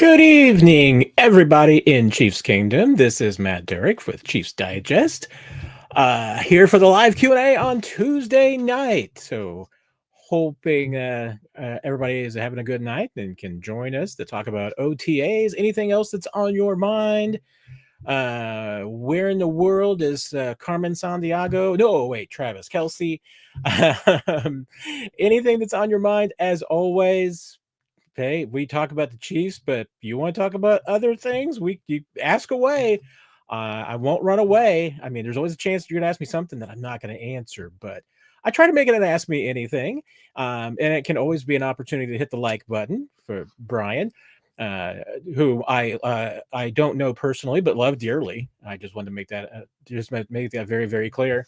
Good evening, everybody in Chiefs Kingdom. This is Matt Derrick with Chiefs Digest, here for the live Q&A on Tuesday night. So hoping everybody is having a good night and can join us to talk about OTAs, anything else that's on your mind. Where in the world is Carmen Sandiego? No, wait, Travis Kelce. Anything that's on your mind, as always. Okay, we talk about the Chiefs, but you want to talk about other things? You ask away. I won't run away. I mean, there's always a chance you're going to ask me something that I'm not going to answer, but I try to make it an ask me anything. And it can always be an opportunity to hit the like button for Brian, uh, who I don't know personally, but love dearly. I just wanted to make that very, very clear.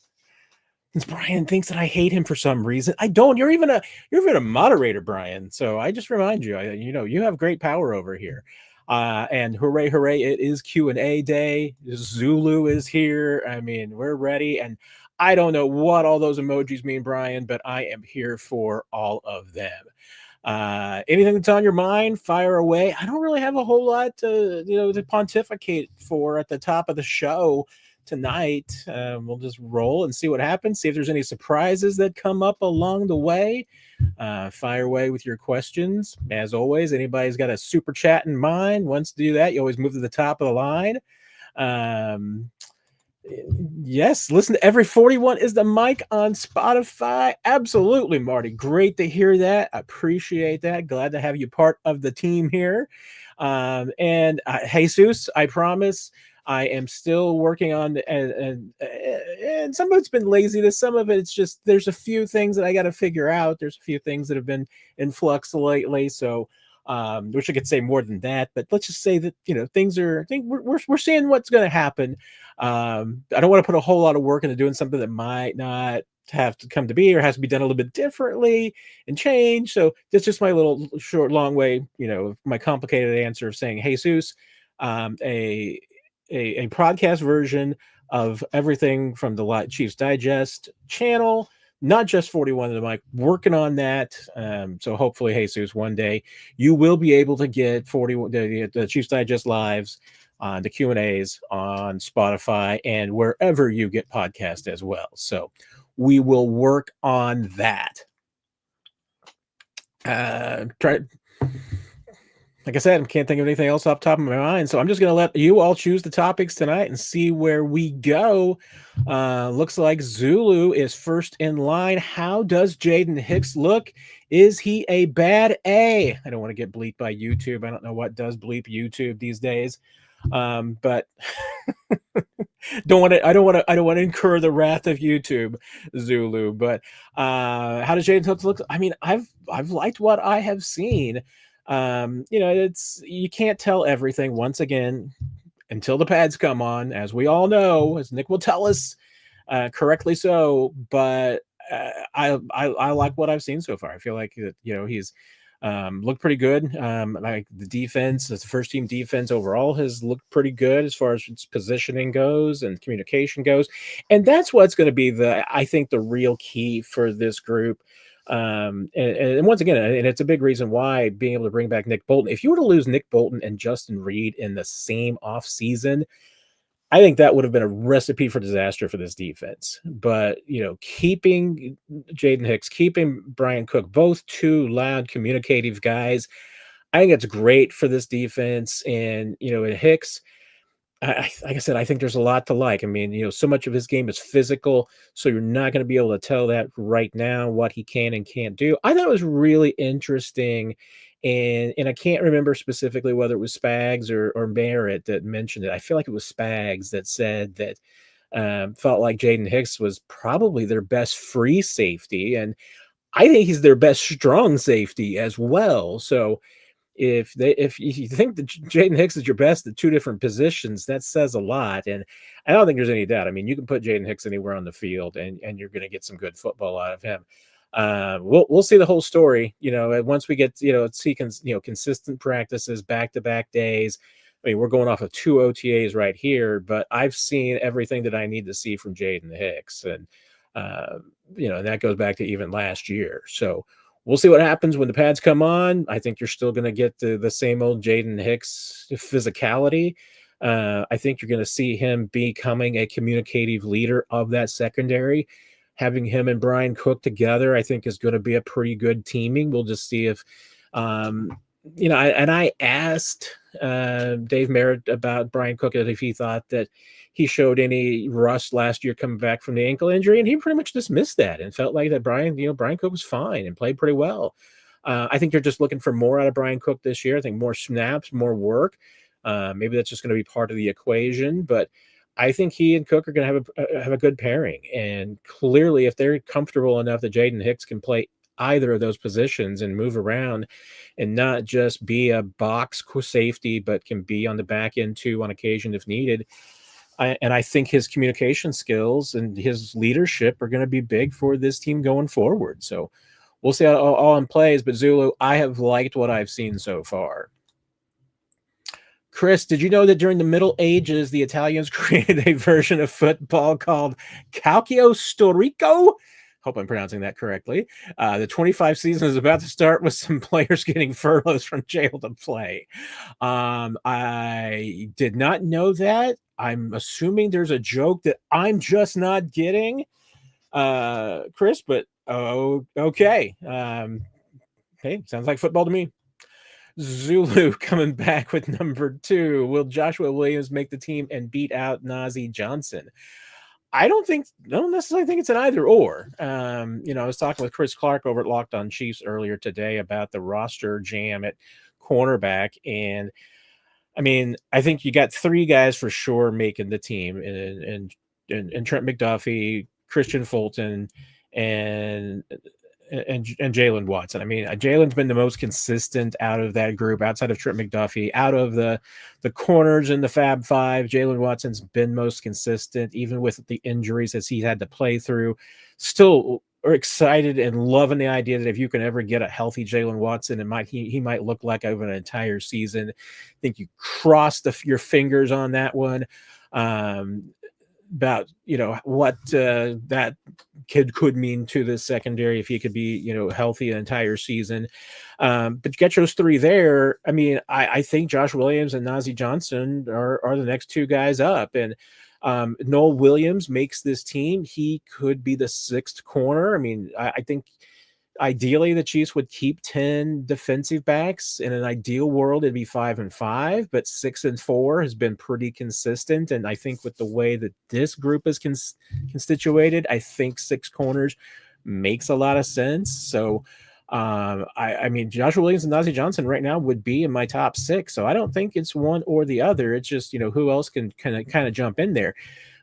Since Brian thinks that I hate him for some reason, I don't. You're even a moderator, Brian. So I just remind you, you have great power over here. And hooray, hooray! It is Q&A day. Zulu is here. I mean, we're ready. And I don't know what all those emojis mean, Brian, but I am here for all of them. Anything that's on your mind, fire away. I don't really have a whole lot to pontificate for at the top of the show tonight. We'll just roll and see what happens, see if there's any surprises that come up along the way. Fire away with your questions. As always, anybody's got a super chat in mind, wants to do that, you always move to the top of the line. Yes, listen to Every 41 is the mic on Spotify. Absolutely, Marty. Great to hear that. I appreciate that. Glad to have you part of the team here. And Jesus, I promise I am still working on, and some of it's been laziness. Some of it's just there's a few things that I got to figure out. There's a few things that have been in flux lately. So, wish I could say more than that, but let's just say that we're seeing what's going to happen. I don't want to put a whole lot of work into doing something that might not have to come to be or has to be done a little bit differently and change. So that's just my little short, long way, my complicated answer of saying, Jesus, a podcast version of everything from the Chiefs Digest channel, not just 41 of the mic, working on that. So hopefully, Jesus, one day you will be able to get 41 the Chiefs Digest lives on the Q&As on Spotify and wherever you get podcasts as well. So we will work on that. Like I said, I can't think of anything else off the top of my mind, so I'm just going to let you all choose the topics tonight and see where we go. Looks like Zulu is first in line. How does Jaden Hicks look? Is he a bad A? I don't want to get bleeped by YouTube. I don't know what does bleep YouTube these days, but I don't want to incur the wrath of YouTube, Zulu. But how does Jaden Hicks look? I mean, I've liked what I have seen. You can't tell everything once again until the pads come on, as we all know, as Nick will tell us, correctly so. But I like what I've seen so far. I feel like he's looked pretty good. Like the defense, the first team defense overall has looked pretty good as far as its positioning goes and communication goes, and that's what's going to be I think the real key for this group. And once again, and it's a big reason why being able to bring back Nick Bolton. If you were to lose Nick Bolton and Justin Reed in the same off season, I think that would have been a recipe for disaster for this defense. But keeping Jaden Hicks, keeping Brian Cook, both two loud, communicative guys, I think it's great for this defense. And in Hicks, like I said, I think there's a lot to like. I mean, so much of his game is physical, so you're not going to be able to tell that right now what he can and can't do. I thought it was really interesting, and I can't remember specifically whether it was Spags or Barrett that mentioned it. I feel like it was Spags that said that felt like Jaden Hicks was probably their best free safety, and I think he's their best strong safety as well. So if you think that Jaden Hicks is your best at two different positions, that says a lot. And I don't think there's any doubt. I mean, you can put Jaden Hicks anywhere on the field and you're going to get some good football out of him. We'll see the whole story, once we get, consistent practices, back-to-back days. I mean, we're going off of 2 OTAs right here, but I've seen everything that I need to see from Jaden Hicks. And, that goes back to even last year. So we'll see what happens when the pads come on. I think you're still going to get the same old Jaden Hicks physicality. I think you're going to see him becoming a communicative leader of that secondary. Having him and Brian Cook together, I think, is going to be a pretty good teaming. We'll just see if, I asked Dave Merritt about Brian Cook and if he thought that he showed any rust last year coming back from the ankle injury, and he pretty much dismissed that and felt like that Brian Cook was fine and played pretty well. I think they're just looking for more out of Brian Cook this year. I think more snaps, more work. Maybe that's just going to be part of the equation, but I think he and Cook are going to have a good pairing. And clearly, if they're comfortable enough that Jaden Hicks can play either of those positions and move around and not just be a box safety, but can be on the back end too on occasion if needed. I think his communication skills and his leadership are going to be big for this team going forward. So we'll see how all in plays. But Zulu, I have liked what I've seen so far. Chris, did you know that during the Middle Ages, the Italians created a version of football called Calcio Storico? Hope I'm pronouncing that correctly. The 25 season is about to start with some players getting furloughs from jail to play. I did not know that. I'm assuming there's a joke that I'm just not getting, Chris, but okay. Hey, sounds like football to me. Zulu coming back with number 2. Will Joshua Williams make the team and beat out Nazeeh Johnson? I don't necessarily think it's an either or. I was talking with Chris Clark over at Locked On Chiefs earlier today about the roster jam at cornerback. And I mean, I think you got 3 guys for sure making the team and Trent McDuffie, Christian Fulton, and Jalen Watson. I mean, Jalen's been the most consistent out of that group, outside of Trent McDuffie, out of the corners in the Fab Five. Jalen Watson's been most consistent, even with the injuries as he had to play through. Still are excited and loving the idea that if you can ever get a healthy Jalen Watson, he might look like over an entire season. I think you cross your fingers on that one. About what that kid could mean to the secondary if he could be healthy an entire season, but you get those 3 there. I mean, I think Josh Williams and Nazeeh Johnson are the next 2 guys up, and Noel Williams makes this team. He could be the 6th corner. I mean, I think ideally the Chiefs would keep 10 defensive backs. In an ideal world, it'd be 5 and 5, but 6 and 4 has been pretty consistent. And I think with the way that this group is constituted, I think 6 corners makes a lot of sense. So I mean, Joshua Williams and Nazeeh Johnson right now would be in my top 6. So I don't think it's one or the other. It's just, who else can kind of jump in there.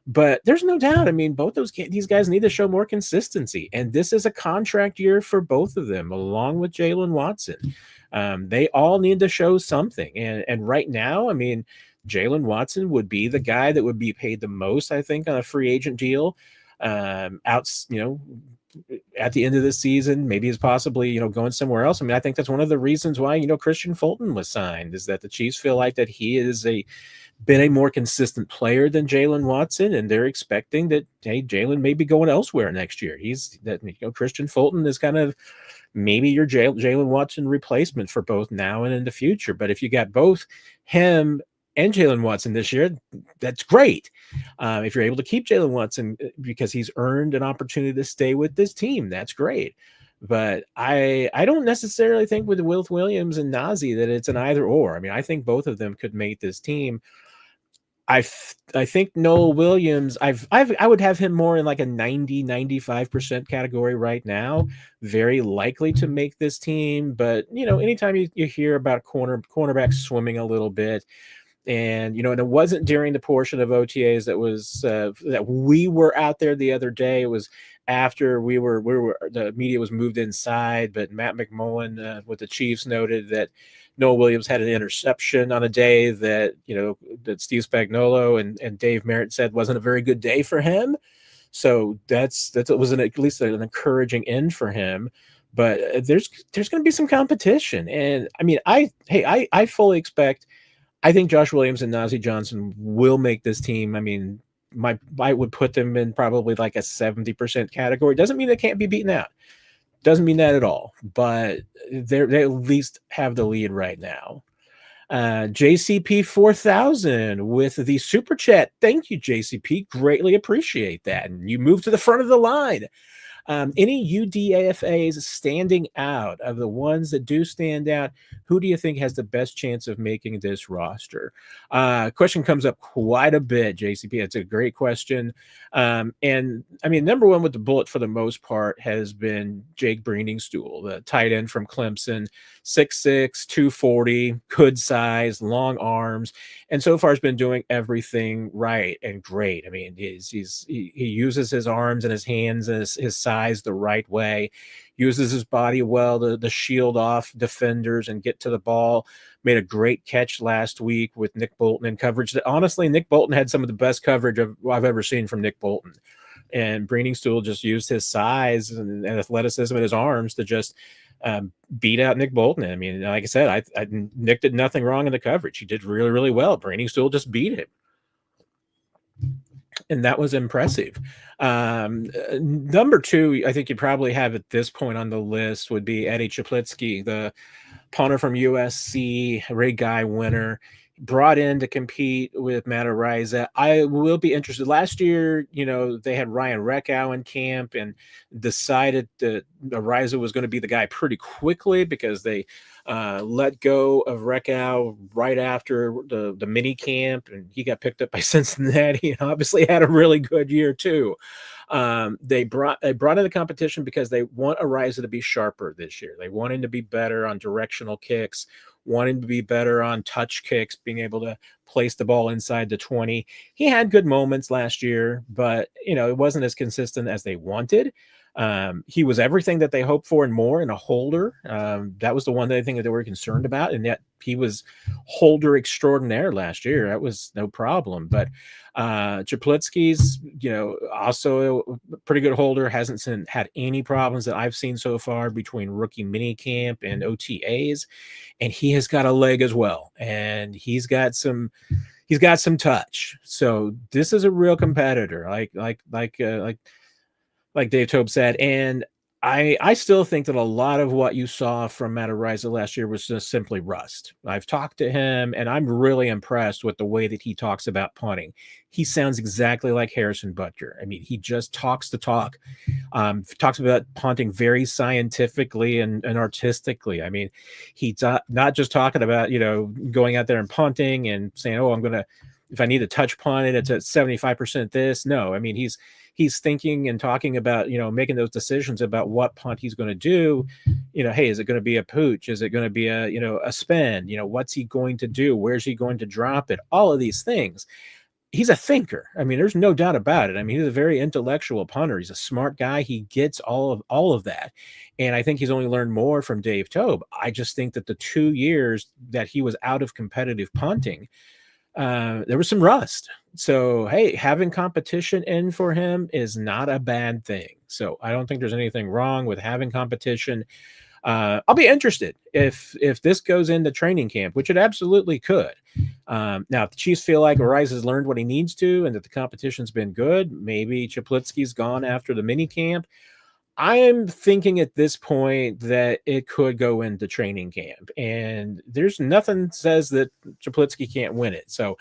But there's no doubt. I mean, these guys need to show more consistency, and this is a contract year for both of them, along with Jalen Watson. They all need to show something, and right now, I mean, Jalen Watson would be the guy that would be paid the most, I think, on a free agent deal. At the end of the season, maybe is possibly going somewhere else. I mean, I think that's one of the reasons why Christian Fulton was signed, is that the Chiefs feel like that he is been a more consistent player than Jalen Watson, and they're expecting that, hey, Jalen may be going elsewhere next year. Christian Fulton is kind of maybe your Jalen Watson replacement for both now and in the future. But if you got both him and Jalen Watson this year, that's great. If you're able to keep Jalen Watson because he's earned an opportunity to stay with this team, that's great. But I don't necessarily think with Will Williams and Nazeeh that it's an either or. I mean, I think both of them could make this team. I think Noel Williams, I would have him more in like a 90-95% category right now. Very likely to make this team, but anytime you hear about cornerbacks swimming a little bit, and and it wasn't during the portion of OTAs that we were out there the other day. It was after we were the media was moved inside, but Matt McMullen with the Chiefs noted that Noel Williams had an interception on a day that that Steve Spagnuolo and Dave Merritt said wasn't a very good day for him. So that was at least an encouraging end for him. But there's going to be some competition, and I mean, I fully expect. I think Josh Williams and Nazeeh Johnson will make this team. I mean, I would put them in probably like a 70% category. Doesn't mean they can't be beaten out. Doesn't mean that at all, but they at least have the lead right now. JCP 4000 with the super chat. Thank you, JCP. Greatly appreciate that. And you moved to the front of the line. Any UDFAs standing out? Of the ones that do stand out, who do you think has the best chance of making this roster? Question comes up quite a bit, JCP. It's a great question. And I mean, number one with the bullet for the most part has been Jake Breeningstool, the tight end from Clemson, 6'6", 240, good size, long arms, and so far has been doing everything right and great. I mean, he uses his arms and his hands and his size the right way, uses his body well to shield off defenders and get to the ball. Made a great catch last week with Nick Bolton in coverage. That honestly, Nick Bolton had some of the best coverage I've ever seen from Nick Bolton. And Breeningstool just used his size and athleticism in his arms to just beat out Nick Bolton. I mean, like I said, Nick did nothing wrong in the coverage. He did really, really well. Breeningstool just beat him. And that was impressive. Number two, I think you probably have at this point on the list would be Eddie Chaplitsky, the punter from USC, Ray Guy winner, brought in to compete with Matt Araiza. I will be interested. Last year, they had Ryan Reckow in camp and decided that Araiza was going to be the guy pretty quickly because they let go of Reckow right after the minicamp, and he got picked up by Cincinnati and obviously had a really good year too. They brought in the competition because they want Araiza to be sharper this year. They want him to be better on directional kicks, want him to be better on touch kicks, being able to place the ball inside the 20. He had good moments last year, but it wasn't as consistent as they wanted. He was everything that they hoped for and more in a holder. That was the one thing that they were concerned about, and yet he was holder extraordinaire last year. That was no problem. But Chaplitsky's, also a pretty good holder. Hasn't had any problems that I've seen so far between rookie minicamp and OTAs, and he has got a leg as well, and he's got some touch. So this is a real competitor, like Dave Tobe said. And I still think that a lot of what you saw from Matt Araiza last year was just simply rust. I've talked to him, and I'm really impressed with the way that he talks about punting. He sounds exactly like Harrison Butker. I mean, he just talks the talk. Talks about punting very scientifically and artistically. I mean, he's not just talking about, going out there and punting and saying, oh, if I need to touch punt it, it's at 75% this. No, I mean, he's thinking and talking about, making those decisions about what punt he's going to do. Hey, is it going to be a pooch? Is it going to be a spin? What's he going to do? Where's he going to drop it? All of these things. He's a thinker. I mean, there's no doubt about it. I mean, he's a very intellectual punter. He's a smart guy. He gets all of that. And I think he's only learned more from Dave Tobe. I just think that the 2 years that he was out of competitive punting, there was some rust. So, hey, having competition in for him is not a bad thing. So I don't think there's anything wrong with having competition. I'll be interested if this goes into training camp, which it absolutely could. Now, if the Chiefs feel like Araiza has learned what he needs to and that the competition's been good, maybe Chaplitsky's gone after the mini camp. I am thinking at this point that it could go into training camp, and there's nothing says that Chaplitsky can't win it. So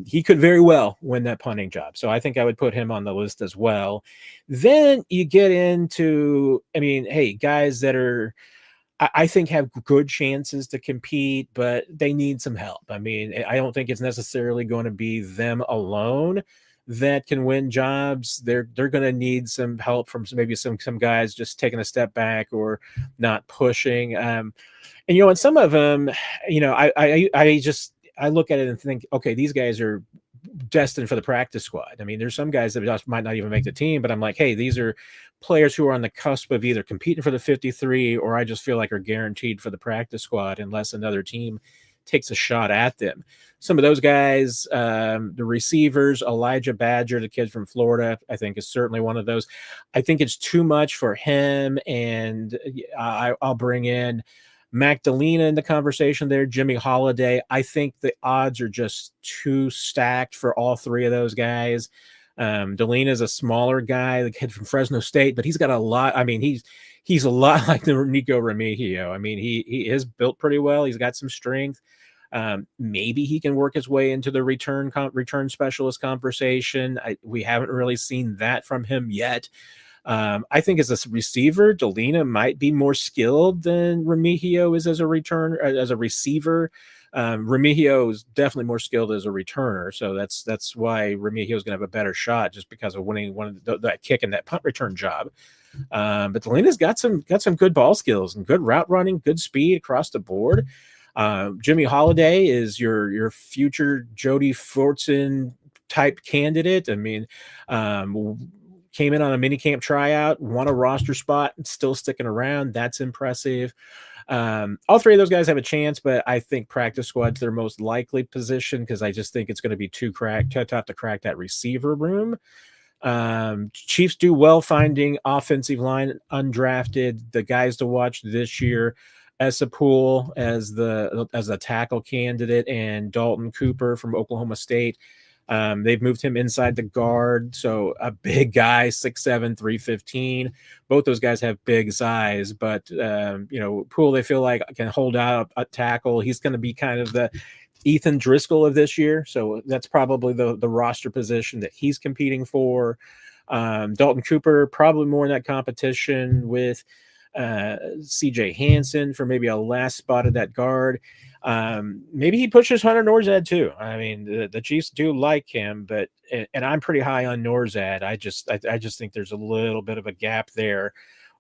he could very well win that punting job. So I think I would put him on the list as well. Then you get into, hey, guys that are, I think have good chances to compete, but they need some help. I mean, I don't think it's necessarily going to be them alone that can win jobs. They're going to need some help from maybe some guys just taking a step back or not pushing. And some of them, I look at it and think, okay, these guys are destined for the practice squad. I mean, there's some guys that just might not even make the team, but I'm like, hey, these are players who are on the cusp of either competing for the 53 or I just feel like are guaranteed for the practice squad unless another team takes a shot at them. Some of those guys, the receivers, Elijah Badger, the kid from Florida, I think is certainly one of those. I think it's too much for him, and I'll bring in Magdalena in the conversation there, Jimmy Holiday. I think the odds are just too stacked for all three of those guys. Delina is a smaller guy, the kid from Fresno State, but he's got a lot. I mean, he's a lot like the Nico Remigio. I mean, he is built pretty well. He's got some strength. Maybe he can work his way into the return specialist conversation. We haven't really seen that from him yet. I think as a receiver, Delina might be more skilled than Remigio is as a receiver. Remigio is definitely more skilled as a returner, so that's why Remigio is going to have a better shot just because of winning that kick and that punt return job. But Delina's got some good ball skills and good route running, good speed across the board. Jimmy Holiday is your future Jody Fortson type candidate. I mean, came in on a minicamp tryout, won a roster spot, still sticking around. That's impressive. All three of those guys have a chance, but I think practice squad's their most likely position because I just think it's going to be too tough to crack that receiver room. Chiefs do well finding offensive line undrafted. The guys to watch this year, Essapool as a tackle candidate, and Dalton Cooper from Oklahoma State. They've moved him inside the guard, so a big guy, 6'7", 315. Both those guys have big size, but Poole, they feel like can hold out a tackle. He's going to be kind of the Ethan Driscoll of this year, so that's probably the roster position that he's competing for. Dalton Cooper probably more in that competition with CJ Hansen for maybe a last spot at that guard. Maybe he pushes Hunter Norzad too. I mean, the Chiefs do like him, and I'm pretty high on Norzad. I just think there's a little bit of a gap there.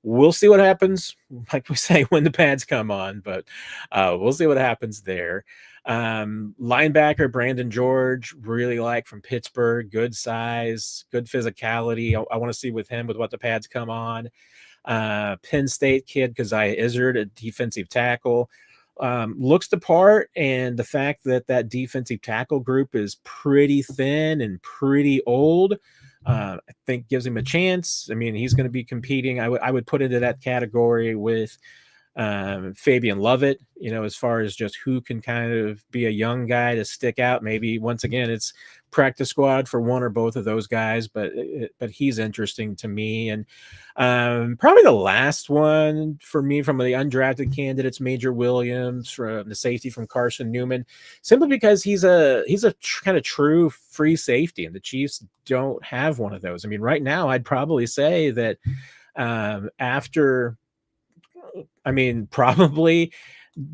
We'll see what happens, like we say, when the pads come on, but we'll see what happens there. Linebacker Brandon George, really like from Pittsburgh, good size, good physicality. I want to see with him with what the pads come on. Penn State kid Keziah Izzard, a defensive tackle, looks the part, and the fact that defensive tackle group is pretty thin and pretty old, I think gives him a chance. I mean, he's going to be competing. I would put into that category with Fabian Lovett, as far as just who can kind of be a young guy to stick out. Maybe once again, it's practice squad for one or both of those guys, but he's interesting to me. And probably the last one for me from the undrafted candidates, Major Williams, from the safety from Carson Newman, simply because he's a kind of true free safety, and the Chiefs don't have one of those. I mean, right now, I'd probably say that probably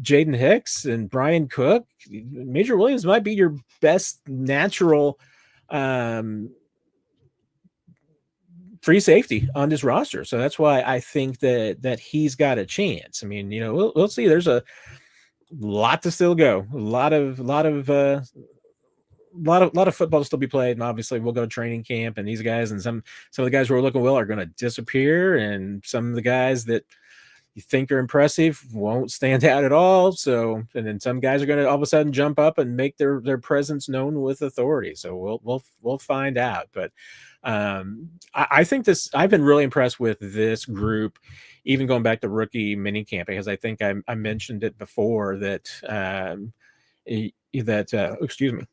Jaden Hicks and Brian Cook, Major Williams might be your best natural free safety on this roster. So that's why I think that he's got a chance. I mean, we'll see. There's a lot to still go. A lot of football to still be played, and obviously we'll go to training camp, and these guys and some of the guys who are looking well are going to disappear, and some of the guys that you think are impressive won't stand out at all. So, and then some guys are going to all of a sudden jump up and make their presence known with authority. So we'll find out. But I think I've been really impressed with this group, even going back to rookie minicamp, because I think I mentioned it before that excuse me.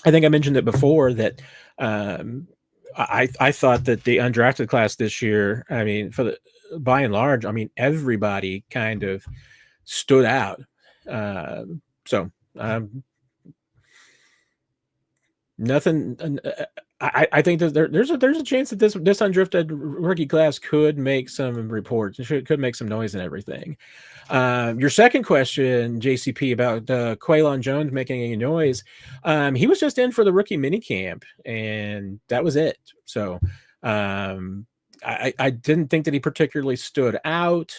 I think I mentioned it before that I thought that the undrafted class this year, I mean, by and large, I mean, everybody kind of stood out. Nothing. I think that there's a chance that this undrafted rookie class could make some reports. It could make some noise and everything. Your second question, JCP, about Quaylon Jones making any noise. He was just in for the rookie minicamp, and that was it. So I didn't think that he particularly stood out.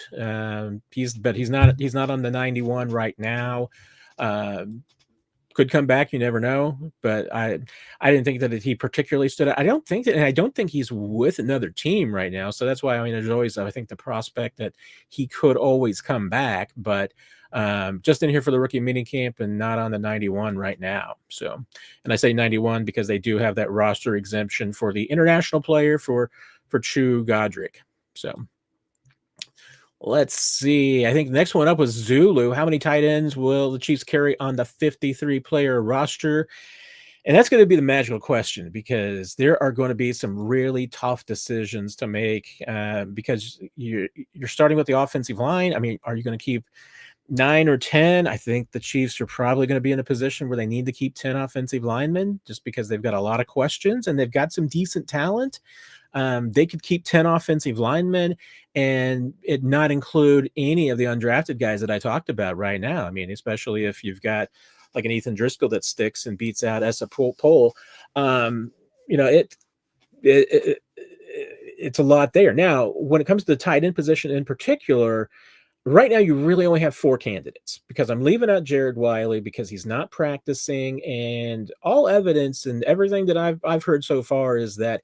He's not on the 91 right now. Could come back, you never know. But I didn't think that he particularly stood out. I don't think he's with another team right now. So that's why, I mean, there's always, I think, the prospect that he could always come back, but just in here for the rookie minicamp and not on the 91 right now. So, and I say 91 because they do have that roster exemption for the international player for Chu Godric. So let's see. I think the next one up was Zulu. How many tight ends will the Chiefs carry on the 53-player roster? And that's going to be the magical question, because there are going to be some really tough decisions to make, because you're starting with the offensive line. I mean, are you going to keep 9 or 10? I think the Chiefs are probably going to be in a position where they need to keep 10 offensive linemen, just because they've got a lot of questions and they've got some decent talent. They could keep 10 offensive linemen and it not include any of the undrafted guys that I talked about right now. I mean, especially if you've got like an Ethan Driscoll that sticks and beats out Essa Pole. You know, it's a lot there. Now, when it comes to the tight end position in particular, right now you really only have 4 candidates, because I'm leaving out Jared Wiley because he's not practicing, and all evidence and everything that I've heard so far is that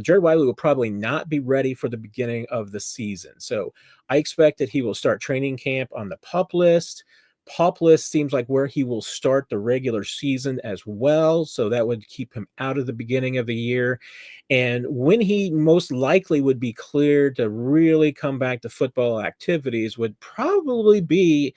Jared Wiley will probably not be ready for the beginning of the season. So I expect that he will start training camp on the PUP list. PUP list seems like where he will start the regular season as well. So that would keep him out of the beginning of the year. And when he most likely would be cleared to really come back to football activities would probably be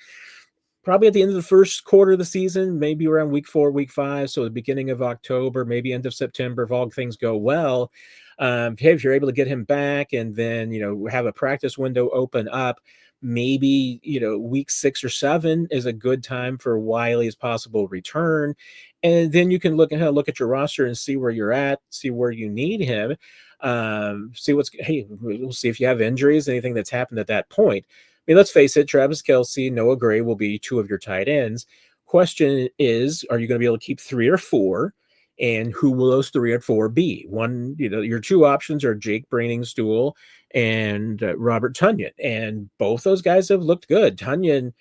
at the end of the first quarter of the season, maybe around week 4, week 5. So the beginning of October, maybe end of September, if all things go well. If you're able to get him back and then, have a practice window open up, maybe, week 6 or 7 is a good time for Wiley's possible return. And then you can look at your roster and see where you're at, see where you need him. We'll see if you have injuries, anything that's happened at that point. I mean, let's face it, Travis Kelce, Noah Gray will be 2 of your tight ends. Question is, are you going to be able to keep 3 or 4? And who will those 3 or 4 be? One, your 2 options are Jake Brainingstool and Robert Tonyan. And both those guys have looked good. Tonyan,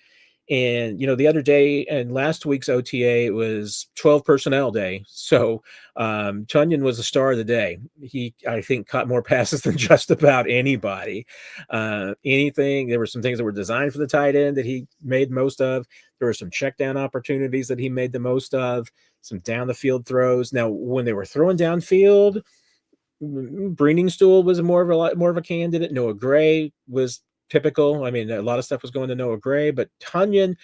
and, the other day and last week's OTA, it was 12 personnel day. So Tonyan was the star of the day. He, I think, caught more passes than just about anybody. There were some things that were designed for the tight end that he made most of. There were some check down opportunities that he made the most of, some down the field throws. Now, when they were throwing downfield, Brainingstool was more of a candidate. Noah Gray was typical. I mean, a lot of stuff was going to Noah Gray, but Tonyan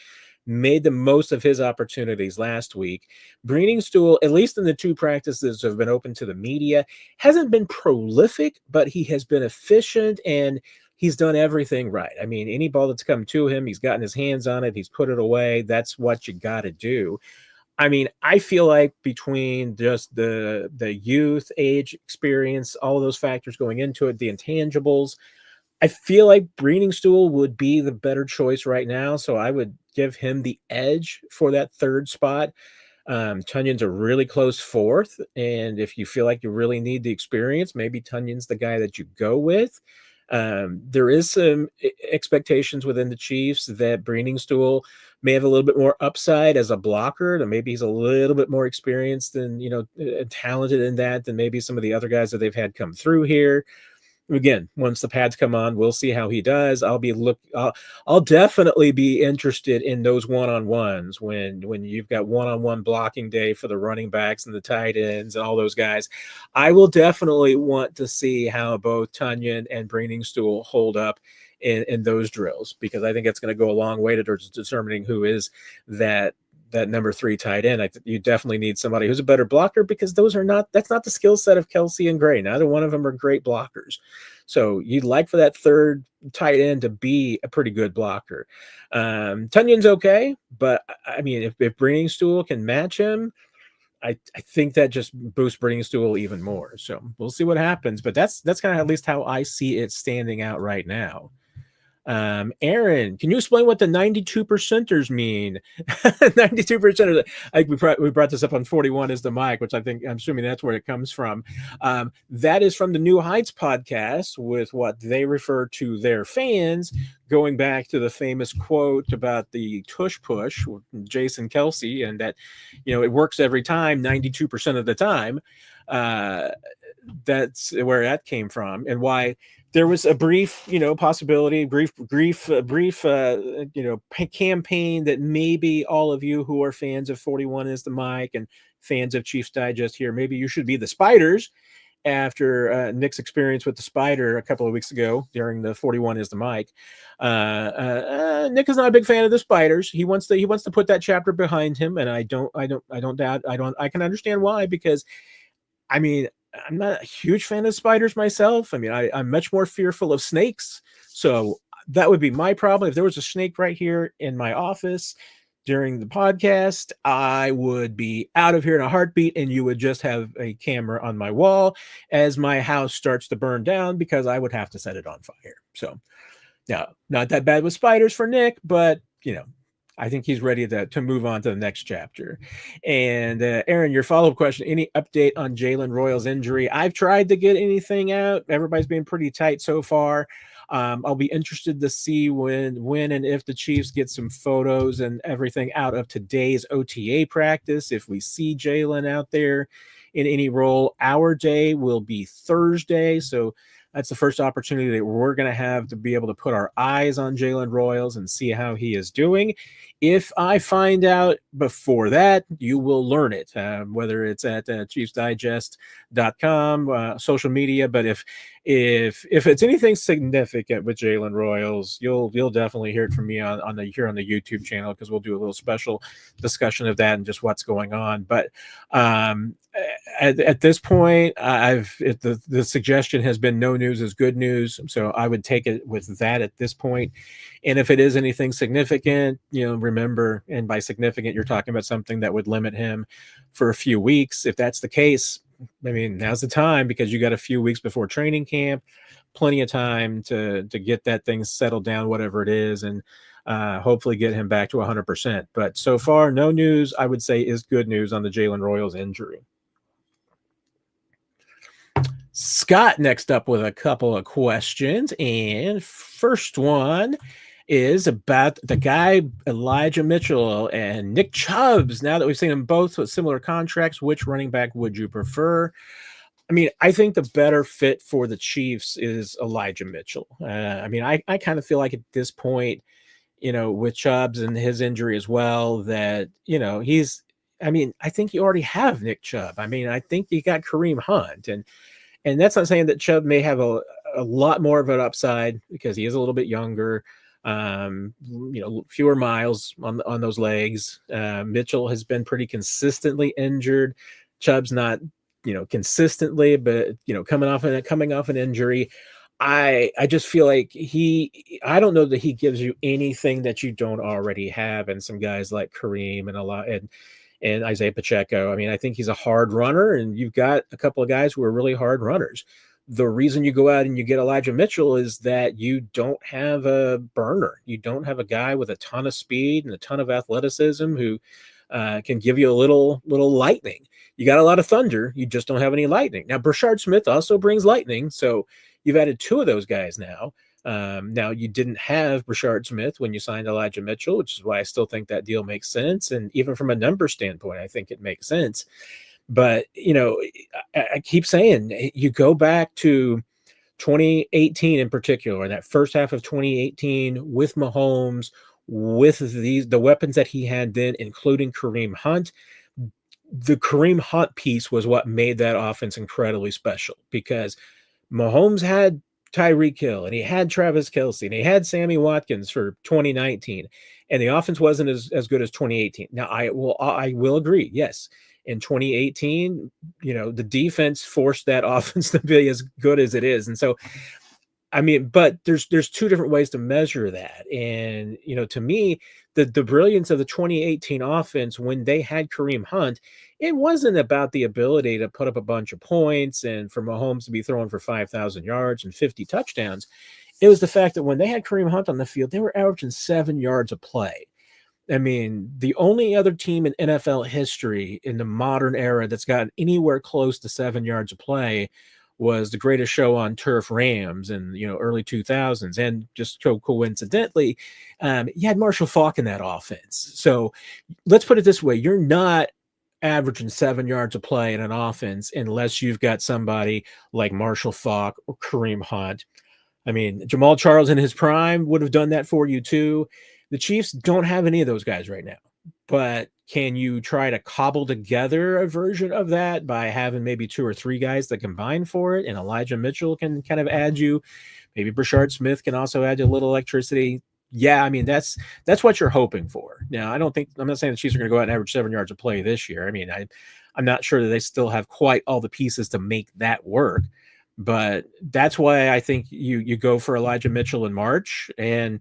made the most of his opportunities last week. Brainingstool, at least in the 2 practices that have been open to the media, hasn't been prolific, but he has been efficient and he's done everything right. I mean, any ball that's come to him, he's gotten his hands on it, he's put it away. That's what you got to do. I mean, I feel like between just the youth, age, experience, all of those factors going into it, the intangibles, I feel like Brainingstool would be the better choice right now. So I would give him the edge for that 3rd spot. Tunyan's a really close 4th. And if you feel like you really need the experience, maybe Tunyan's the guy that you go with. There is some expectations within the Chiefs that Brainingstool may have a little bit more upside as a blocker, that maybe he's a little bit more experienced and, talented in that than maybe some of the other guys that they've had come through here. Again, once the pads come on, we'll see how he does. I'll definitely be interested in those one-on-ones when you've got one-on-one blocking day for the running backs and the tight ends and all those guys. I will definitely want to see how both Tonyan and Brainingstool hold up in those drills, because I think it's going to go a long way towards determining who is that number 3 tight end. You definitely need somebody who's a better blocker, because that's not the skill set of Kelce and Gray. Neither one of them are great blockers. So you'd like for that 3rd tight end to be a pretty good blocker. Tunyan's okay, but I mean, if Brainingstool can match him, I think that just boosts Brainingstool even more. So we'll see what happens, but that's kind of at least how I see it standing out right now. Aaron, can you explain what the 92 percenters mean? 92%. We brought this up on 41 is the mic, which I'm assuming that's where it comes from. That is from the New Heights podcast, with what they refer to their fans, going back to the famous quote about the tush push with Jason Kelce, and that, it works every time, 92% of the time. That's where that came from, and why there was a brief, possibility, brief, campaign that maybe all of you who are fans of 41 is the mic and fans of Chiefs Digest here, maybe you should be the Spiders after Nick's experience with the spider a couple of weeks ago during the 41 is the mic. Nick is not a big fan of the spiders. He wants to put that chapter behind him, and I can understand why, because I mean, I'm not a huge fan of spiders myself. I mean, I'm much more fearful of snakes. So that would be my problem. If there was a snake right here in my office during the podcast, I would be out of here in a heartbeat, and you would just have a camera on my wall as my house starts to burn down, because I would have to set it on fire. So, yeah, not that bad with spiders for Nick, but I think he's ready to move on to the next chapter. And Aaron, your follow-up question, any update on Jalen Royals' injury? I've tried to get anything out. Everybody's been pretty tight so far. I'll be interested to see when and if the Chiefs get some photos and everything out of today's OTA practice. If we see Jalen out there in any role, our day will be Thursday. So that's the first opportunity that we're going to have to be able to put our eyes on Jalen Royals and see how he is doing. If I find out before that, you will learn it, whether it's at ChiefsDigest.com, social media. But if it's anything significant with Jalen Royals, you'll definitely hear it from me on the YouTube channel, because we'll do a little special discussion of that and just what's going on. But at this point, the suggestion has been no news is good news, so I would take it with that at this point. And if it is anything significant, remember, and by significant, you're talking about something that would limit him for a few weeks. If that's the case, I mean, now's the time, because you got a few weeks before training camp, plenty of time to get that thing settled down, whatever it is, and hopefully get him back to 100%. But so far, no news, I would say, is good news on the Jalen Royals injury. Scott next up with a couple of questions, and first one is about the guy Elijah Mitchell and Nick Chubbs. Now that we've seen them both with similar contracts, which running back would you prefer? I mean, I think the better fit for the Chiefs is Elijah Mitchell. I mean, I kind of feel like at this point, with Chubbs and his injury as well, that, I think you already have Nick Chubb. I mean, I think you got Kareem Hunt, and that's not saying that Chubb may have a lot more of an upside, because he is a little bit younger, fewer miles on those legs. Mitchell has been pretty consistently injured. Chubb's not, consistently, but coming off an injury. I just feel like I don't know that he gives you anything that you don't already have, and some guys like Kareem and Isaiah Pacheco. I mean, I think he's a hard runner, and you've got a couple of guys who are really hard runners. The reason you go out and you get Elijah Mitchell is that you don't have a burner. You don't have a guy with a ton of speed and a ton of athleticism who can give you a little lightning. You got a lot of thunder. You just don't have any lightning. Now, Brashard Smith also brings lightning, so you've added two of those guys now. Now, you didn't have Brashard Smith when you signed Elijah Mitchell, which is why I still think that deal makes sense. And even from a number standpoint, I think it makes sense. But, I keep saying, you go back to 2018 in particular, and that first half of 2018 with Mahomes, with the weapons that he had then, including Kareem Hunt. The Kareem Hunt piece was what made that offense incredibly special, because Mahomes had Tyreek Hill, and he had Travis Kelce, and he had Sammy Watkins for 2019, and the offense wasn't as good as 2018. Now, I will agree, yes, in 2018, the defense forced that offense to be as good as it is, and so, I mean, but there's two different ways to measure that, and to me, the brilliance of the 2018 offense when they had Kareem Hunt, it wasn't about the ability to put up a bunch of points and for Mahomes to be throwing for 5,000 yards and 50 touchdowns. It was the fact that when they had Kareem Hunt on the field, they were averaging 7 yards a play. I mean, the only other team in NFL history in the modern era that's gotten anywhere close to 7 yards a play was the Greatest Show on Turf Rams in early 2000s, and just so coincidentally, you had Marshall Faulk in that offense. So let's put it this way: you're not averaging 7 yards a play in an offense unless you've got somebody like Marshall Faulk or Kareem Hunt. I mean, Jamal Charles in his prime would have done that for you too. The Chiefs don't have any of those guys right now. but can you try to cobble together a version of that by having maybe 2 or 3 guys that combine for it, and Elijah Mitchell can kind of add you? Maybe Brashard Smith can also add a little electricity. Yeah, I mean, that's what you're hoping for. Now, I'm not saying the Chiefs are going to go out and average 7 yards a play this year. I mean, I'm not sure that they still have quite all the pieces to make that work, but that's why I think you go for Elijah Mitchell in March, and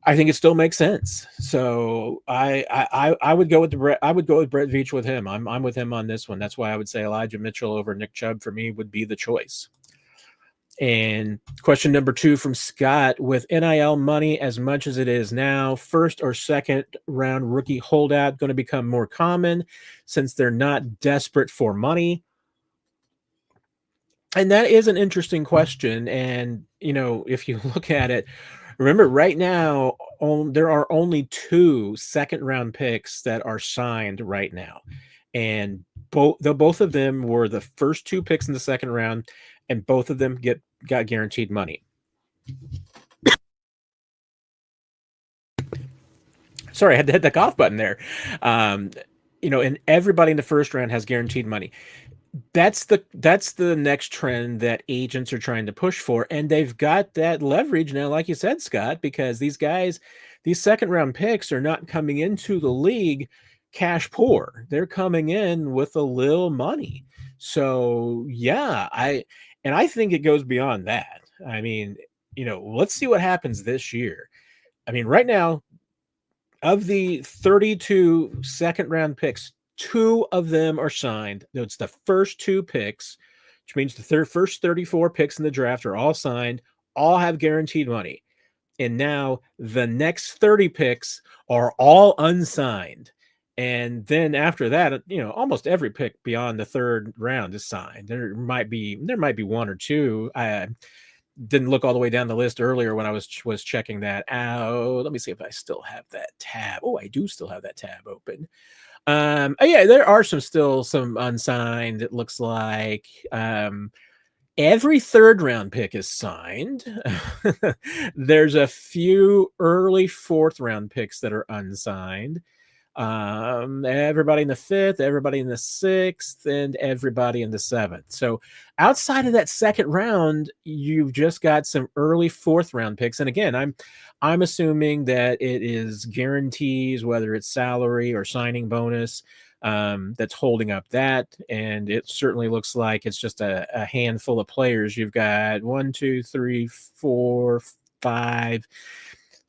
I think it still makes sense. So I would go with Brett Veach with him. I'm with him on this one. That's why I would say Elijah Mitchell over Nick Chubb for me would be the choice. And question number 2 from Scott: with NIL money as much as it is now, first or second round rookie holdout going to become more common since they're not desperate for money? And that is an interesting question. And, if you look at it, remember right now, there are only 2 second round picks that are signed right now. And both of them were the first 2 picks in the second round, and both of them got guaranteed money. Sorry, I had to hit the cough button there. And everybody in the first round has guaranteed money. That's the next trend that agents are trying to push for, and they've got that leverage now, like you said, Scott, because these second round picks are not coming into the league cash poor. They're coming in with a little money. So yeah, I think it goes beyond that. I mean, let's see what happens this year. I mean, right now, of the 32 second round picks, 2 of them are signed. It's the first 2 picks, which means the first 34 picks in the draft are all signed, all have guaranteed money. And now the next 30 picks are all unsigned. And then after that, almost every pick beyond the third round is signed. There might be 1 or 2. I didn't look all the way down the list earlier when I was checking that out. Let me see if I still have that tab. Oh, I do still have that tab open. Yeah, there are some unsigned. It looks like every third round pick is signed. There's a few early fourth round picks that are unsigned. Everybody in the 5th, everybody in the 6th, and everybody in the 7th. So outside of that second round, you've just got some early 4th round picks. And again, I'm assuming that it is guarantees, whether it's salary or signing bonus, that's holding up that. And it certainly looks like it's just a handful of players. You've got 1, 2, 3, 4, 5,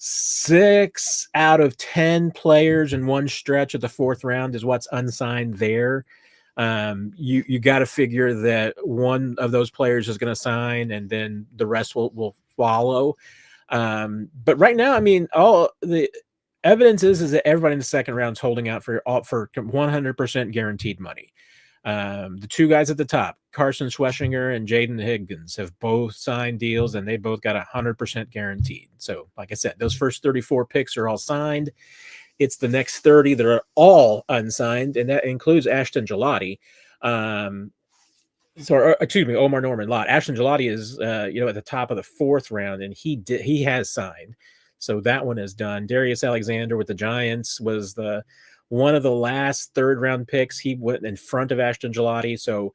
6 out of 10 players in one stretch of the 4th round is what's unsigned there. You got to figure that one of those players is going to sign, and then the rest will follow. But right now, I mean, all the evidence is that everybody in the second round is holding out for 100% guaranteed money. The 2 guys at the top, Carson Schweschinger and Jaden Higgins, have both signed deals, and they both got 100% guaranteed. So, like I said, those first 34 picks are all signed. It's the next 30 that are all unsigned, and that includes Ashton Gelati. Omar Norman Lott. Ashton Gelati is, at the top of the 4th round, and he has signed. So that one is done. Darius Alexander with the Giants was one of the last 3rd round picks. He went in front of Ashton Gelati. So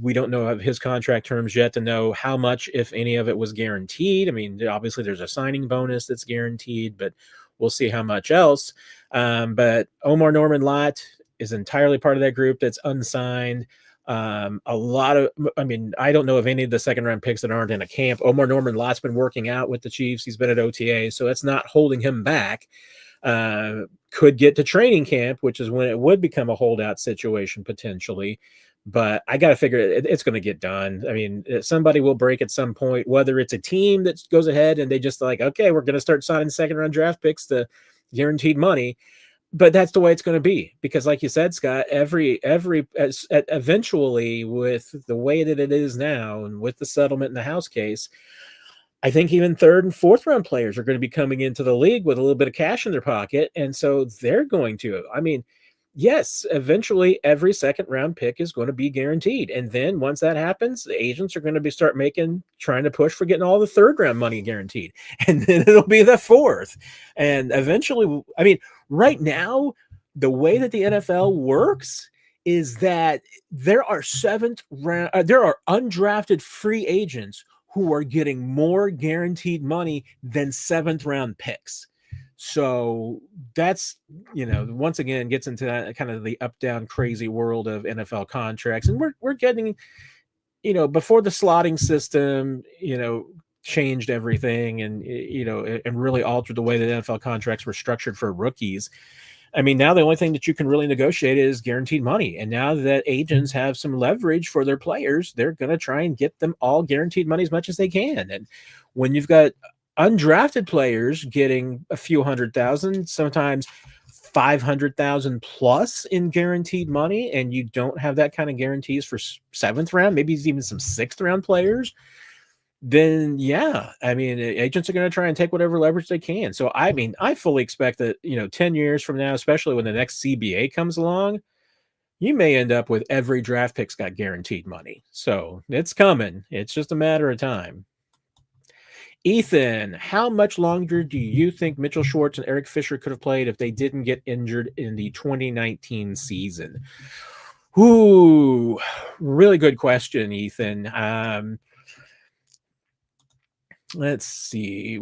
we don't know of his contract terms yet to know how much, if any of it, was guaranteed. I mean, obviously there's a signing bonus that's guaranteed, but we'll see how much else. But Omar Norman Lott is entirely part of that group that's unsigned. I don't know of any of the 2nd round picks that aren't in a camp. Omar Norman Lott's been working out with the Chiefs. He's been at OTA, so that's not holding him back. Could get to training camp, which is when it would become a holdout situation potentially. But I got to figure it's going to get done. I mean, somebody will break at some point, whether it's a team that goes ahead and they just okay, we're going to start signing 2nd round draft picks to guaranteed money. But that's the way it's going to be, because like you said, Scott, eventually, with the way that it is now and with the settlement in the House case, I think even 3rd and 4th round players are going to be coming into the league with a little bit of cash in their pocket. And so they're going to, yes, eventually every 2nd round pick is going to be guaranteed. And then once that happens, the agents are going to be trying to push for getting all the 3rd round money guaranteed. And then it'll be the 4th. And eventually, right now, the way that the NFL works is that there are there are undrafted free agents who are getting more guaranteed money than 7th round picks. So that's, once again gets into that kind of the up down crazy world of NFL contracts. And we're getting, before the slotting system, changed everything and really altered the way that NFL contracts were structured for rookies. I mean, now the only thing that you can really negotiate is guaranteed money. And now that agents have some leverage for their players, they're going to try and get them all guaranteed money as much as they can. And when you've got undrafted players getting a few $100,000, sometimes 500,000 plus in guaranteed money, and you don't have that kind of guarantees for 7th round, maybe even some 6th round players, then yeah, I mean, agents are going to try and take whatever leverage they can. So, I mean, I fully expect that, 10 years from now, especially when the next CBA comes along, you may end up with every draft pick's got guaranteed money. So it's coming. It's just a matter of time. Ethan, how much longer do you think Mitchell Schwartz and Eric Fisher could have played if they didn't get injured in the 2019 season? Ooh, really good question, Ethan. Let's see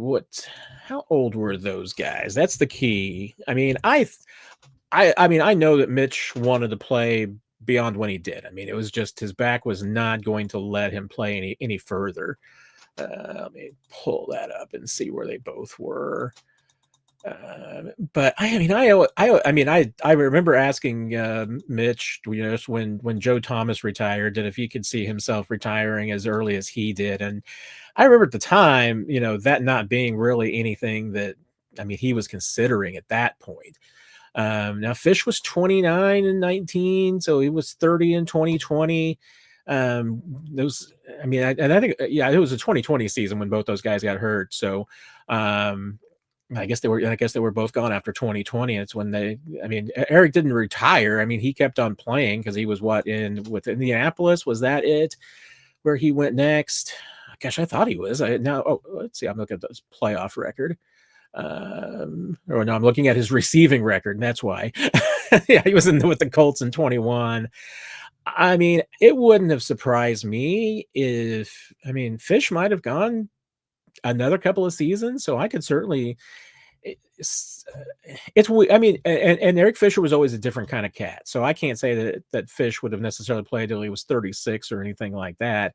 how old were those guys? That's the key. I mean, I know that Mitch wanted to play beyond when he did. I mean, it was just his back was not going to let him play any further. Let me pull that up and see where they both were. But I remember asking Mitch, when Joe Thomas retired, that if he could see himself retiring as early as he did. And I remember at the time, that not being really anything that, he was considering at that point. Now Fish was 29 and 19, so he was 30 in 2020. I think, it was a 2020 season when both those guys got hurt. So, I guess they were both gone after 2020. It's when Eric didn't retire. I mean, he kept on playing because he was with Indianapolis. Was that it? Where he went next? Gosh, I thought he was. Let's see. I'm looking at this playoff record. I'm looking at his receiving record, and that's why. Yeah, he was with the Colts in 21. I mean, it wouldn't have surprised me if, Fish might have gone another couple of seasons. So I could certainly, and Eric Fisher was always a different kind of cat. So I can't say that Fish would have necessarily played till he was 36 or anything like that,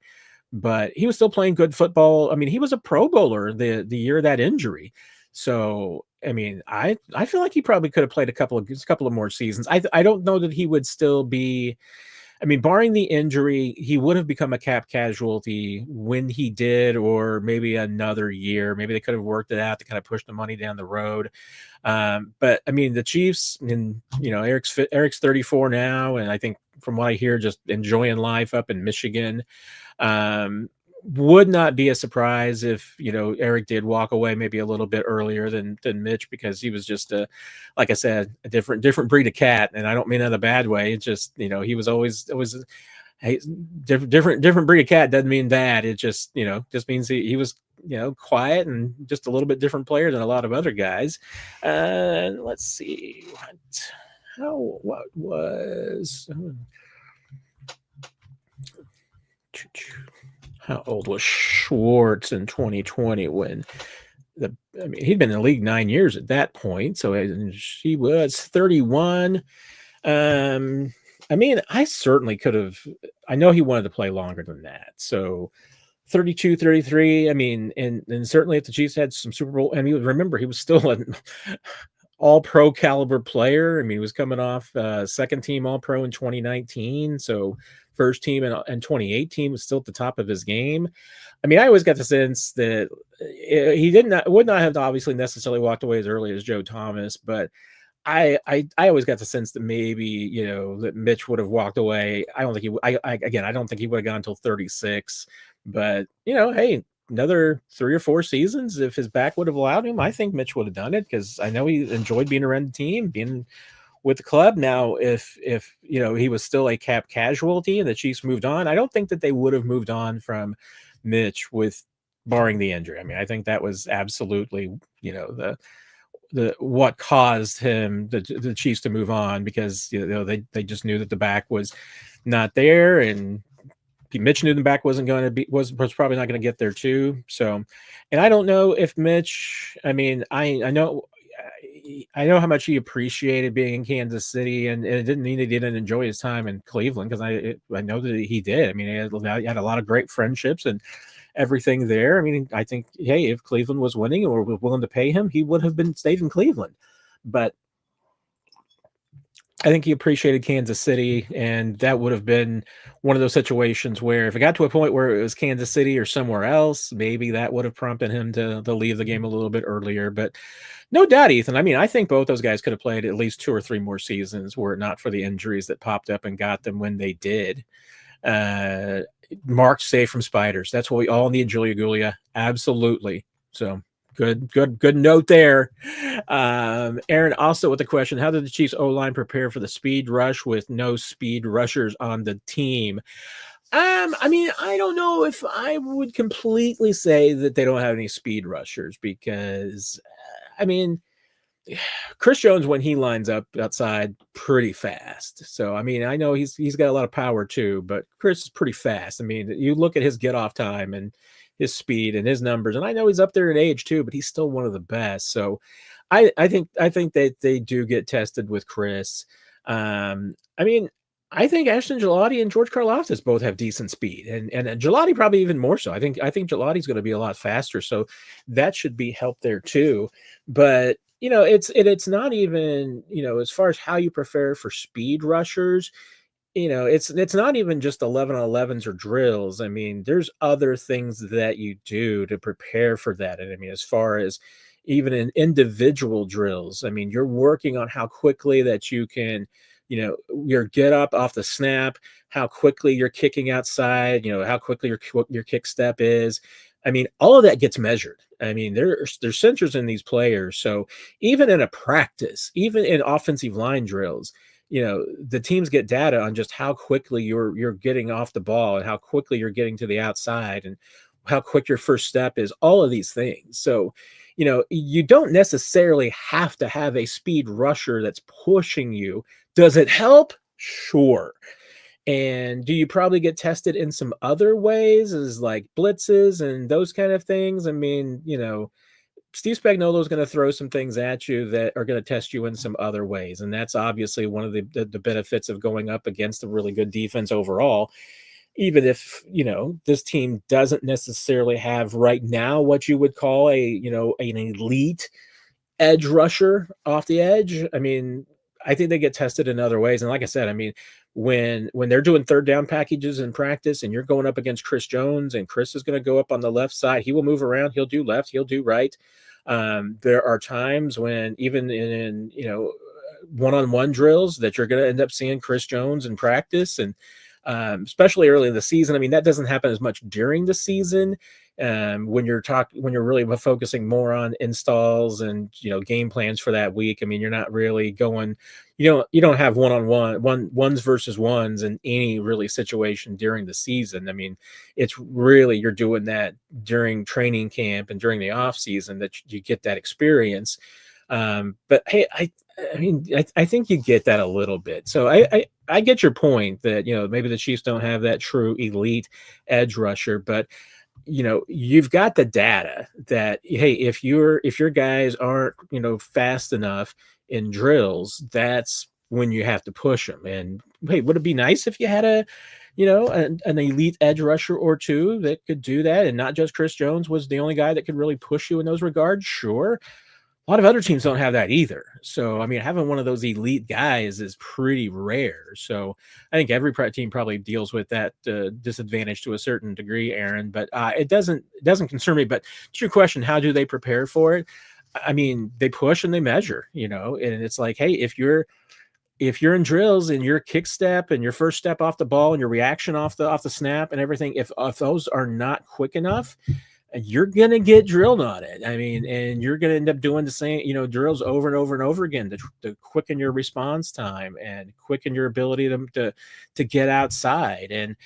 but he was still playing good football. I mean, he was a Pro Bowler the year of that injury. So, I feel like he probably could have played a couple of more seasons. I don't know that he would still be, barring the injury, he would have become a cap casualty when he did, or maybe another year. Maybe they could have worked it out to kind of push the money down the road. But the Chiefs, and Eric's 34 now, and I think from what I hear, just enjoying life up in Michigan. Would not be a surprise if Eric did walk away maybe a little bit earlier than Mitch, because he was just like I said, a different breed of cat, and I don't mean that in a bad way. It's just he was always different breed of cat. Doesn't mean bad. It just just means he was quiet and just a little bit different player than a lot of other guys. Let's see what was. How old was Schwartz in 2020 when he'd been in the league 9 years at that point. So she was 31. I certainly could have, I know he wanted to play longer than that. So 32, 33. And certainly if the Chiefs had some Super Bowl, remember, he was still an all-pro caliber player. He was coming off second team all-pro in 2019. So first team in 2018 was still at the top of his game. I always got the sense that he would not have obviously necessarily walked away as early as Joe Thomas, but I always got the sense that maybe, that Mitch would have walked away. I don't think I don't think he would have gone until 36, but hey, another 3 or 4 seasons, if his back would have allowed him, I think Mitch would have done it, because I know he enjoyed being around the team, being with the club. Now, if he was still a cap casualty and the Chiefs moved on, I don't think that they would have moved on from Mitch with barring the injury. I think that was absolutely, what caused the Chiefs to move on, because they just knew that the back was not there, and Mitch knew the back wasn't going to be was probably not going to get there too. So, and I don't know if Mitch. I mean, I know how much he appreciated being in Kansas City, and it didn't mean he didn't enjoy his time in Cleveland, because I know that he did. I mean, he had a lot of great friendships and everything there. I mean, I think, hey, if Cleveland was winning or was willing to pay him, he would have stayed in Cleveland. But I think he appreciated Kansas City, and that would have been one of those situations where if it got to a point where it was Kansas City or somewhere else, maybe that would have prompted him to leave the game a little bit earlier. But no doubt, Ethan. I mean, I think both those guys could have played at least 2 or 3 more seasons were it not for the injuries that popped up and got them when they did. Marked safe from spiders. That's what we all need, Julia Gulia. Absolutely. So good note there. Aaron also with the question, how did the Chiefs O-line prepare for the speed rush with no speed rushers on the team? I mean, I don't know if I would completely say that they don't have any speed rushers, because I mean, Chris Jones, when he lines up outside, pretty fast. So, I mean, I know he's got a lot of power too, but Chris is pretty fast. I mean, you look at his get off time and his speed and his numbers, and I know he's up there in age too, but he's still one of the best. So, I think that they do get tested with Chris. I mean, I think Ashton Gelati and George Karlaftis both have decent speed, and Gelati probably even more so. I think Gelati's going to be a lot faster, so that should be help there too. But it's not even, as far as how you prepare for speed rushers, it's not even just 11 on 11s or drills. I mean, there's other things that you do to prepare for that. And I mean, as far as even in individual drills, I mean, you're working on how quickly that you can, your get up off the snap, how quickly you're kicking outside, how quickly your kick step is. I mean, all of that gets measured. I mean, there's sensors in these players. So even in a practice, even in offensive line drills, the teams get data on just how quickly you're getting off the ball and how quickly you're getting to the outside and how quick your first step is, all of these things. So, you don't necessarily have to have a speed rusher that's pushing you. Does it help? Sure. And do you probably get tested in some other ways, as like blitzes and those kind of things? I mean, Steve Spagnuolo is going to throw some things at you that are going to test you in some other ways. And that's obviously one of the benefits of going up against a really good defense overall. Even if, this team doesn't necessarily have right now what you would call an elite edge rusher off the edge. I mean, I think they get tested in other ways. And like I said, I mean, when they're doing third down packages in practice and you're going up against Chris Jones, and Chris is going to go up on the left side, he will move around. He'll do left, he'll do right. There are times when even in one-on-one drills that you're going to end up seeing Chris Jones in practice, and especially early in the season. I mean, that doesn't happen as much during the season. When you're really focusing more on installs and game plans for that week. I mean, you're not really going, you don't have ones versus ones in any really situation during the season. I mean, it's really, you're doing that during training camp and during the off season that you get that experience. But hey, I think you get that a little bit. So I get your point that, maybe the Chiefs don't have that true elite edge rusher, but you've got the data that, hey, if your guys aren't, fast enough in drills, that's when you have to push them. And hey, would it be nice if you had an elite edge rusher or two that could do that, and not just Chris Jones was the only guy that could really push you in those regards? Sure. A lot of other teams don't have that either. So, I mean, having one of those elite guys is pretty rare. So I think every team probably deals with that disadvantage to a certain degree, Aaron, but it doesn't concern me. But to your question, how do they prepare for it? I mean, they push and they measure, and it's like, hey, if you're in drills and your kick step and your first step off the ball and your reaction off the snap and everything, if those are not quick enough, you're going to get drilled on it. I mean, and you're going to end up doing the same, drills over and over and over again to quicken your response time and quicken your ability to get outside. And,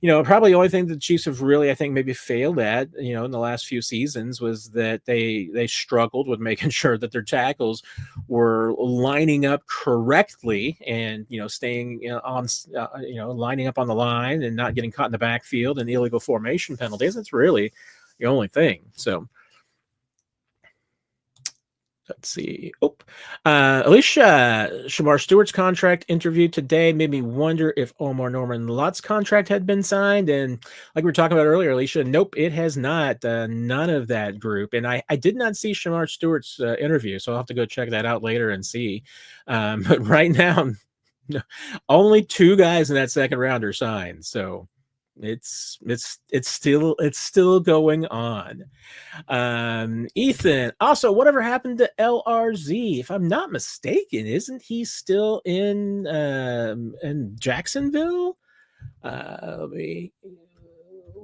probably the only thing the Chiefs have really, I think, maybe failed at, in the last few seasons was that they struggled with making sure that their tackles were lining up correctly and, staying on, lining up on the line and not getting caught in the backfield and illegal formation penalties. That's really the only thing. So, let's see. Alicia, Shamar Stewart's contract interview today made me wonder if Omar Norman Lott's contract had been signed. And like we were talking about earlier, Alicia, nope, it has not. None of that group. And I did not see Shamar Stewart's interview, so I'll have to go check that out later and see. But right now, only 2 guys in that second round are signed. So it's still going on. Ethan, also, whatever happened to LRZ? If I'm not mistaken, isn't he still in Jacksonville? Let me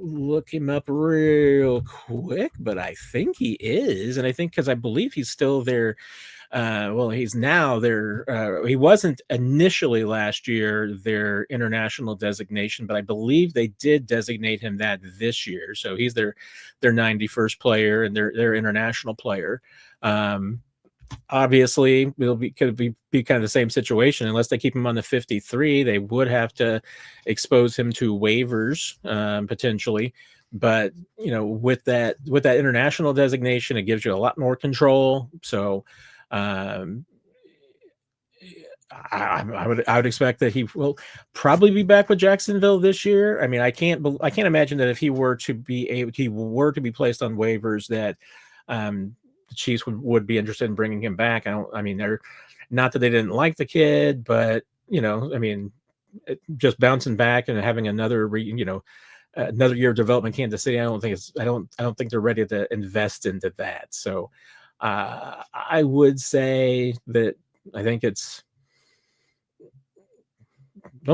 look him up real quick, but I think he is, and I think because I believe he's still there. He's now their. He wasn't initially last year their international designation, but I believe they did designate him that this year. So he's their 91st player and their international player. Obviously, could be kind of the same situation unless they keep him on the 53. They would have to expose him to waivers potentially. But with that international designation, it gives you a lot more control. So. I would expect that he will probably be back with Jacksonville this year. I mean, I can't imagine that if he were to be placed on waivers that the Chiefs would be interested in bringing him back. They're not that they didn't like the kid, but just bouncing back and having another year of development in Kansas City, I don't think they're ready to invest into that. So I would say that I don't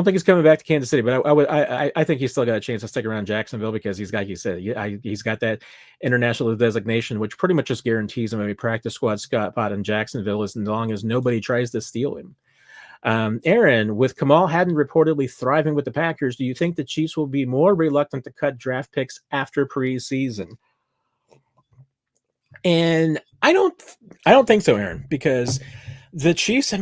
think he's coming back to Kansas City, but I think he's still got a chance to stick around Jacksonville because he's got that international designation, which pretty much just guarantees him a practice squad spot in Jacksonville as long as nobody tries to steal him. Aaron, with Kamal Hadden reportedly thriving with the Packers, do you think the Chiefs will be more reluctant to cut draft picks after preseason? And I don't think so, Aaron, because the Chiefs,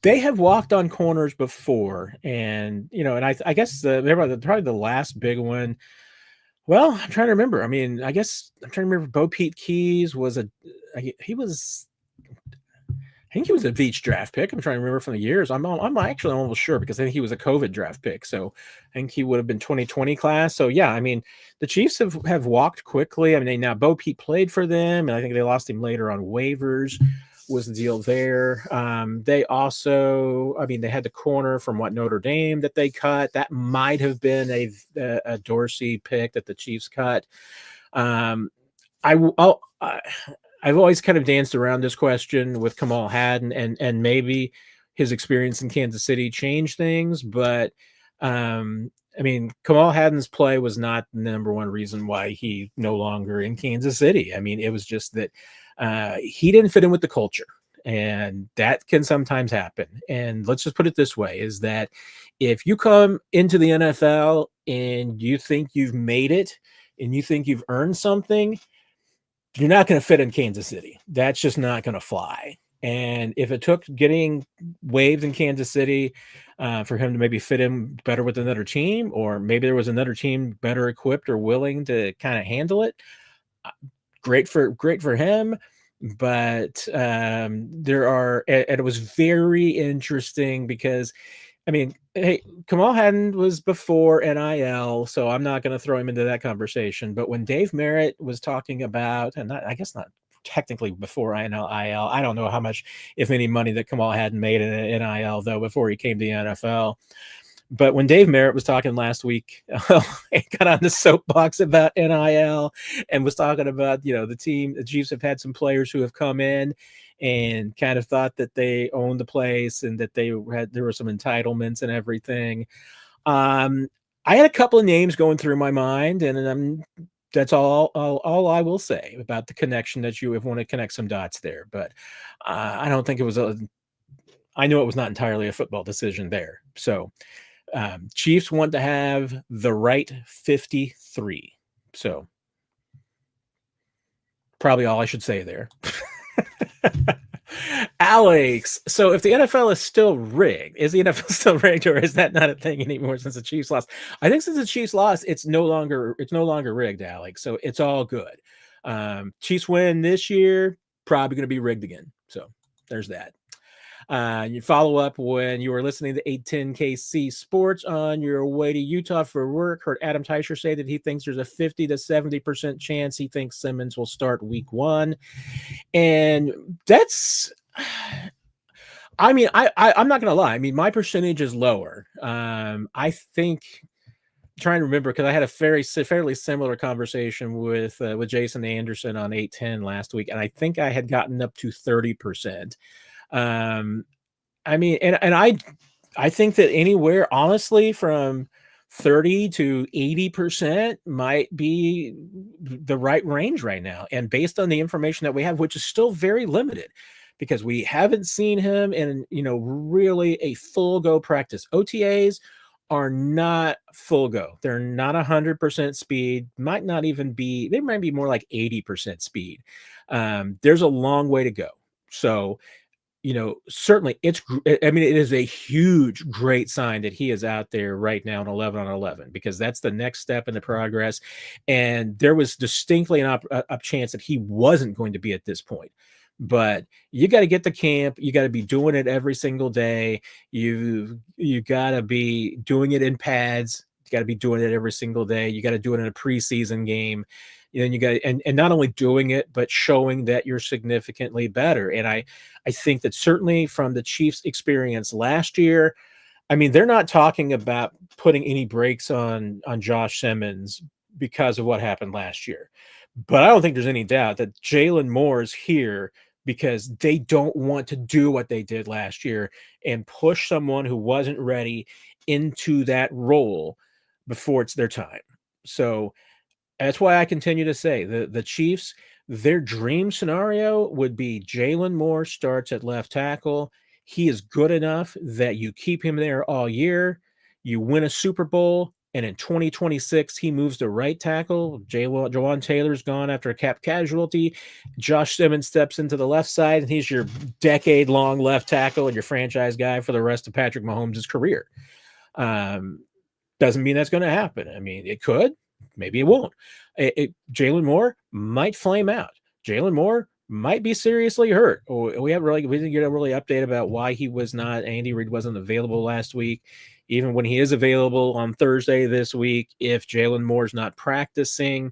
they have walked on corners before, and I guess probably the last big one. Well, I'm trying to remember. I guess I'm trying to remember. Bo Pete Keys was I think he was a Veach draft pick. I'm trying to remember from the years. I'm actually almost sure because I think he was a COVID draft pick. So I think he would have been 2020 class. So yeah, the Chiefs have walked quickly. Now Bo Pete played for them, and I think they lost him later on waivers. Was the deal there? They also, they had the corner from Notre Dame that they cut. That might have been a Dorsey pick that the Chiefs cut. I've always kind of danced around this question with Kamal Hadden, and maybe his experience in Kansas City changed things, but Kamal Hadden's play was not the number one reason why he no longer in Kansas City. It was just that he didn't fit in with the culture, and that can sometimes happen. And let's just put it this way, is that if you come into the NFL and you think you've made it and you think you've earned something, you're not going to fit in Kansas City. That's just not going to fly. And if it took getting waived in Kansas City for him to maybe fit in better with another team, or maybe there was another team better equipped or willing to kind of handle it, great for him. But and it was very interesting because hey, Kamal Hadden was before NIL, so I'm not going to throw him into that conversation. But when Dave Merritt was talking about, and I guess not technically before NIL, I don't know how much, if any, money that Kamal Hadden made in NIL, though, before he came to the NFL. But when Dave Merritt was talking last week, he got on the soapbox about NIL and was talking about, the Chiefs have had some players who have come in and kind of thought that they owned the place and that there were some entitlements and everything. I had a couple of names going through my mind, and that's all I will say about the connection that you want to connect some dots there. But I don't think I know it was not entirely a football decision there. So Chiefs want to have the right 53. So probably all I should say there. Alex, so if the NFL is still rigged, is the NFL still rigged, or is that not a thing anymore since the Chiefs lost? I think since the Chiefs lost, it's no longer rigged, Alex. So it's all good. Chiefs win this year, probably going to be rigged again. So there's that. You follow up when you were listening to 810 KC Sports on your way to Utah for work. Heard Adam Teicher say that he thinks there's a 50 to 70% chance he thinks Simmons will start week 1. And that's, I mean, I'm not going to lie. I mean, my percentage is lower. I think, trying to remember, because I had a fairly similar conversation with Jason Anderson on 810 last week, and I think I had gotten up to 30%. I mean, and I think that anywhere, honestly, from 30 to 80% might be the right range right now. And based on the information that we have, which is still very limited, because we haven't seen him in, really a full go practice. OTAs are not full go. They're not 100% speed, might not even be, they might be more like 80% speed. There's a long way to go. So, certainly it is a huge, great sign that he is out there right now in 11 on 11, because that's the next step in the progress. And there was distinctly an up chance that he wasn't going to be at this point. But you got to get to camp. You got to be doing it every single day. You got to be doing it in pads. You got to be doing it every single day. You got to do it in a preseason game. And you got and not only doing it, but showing that you're significantly better. And I think that certainly from the Chiefs' experience last year, I mean, they're not talking about putting any brakes on Josh Simmons because of what happened last year. But I don't think there's any doubt that Jalen Moore is here because they don't want to do what they did last year and push someone who wasn't ready into that role before it's their time. So that's why I continue to say the Chiefs, their dream scenario would be Jalen Moore starts at left tackle. He is good enough that you keep him there all year. You win a Super Bowl, and in 2026, he moves to right tackle. Jawan Taylor's gone after a cap casualty. Josh Simmons steps into the left side, and he's your decade-long left tackle and your franchise guy for the rest of Patrick Mahomes' career. Doesn't mean that's going to happen. I mean, it could. Maybe it won't. Jalen Moore might flame out. Jalen Moore might be seriously hurt. We didn't get a really update about why he was not. Andy Reid wasn't available last week. Even when he is available on Thursday this week, if Jalen Moore's not practicing,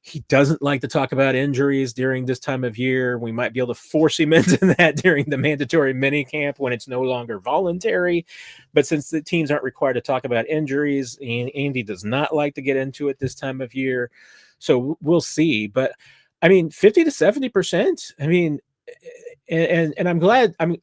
he doesn't like to talk about injuries during this time of year. We might be able to force him into that during the mandatory minicamp when it's no longer voluntary. But since the teams aren't required to talk about injuries, and Andy does not like to get into it this time of year. So we'll see. But I mean, 50 to 70%. I mean, and I'm glad. I mean,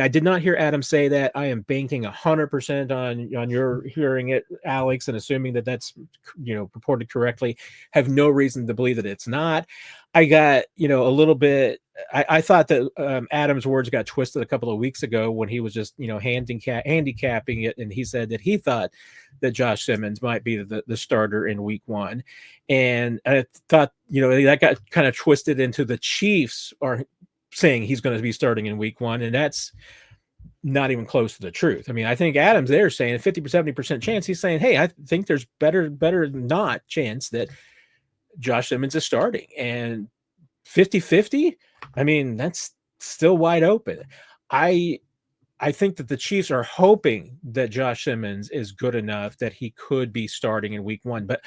I did not hear Adam say that. I am banking 100% on your hearing it, Alex, and assuming that that's reported correctly. Have no reason to believe that it's not. I got a little bit. I thought that Adam's words got twisted a couple of weeks ago when he was just handicapping it, and he said that he thought that Josh Simmons might be the starter in week 1, and I thought that got kind of twisted into the Chiefs are saying he's going to be starting in week 1, and that's not even close to the truth. I mean, I think Adam's there saying a 50-70% chance. He's saying, hey, I think there's better than not chance that Josh Simmons is starting. And 50-50, I mean, that's still wide open. I think that the Chiefs are hoping that Josh Simmons is good enough that he could be starting in week 1. But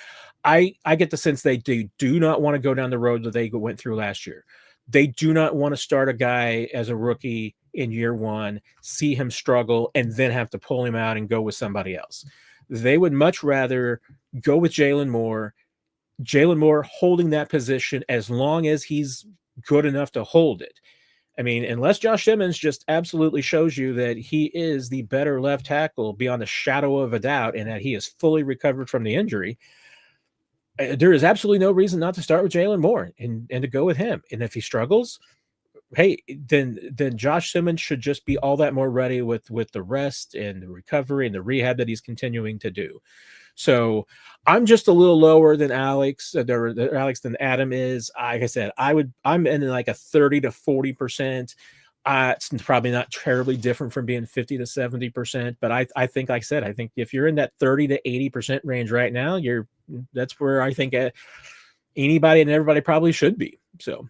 I get the sense they do not want to go down the road that they went through last year. They do not want to start a guy as a rookie in year 1, see him struggle, and then have to pull him out and go with somebody else. They would much rather go with Jalen Moore holding that position as long as he's good enough to hold it. I mean, unless Josh Simmons just absolutely shows you that he is the better left tackle beyond a shadow of a doubt and that he is fully recovered from the injury, there is absolutely no reason not to start with Jalen Moore and to go with him. And if he struggles, hey, then Josh Simmons should just be all that more ready with the rest and the recovery and the rehab that he's continuing to do. So I'm just a little lower than Alex, Alex than Adam is. Like I said, I'm in like a 30 to 40%. It's probably not terribly different from being 50 to 70%, but I think, like I said, I think if you're in that 30 to 80% range right now, that's where I think anybody and everybody probably should be. So,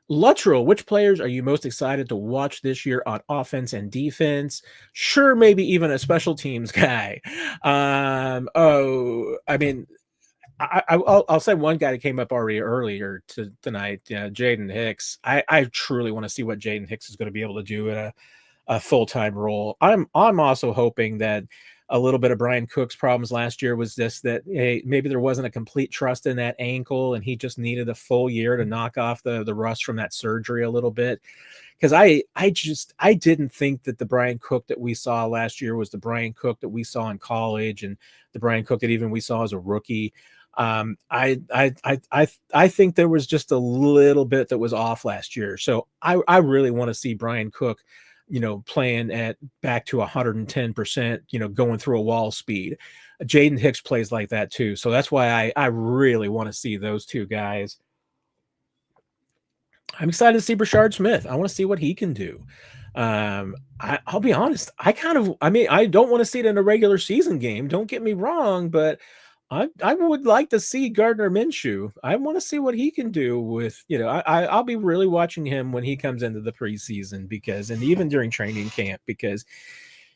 Luttrell, which players are you most excited to watch this year on offense and defense? Sure, maybe even a special teams guy. I mean, I'll say one guy that came up already earlier tonight, Jaden Hicks. I truly want to see what Jaden Hicks is going to be able to do in a full-time role. I'm also hoping that a little bit of Brian Cook's problems last year was just that, hey, maybe there wasn't a complete trust in that ankle and he just needed a full year to knock off the rust from that surgery a little bit. Because I didn't think that the Brian Cook that we saw last year was the Brian Cook that we saw in college and the Brian Cook that even we saw as a rookie. I think there was just a little bit that was off last year. So I really want to see Brian Cook, playing at back to 110%, going through a wall speed. Jaden Hicks plays like that too. So that's why I really want to see those two guys. I'm excited to see Brashard Smith. I want to see what he can do. I'll be honest. I don't want to see it in a regular season game. Don't get me wrong, but I would like to see Gardner Minshew. I want to see what he can do with, I'll be really watching him when he comes into the preseason and even during training camp, because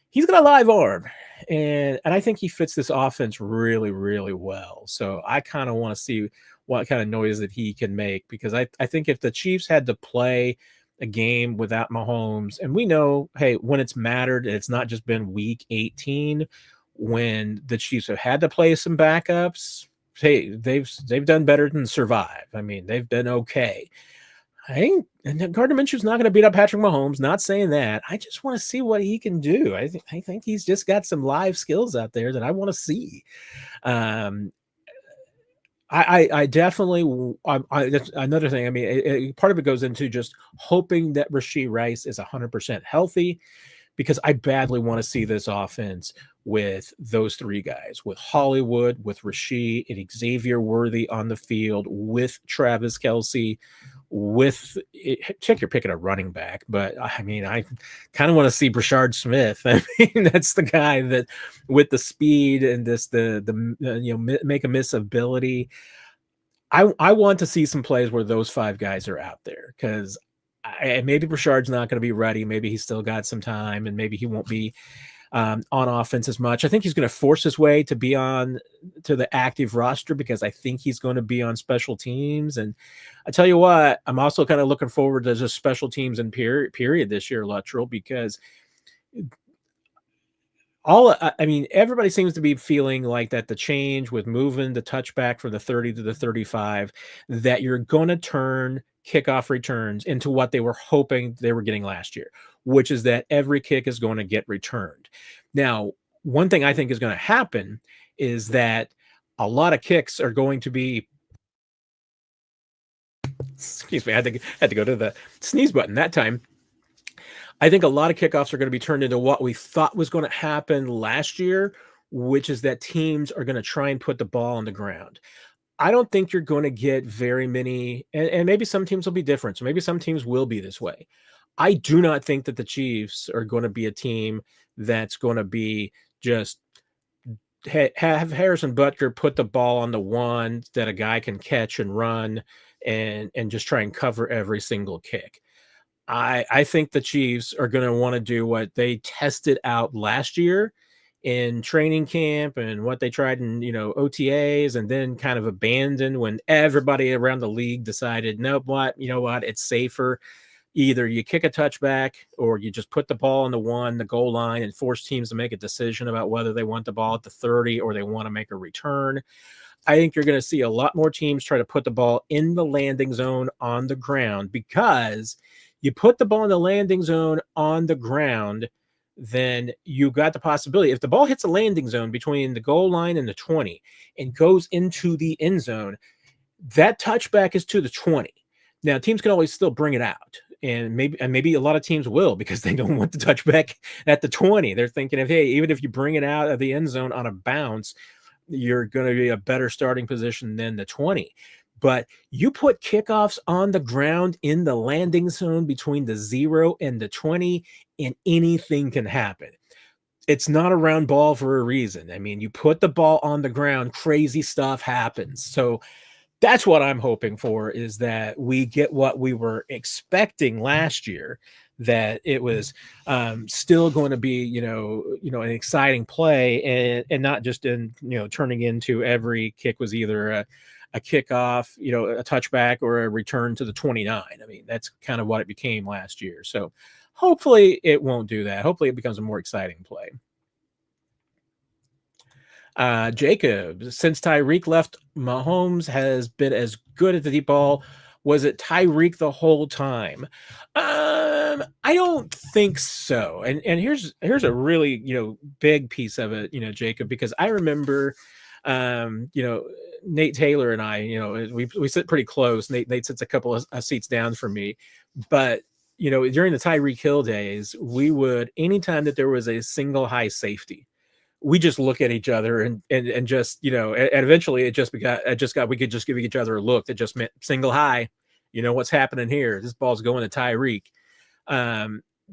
he's got a live arm and I think he fits this offense really, really well. So I kind of want to see what kind of noise that he can make, because I think if the Chiefs had to play a game without Mahomes, and we know, hey, when it's mattered, it's not just been week 18, when the Chiefs have had to play some backups, hey, they've done better than survive. I mean, they've been okay. And Gardner Minshew's not going to beat up Patrick Mahomes. Not saying that. I just want to see what he can do. I think he's just got some live skills out there that I want to see. I definitely. That's another thing. I mean, part of it goes into just hoping that Rashee Rice is 100% healthy, because I badly want to see this offense with those three guys, with Hollywood, with Rashee, and Xavier Worthy on the field, with Travis Kelce, check your pick at a running back. But I mean, I kind of want to see Brashard Smith. I mean, that's the guy that with the speed and the make a miss ability. I want to see some plays where those five guys are out there, because maybe Brashard's not going to be ready. Maybe he's still got some time, and maybe he won't be on offense as much. I think he's going to force his way to be on to the active roster, because I think he's going to be on special teams. And I tell you what, I'm also kind of looking forward to just special teams and period this year, Luttrell, because everybody seems to be feeling like that the change with moving the touchback from the 30 to the 35, that you're going to turn kickoff returns into what they were hoping they were getting last year, which is that every kick is going to get returned. Now, one thing I think is going to happen is that a lot of kicks are going to be, excuse me, I had to go to the sneeze button that time. I think a lot of kickoffs are going to be turned into what we thought was going to happen last year, which is that teams are going to try and put the ball on the ground. I don't think you're going to get very many, and maybe some teams will be different. So maybe some teams will be this way. I do not think that the Chiefs are going to be a team that's going to be just have Harrison Butker put the ball on the one that a guy can catch and run and just try and cover every single kick. I think the Chiefs are going to want to do what they tested out last year in training camp and what they tried in, OTAs, and then kind of abandoned when everybody around the league decided, nope, it's safer. Either you kick a touchback or you just put the ball on the goal line, and force teams to make a decision about whether they want the ball at the 30 or they want to make a return. I think you're going to see a lot more teams try to put the ball in the landing zone on the ground, because you put the ball in the landing zone on the ground, then you got the possibility, if the ball hits a landing zone between the goal line and the 20 and goes into the end zone, that touchback is to the 20. Now, teams can always still bring it out, and maybe a lot of teams will, because they don't want the touchback at the 20. They're thinking of, hey, even if you bring it out of the end zone on a bounce, you're going to be a better starting position than the 20. But you put kickoffs on the ground in the landing zone between the 0 and the 20, and anything can happen. It's not a round ball for a reason. I mean, you put the ball on the ground, crazy stuff happens. So that's what I'm hoping for, is that we get what we were expecting last year, that it was still going to be, an exciting play, and not just in, turning into every kick was either a kickoff, a touchback, or a return to the 29. I mean, that's kind of what it became last year. So hopefully it won't do that. Hopefully it becomes a more exciting play. Jacob, since Tyreek left, Mahomes has been as good at the deep ball. Was it Tyreek the whole time? I don't think so. And here's a really, big piece of it, Jacob, because I remember, Nate Taylor and I, we sit pretty close. Nate sits a couple of seats down from me, but during the Tyreek Hill days, we would, anytime that there was a single high safety, we just look at each other and just, and eventually we could just give each other a look that just meant single high. What's happening here? This ball's going to Tyreek.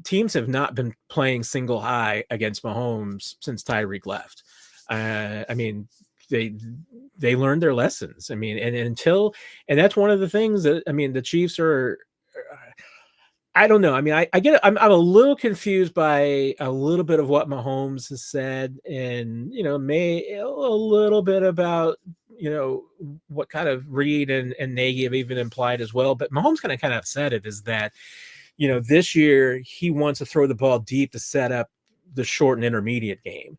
Teams have not been playing single high against Mahomes since Tyreek left. I mean, they learned their lessons. I mean, and that's one of the things that, I mean, the Chiefs are, I don't know. I mean, I get it. I'm a little confused by a little bit of what Mahomes has said, and may a little bit about what kind of Reed and Nagy have even implied as well. But Mahomes kind of said it, is that this year he wants to throw the ball deep to set up the short and intermediate game.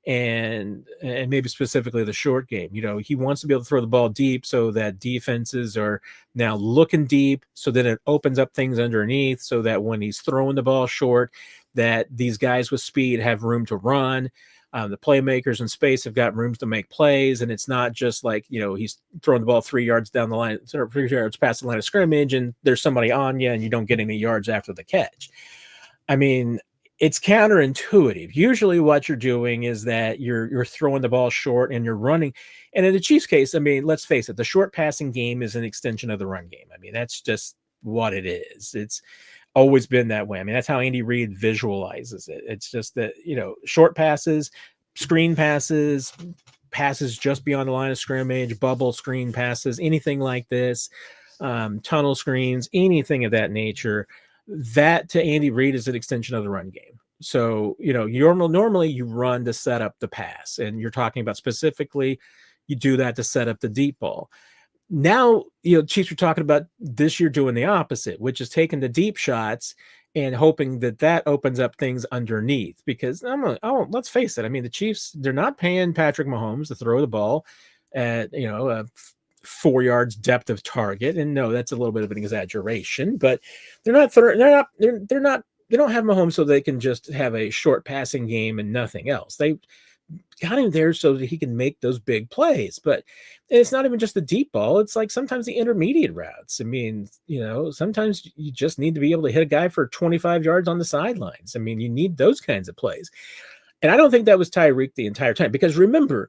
And maybe specifically the short game. He wants to be able to throw the ball deep so that defenses are now looking deep, so that it opens up things underneath, so that when he's throwing the ball short, that these guys with speed have room to run. The playmakers in space have got rooms to make plays, and it's not just like, he's throwing the ball 3 yards down the line, 3 yards past the line of scrimmage, and there's somebody on you and you don't get any yards after the catch. I mean, it's counterintuitive. Usually what you're doing is that you're throwing the ball short and you're running. And in the Chiefs case, I mean, let's face it, the short passing game is an extension of the run game. I mean, that's just what it is. It's always been that way. I mean, that's how Andy Reid visualizes it. It's just that, short passes, screen passes, passes just beyond the line of scrimmage, bubble screen passes, anything like this, tunnel screens, anything of that nature. That to Andy Reid is an extension of the run game. So, normally you run to set up the pass, and you're talking about specifically, you do that to set up the deep ball. Now, Chiefs are talking about this year doing the opposite, which is taking the deep shots and hoping that opens up things underneath. Because let's face it. I mean, the Chiefs, they're not paying Patrick Mahomes to throw the ball at, 4 yards depth of target. And no, that's a little bit of an exaggeration, but they don't have Mahomes so they can just have a short passing game and nothing else. They got him there so that he can make those big plays. But it's not even just the deep ball. It's like sometimes the intermediate routes. I mean, sometimes you just need to be able to hit a guy for 25 yards on the sidelines. I mean, you need those kinds of plays. And I don't think that was Tyreek the entire time, because remember,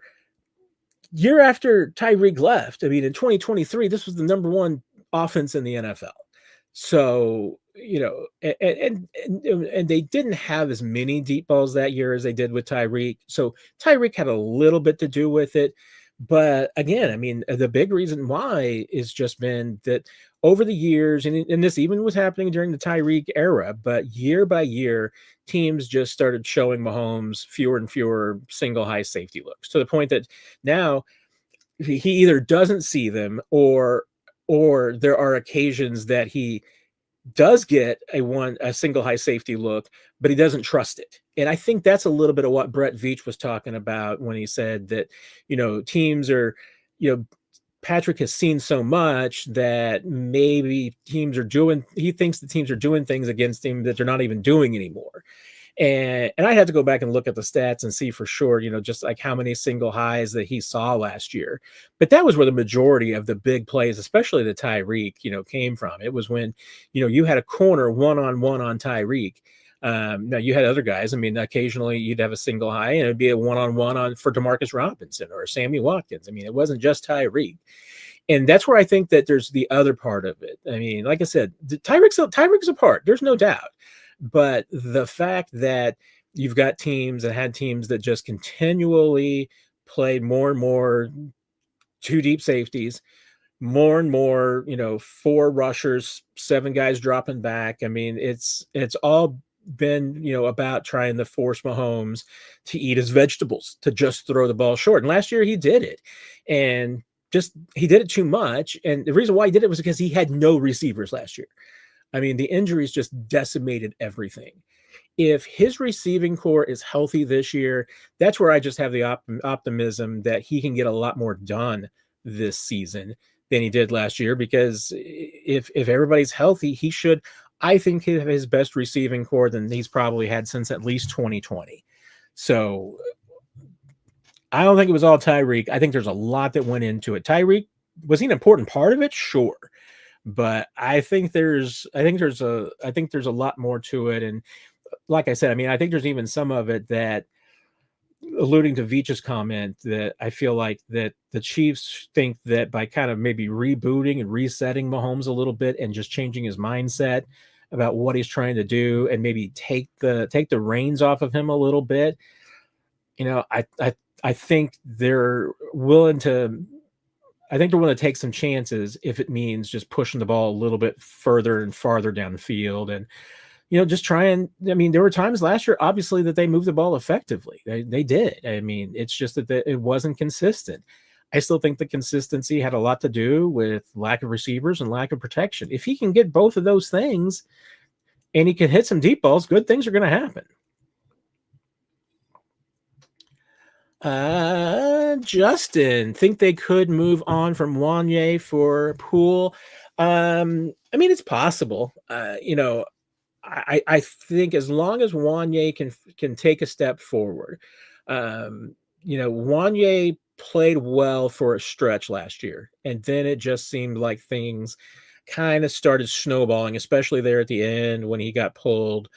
year after Tyreek left, I mean, in 2023, this was the number one offense in the NFL. So, and they didn't have as many deep balls that year as they did with Tyreek. So Tyreek had a little bit to do with it. But again, I mean, the big reason why is just been that over the years, and this even was happening during the Tyreek era, but year by year, teams just started showing Mahomes fewer and fewer single high safety looks, to the point that now he either doesn't see them, or there are occasions that he does get a single high safety look, but he doesn't trust it. And I think that's a little bit of what Brett Veach was talking about when he said that, teams are, Patrick has seen so much that maybe he thinks the teams are doing things against him that they're not even doing anymore. And I had to go back and look at the stats and see for sure, just like how many single highs that he saw last year. But that was where the majority of the big plays, especially the Tyreek, came from. It was when, you had a corner one-on-one on Tyreek. Now you had other guys. I mean, occasionally you'd have a single high and it'd be a one-on-one for Demarcus Robinson or Sammy Watkins. I mean, it wasn't just Tyreek. And that's where I think that there's the other part of it. I mean, like I said, Tyreek's a part. There's no doubt. But the fact that you've got teams that had teams that just continually played more and more two deep safeties, more and more, 4 rushers, 7 guys dropping back. I mean, it's all been, about trying to force Mahomes to eat his vegetables, to just throw the ball short. And last year he did it. And he did it too much. And the reason why he did it was because he had no receivers last year. I mean, the injuries just decimated everything. If his receiving core is healthy this year, that's where I just have the optimism that he can get a lot more done this season than he did last year, because if everybody's healthy, he should, I think, have his best receiving core than he's probably had since at least 2020. So I don't think it was all Tyreek. I think there's a lot that went into it. Tyreek, was he an important part of it? Sure. But I think there's a lot more to it. And like I said, I mean, I think there's even some of it that, alluding to Veach's comment, that I feel like that the Chiefs think that by kind of maybe rebooting and resetting Mahomes a little bit and just changing his mindset about what he's trying to do and maybe take the reins off of him a little bit, I think they're willing to take some chances if it means just pushing the ball a little bit further and farther down the field. And, just try and, I mean, there were times last year, obviously, that they moved the ball effectively. They did. I mean, it's just that it wasn't consistent. I still think the consistency had a lot to do with lack of receivers and lack of protection. If he can get both of those things and he can hit some deep balls, good things are going to happen. Justin, think they could move on from Wanye for Poole? I mean, it's possible. I think as long as Wanye can take a step forward, Wanye played well for a stretch last year, and then it just seemed like things kind of started snowballing, especially there at the end when he got pulled.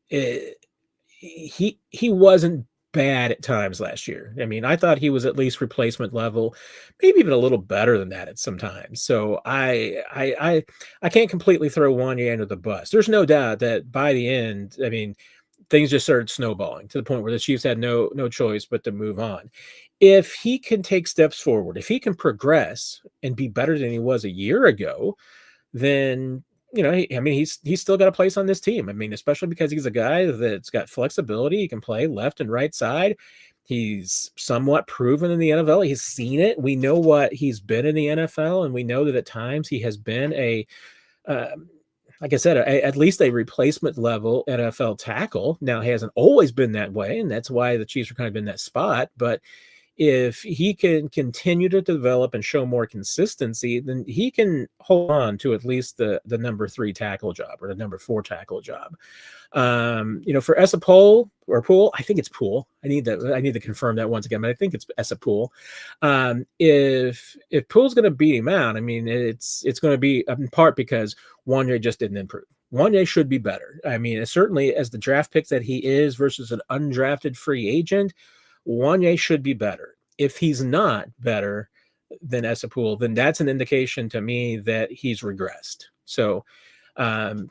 He wasn't bad at times last year. I mean, I thought he was at least replacement level, maybe even a little better than that at some times. So I can't completely throw Wanye under the bus. There's no doubt that by the end, I mean, things just started snowballing to the point where the Chiefs had no choice but to move on. If he can take steps forward, if he can progress and be better than he was a year ago, then he's still got a place on this team. I mean, especially because he's a guy that's got flexibility. He can play left and right side. He's somewhat proven in the NFL. He's seen it. We know what he's been in the NFL, and we know that at times he has been like I said, at least a replacement level NFL tackle. Now, he hasn't always been that way, and that's why the Chiefs are kind of in that spot. But if he can continue to develop and show more consistency, then he can hold on to at least the number 3 tackle job or the number 4 tackle job. For Poole, I think it's Poole. I need to confirm that once again, but I think it's Poole. If Poole's going to beat him out, I mean, it's going to be in part because Wanye just didn't improve. Wanye should be better. I mean, certainly as the draft pick that he is versus an undrafted free agent, Wanye should be better. If he's not better than Poole, then that's an indication to me that he's regressed. So,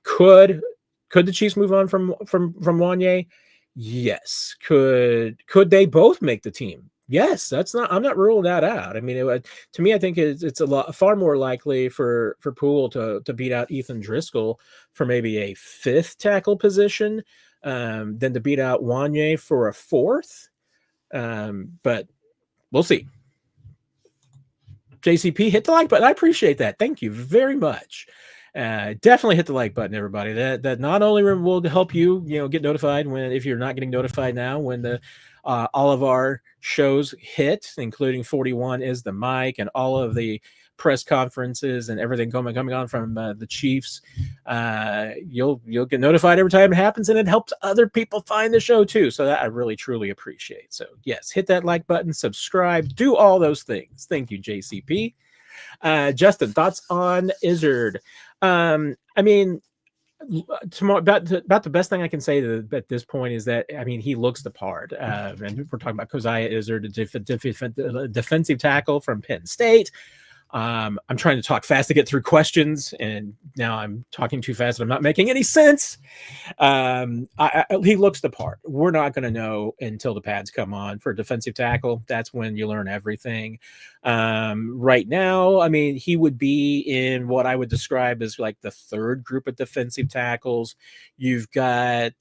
could the Chiefs move on from Wanye? Yes. Could they both make the team? Yes. I'm not ruling that out. I mean, to me, I think it's far more likely for Poole to beat out Ethan Driscoll for maybe a 5th tackle position than to beat out Wanye for a 4th. But we'll see. JCP, hit the like button. I appreciate that. Thank you very much. Definitely hit the like button, everybody. That not only will help you, get notified if you're not getting notified now, when all of our shows hit, including 41 is the mic and all of the press conferences and everything coming on from the Chiefs, you'll get notified every time it happens, and it helps other people find the show too. So that I really truly appreciate. So yes, hit that like button, subscribe, do all those things. Thank you, JCP. Justin, thoughts on Izzard? I mean, tomorrow, about the best thing I can say at this point is that, I mean, he looks the part. And we're talking about Keziah Izzard, a defensive tackle from Penn State. I'm trying to talk fast to get through questions, and now I'm talking too fast and I'm not making any sense. He looks the part. We're not going to know until the pads come on for defensive tackle. That's when you learn everything. Right now, I mean, he would be in what I would describe as like the third group of defensive tackles. You've got,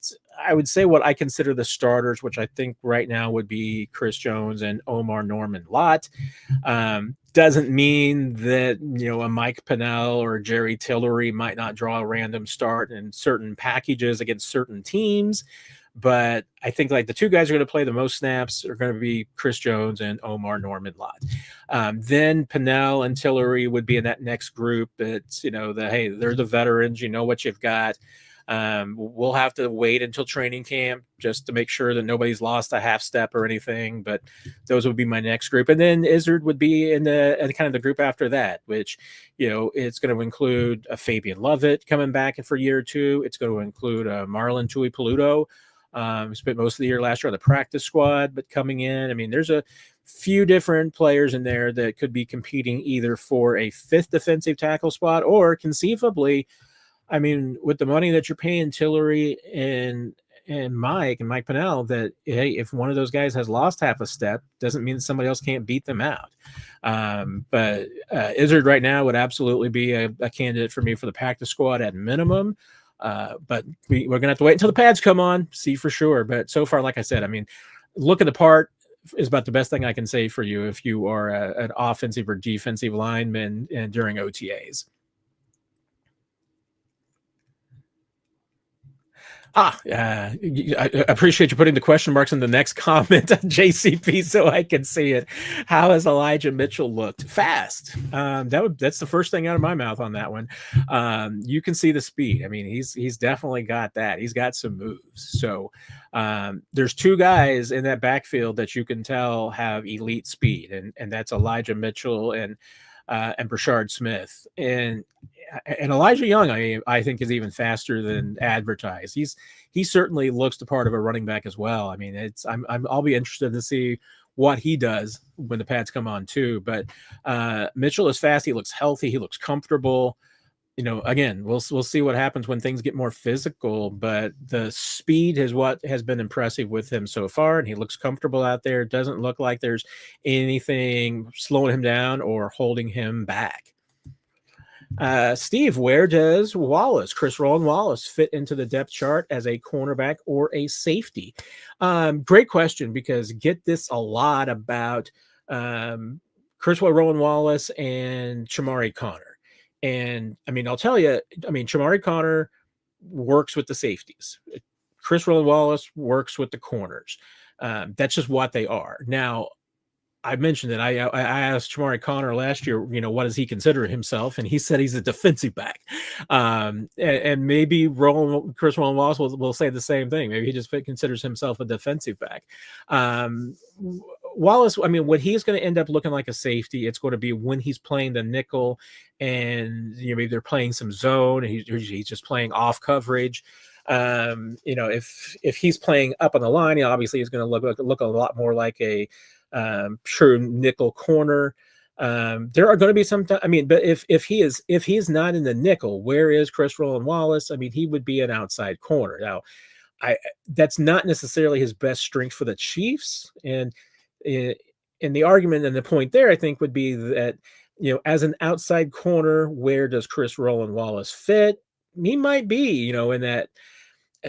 I would say, what I consider the starters, which I think right now would be Chris Jones and Omar Norman Lott. Doesn't mean that, you know, a Mike Pennell or Jerry Tillery might not draw a random start in certain packages against certain teams. But I think like the two guys who are going to play the most snaps are going to be Chris Jones and Omar Norman Lott. Then Pennell and Tillery would be in that next group. It's, you know, hey, they're the veterans. You know what you've got. We'll have to wait until training camp just to make sure that nobody's lost a half step or anything, but those would be my next group. And then Izzard would be in the kind of the group after that, which, you know, it's going to include a Fabian Lovett coming back for a year or two. It's going to include Marlon Tuipulotu, who spent most of the year last year on the practice squad, but coming in, I mean, there's a few different players in there that could be competing either for a fifth defensive tackle spot or conceivably, I mean, with the money that you're paying Tillery and Mike Pennell, that, hey, if one of those guys has lost half a step, doesn't mean somebody else can't beat them out. But Izzard right now would absolutely be a candidate for me for the practice squad at minimum. But we're going to have to wait until the pads come on, see for sure. But so far, like I said, I mean, look at the part is about the best thing I can say for you if you are an offensive or defensive lineman and during OTAs. I appreciate you putting the question marks in the next comment on JCP so I can see it. How has Elijah Mitchell looked? Fast. That's the first thing out of my mouth on that one. You can see the speed. I mean, he's definitely got that. He's got some moves. So there's two guys in that backfield that you can tell have elite speed, and that's Elijah Mitchell and Brashard Smith. And Elijah Young, I think, is even faster than advertised. He certainly looks the part of a running back as well. I mean, I'll be interested to see what he does when the pads come on too. But Mitchell is fast. He looks healthy. He looks comfortable. You know, again, we'll see what happens when things get more physical. But the speed is what has been impressive with him so far, and he looks comfortable out there. It doesn't look like there's anything slowing him down or holding him back. Steve, where does Chris Roland Wallace fit into the depth chart as a cornerback or a safety? Great question, because get this a lot about Chris Roland Wallace and Shamari Connor. And I mean, I'll tell you, I mean, Shamari Connor works with the safeties. Chris Roland Wallace works with the corners. That's just what they are. Now, I mentioned that I asked Shamari Connor last year, you know, what does he consider himself? And he said he's a defensive back. And maybe Chris Roland Wallace will say the same thing. Maybe he just considers himself a defensive back. Wallace, I mean, when he's going to end up looking like a safety, it's going to be when he's playing the nickel and, you know, maybe they're playing some zone and he's just playing off coverage. You know, if he's playing up on the line, he obviously is going to look a lot more like a true nickel corner. There are going to be some, I mean, but if he is not in the nickel, where is Chris Roland Wallace? I mean, he would be an outside corner. Now, that's not necessarily his best strength for the Chiefs. And the argument and the point there, I think, would be that, you know, as an outside corner, where does Chris Roland Wallace fit? He might be, you know, in that,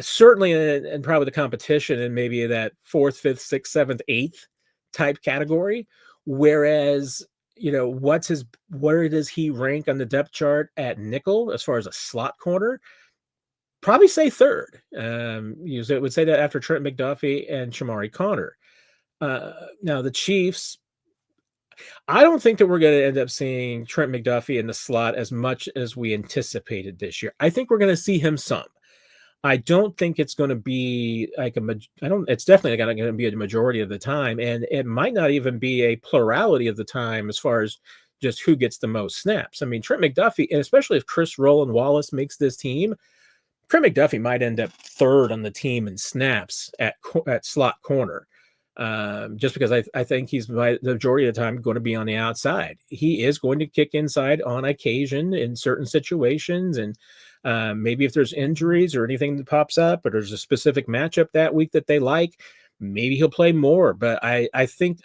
certainly in probably the competition and maybe that 4th, 5th, 6th, 7th, 8th type category. Whereas, you know, where does he rank on the depth chart at nickel as far as a slot corner? Probably say 3rd. You would say that after Trent McDuffie and Shamari Connor. Now the Chiefs, I don't think that we're going to end up seeing Trent McDuffie in the slot as much as we anticipated this year. I think we're going to see him some. I don't think it's going to be like it's definitely going to be a majority of the time. And it might not even be a plurality of the time as far as just who gets the most snaps. I mean, Trent McDuffie, and especially if Chris Roland Wallace makes this team, Trent McDuffie might end up third on the team in snaps at slot corner. Just because I think he's the majority of the time going to be on the outside. He is going to kick inside on occasion in certain situations. And maybe if there's injuries or anything that pops up, or there's a specific matchup that week that they like, maybe he'll play more. But I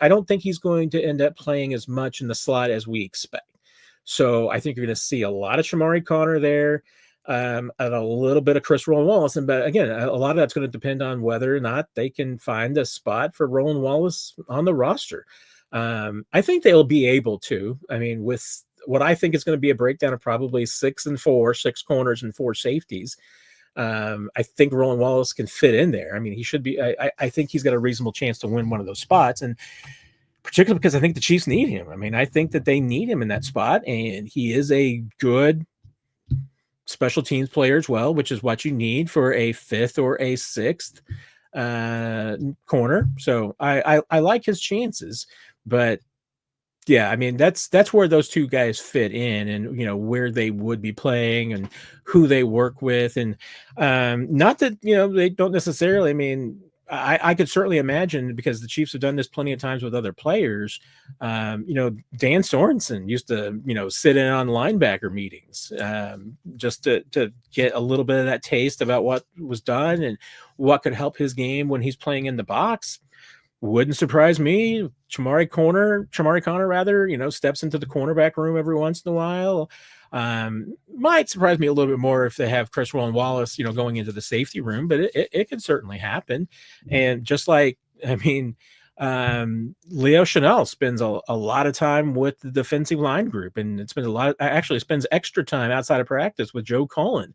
don't think he's going to end up playing as much in the slot as we expect. So I think you're going to see a lot of Shamari Connor there. And a little bit of Chris Roland Wallace. But again, a lot of that's going to depend on whether or not they can find a spot for Roland Wallace on the roster. I think they'll be able to. I mean, with what I think is going to be a breakdown of probably 6 corners and 4 safeties. I think Roland Wallace can fit in there. I mean, he should be. I think he's got a reasonable chance to win one of those spots. And particularly because I think the Chiefs need him. I mean, I think that they need him in that spot. And he is a good special teams player as well, which is what you need for a 5th or a 6th corner. So I like his chances, but yeah, I mean, that's where those two guys fit in, and, you know, where they would be playing and who they work with. And not that, you know, they don't necessarily, I mean, I could certainly imagine, because the Chiefs have done this plenty of times with other players. You know, Dan Sorensen used to, you know, sit in on linebacker meetings just to get a little bit of that taste about what was done and what could help his game when he's playing in the box. Wouldn't surprise me. Shamari Connor, rather, you know, steps into the cornerback room every once in a while. Might surprise me a little bit more if they have Chris Roland Wallace, you know, going into the safety room, but it could certainly happen. And just like, I mean, Leo Chanel spends a lot of time with the defensive line group, and spends extra time outside of practice with Joe Cullen,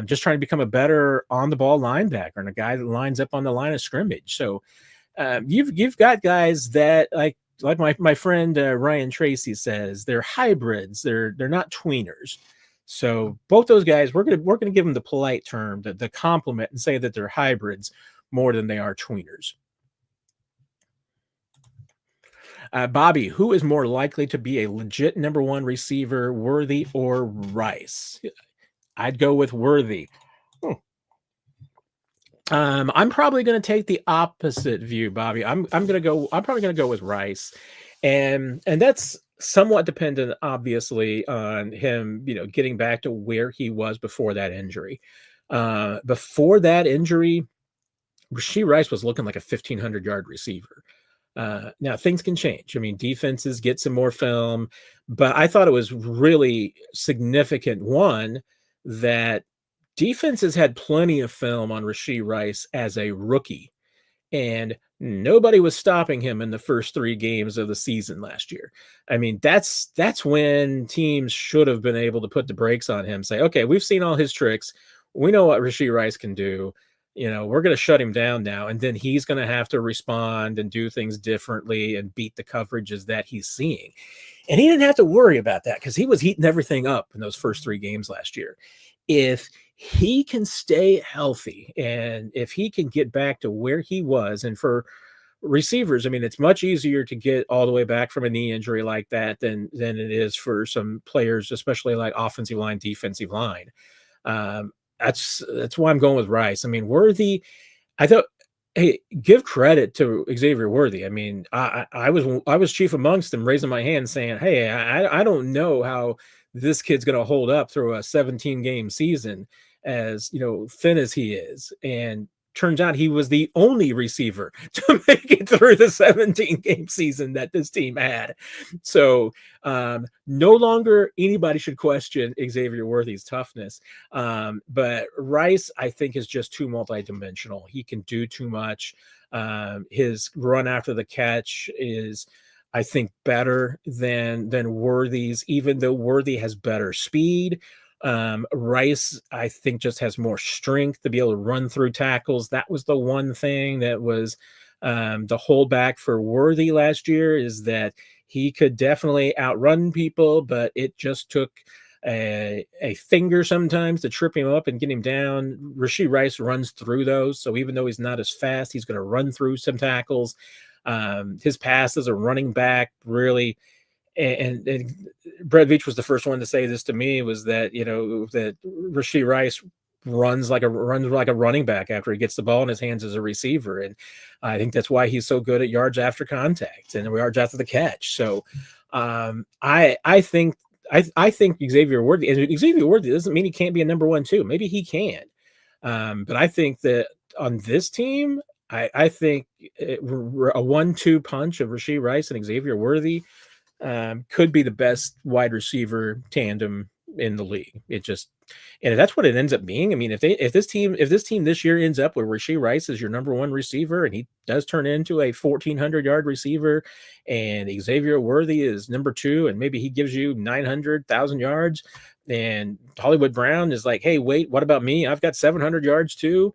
just trying to become a better on the ball linebacker and a guy that lines up on the line of scrimmage. So you've got guys that like my friend Ryan Tracy says, they're hybrids. They're not tweeners. So both those guys, we're gonna give them the polite term, the compliment, and say that they're hybrids more than they are tweeners. Bobby, who is more likely to be a legit number 1 receiver, Worthy or Rice? I'd go with Worthy. I'm probably going to take the opposite view, Bobby. I'm probably going to go with Rice, and that's somewhat dependent, obviously, on him, you know, getting back to where he was before that injury. Before that injury, Rashee Rice was looking like a 1,500-yard receiver. Now things can change. I mean, defenses get some more film, but I thought it was really significant, one, that defenses had plenty of film on Rashee Rice as a rookie, and nobody was stopping him in the first 3 games of the season last year. I mean, that's when teams should have been able to put the brakes on him, say, okay, we've seen all his tricks. We know what Rashee Rice can do. You know, we're going to shut him down now, and then he's going to have to respond and do things differently and beat the coverages that he's seeing. And he didn't have to worry about that because he was heating everything up in those first 3 games last year. If he can stay healthy and if he can get back to where he was, and for receivers, I mean, it's much easier to get all the way back from a knee injury like that than it is for some players, especially like offensive line, defensive line. That's why I'm going with Rice. I mean, Worthy, I thought, hey, give credit to Xavier Worthy. I mean, I was chief amongst them, raising my hand saying, hey, I don't know how this kid's going to hold up through a 17-game season, as, you know, thin as he is. And turns out he was the only receiver to make it through the 17-game season that this team had. So no longer anybody should question Xavier Worthy's toughness. But Rice, I think, is just too multidimensional. He can do too much. His run after the catch is, I think, better than Worthy's, even though Worthy has better speed. Rice, I think, just has more strength to be able to run through tackles. That was the one thing that was the holdback for Worthy last year, is that he could definitely outrun people, but it just took a finger sometimes to trip him up and get him down. Rashee Rice runs through those, so even though he's not as fast, he's going to run through some tackles. His pass as a running back really, and Brett Veach was the first one to say this to me, was that, that Rashee Rice runs like a running back after he gets the ball in his hands as a receiver. And I think that's why he's so good at yards after contact and yards after the catch. So I think Xavier Worthy doesn't mean he can't be a number 1 too. Maybe he can. But I think that on this team, I think a 1-2 punch of Rashee Rice and Xavier Worthy could be the best wide receiver tandem in the league. And if that's what it ends up being, I mean, if this team this year ends up where Rashee Rice is your number 1 receiver and he does turn into a 1,400-yard receiver, and Xavier Worthy is number 2, and maybe he gives you 900,000 yards, and Hollywood Brown is like, hey, wait, what about me? I've got 700 yards too.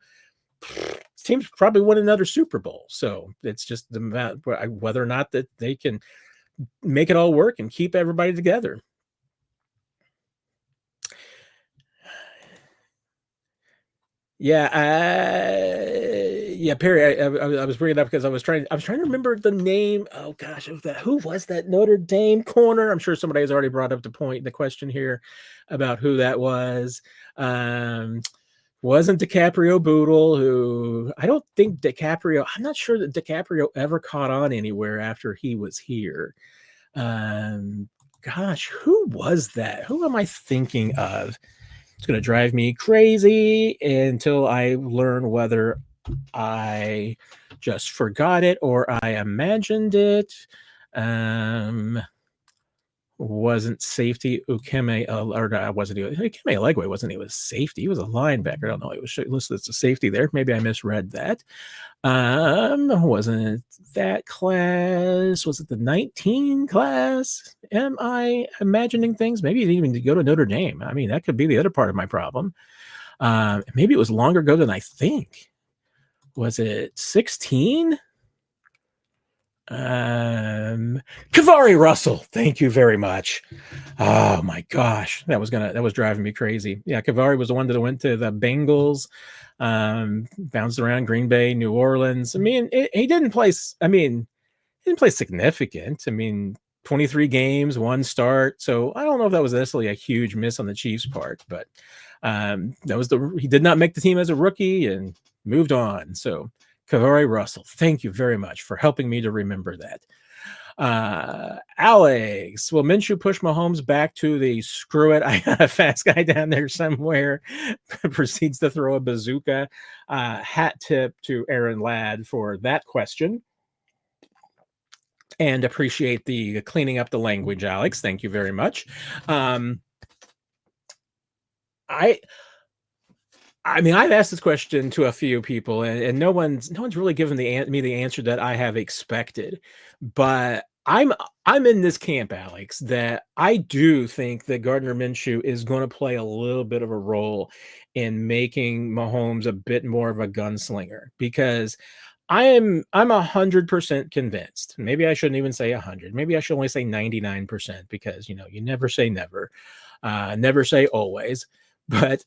This team's probably win another Super Bowl. So it's just whether or not that they can make it all work and keep everybody together. Yeah, Perry. I was bringing it up because I was trying to remember the name. Oh gosh, who was that Notre Dame corner? I'm sure somebody has already brought up the question here about who that was. Wasn't DiCaprio Boodle, who I don't think DiCaprio. I'm not sure that DiCaprio ever caught on anywhere after he was here. Gosh, who was that? Who am I thinking of? It's going to drive me crazy until I learn whether I just forgot it or I imagined it. Wasn't safety Ukeme, or wasn't he? Ukeme Legwe wasn't he? Was safety. He was a linebacker. I don't know. He was listed as a safety there. Maybe I misread that. Wasn't that class? Was it the 19 class? Am I imagining things? Maybe he didn't even go to Notre Dame. I mean, that could be the other part of my problem. Maybe it was longer ago than I think. Was it 16? Kavari Russell, thank you very much. Oh my gosh, that was driving me crazy. Yeah, Kavari was the one that went to the Bengals, bounced around Green Bay, New Orleans. I mean, he didn't play significant. I mean, 23 games, 1 start. So I don't know if that was necessarily a huge miss on the Chiefs' part, but he did not make the team as a rookie and moved on. So Kavari Russell, thank you very much for helping me to remember that. Alex, will Minshew push Mahomes back to the screw it? I got a fast guy down there somewhere. Proceeds to throw a bazooka. Hat tip to Aaron Ladd for that question. And appreciate the cleaning up the language, Alex. Thank you very much. I mean, I've asked this question to a few people, and no one's really given me the answer that I have expected. But I'm in this camp, Alex, that I do think that Gardner Minshew is going to play a little bit of a role in making Mahomes a bit more of a gunslinger, because I'm 100% convinced. Maybe I shouldn't even say 100. Maybe I should only say 99%, because you never say never, never say always. But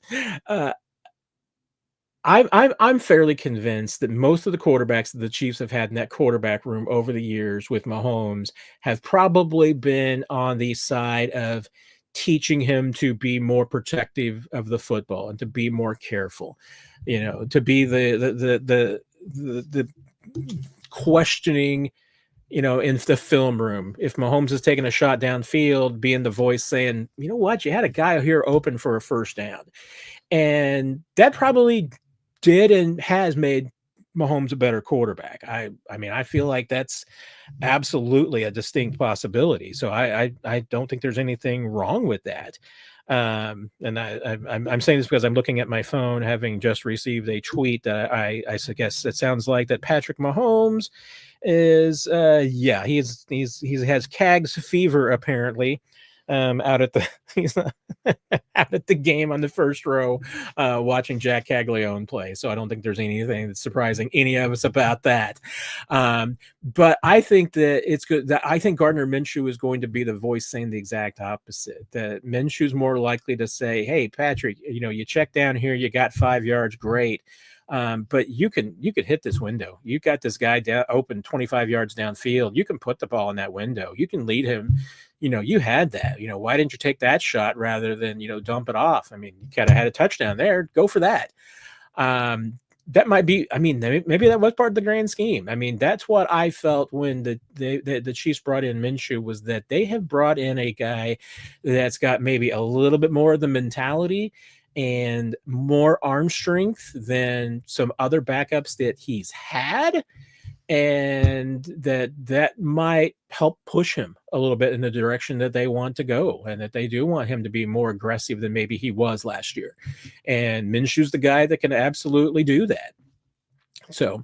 I'm fairly convinced that most of the quarterbacks that the Chiefs have had in that quarterback room over the years with Mahomes have probably been on the side of teaching him to be more protective of the football and to be more careful, to be the questioning, in the film room. If Mahomes is taking a shot downfield, being the voice saying, you know what, you had a guy here open for a first down. And that probably did and has made Mahomes a better quarterback. I mean, I feel like that's absolutely a distinct possibility. So I don't think there's anything wrong with that. And I'm saying this because I'm looking at my phone, having just received a tweet that I guess it sounds like that Patrick Mahomes is he has CAG's fever apparently. out at the he's out at the game on the first row, watching Jack Caglione play. So I don't think there's anything that's surprising any of us about that. But I think that it's good that I think Gardner Minshew is going to be the voice saying the exact opposite. That Minshew's more likely to say, "Hey, Patrick, you check down here, you got 5 yards, great." But you could hit this window. You got this guy down open 25 yards downfield. You can put the ball in that window. You can lead him. You had that. Why didn't you take that shot rather than dump it off? I mean, you could have had a touchdown there. Go for that. That might be. I mean, maybe that was part of the grand scheme. I mean, that's what I felt when the Chiefs brought in Minshew, was that they have brought in a guy that's got maybe a little bit more of the mentality and more arm strength than some other backups that he's had, and that might help push him a little bit in the direction that they want to go, and that they do want him to be more aggressive than maybe he was last year. And Minshew's the guy that can absolutely do that. So,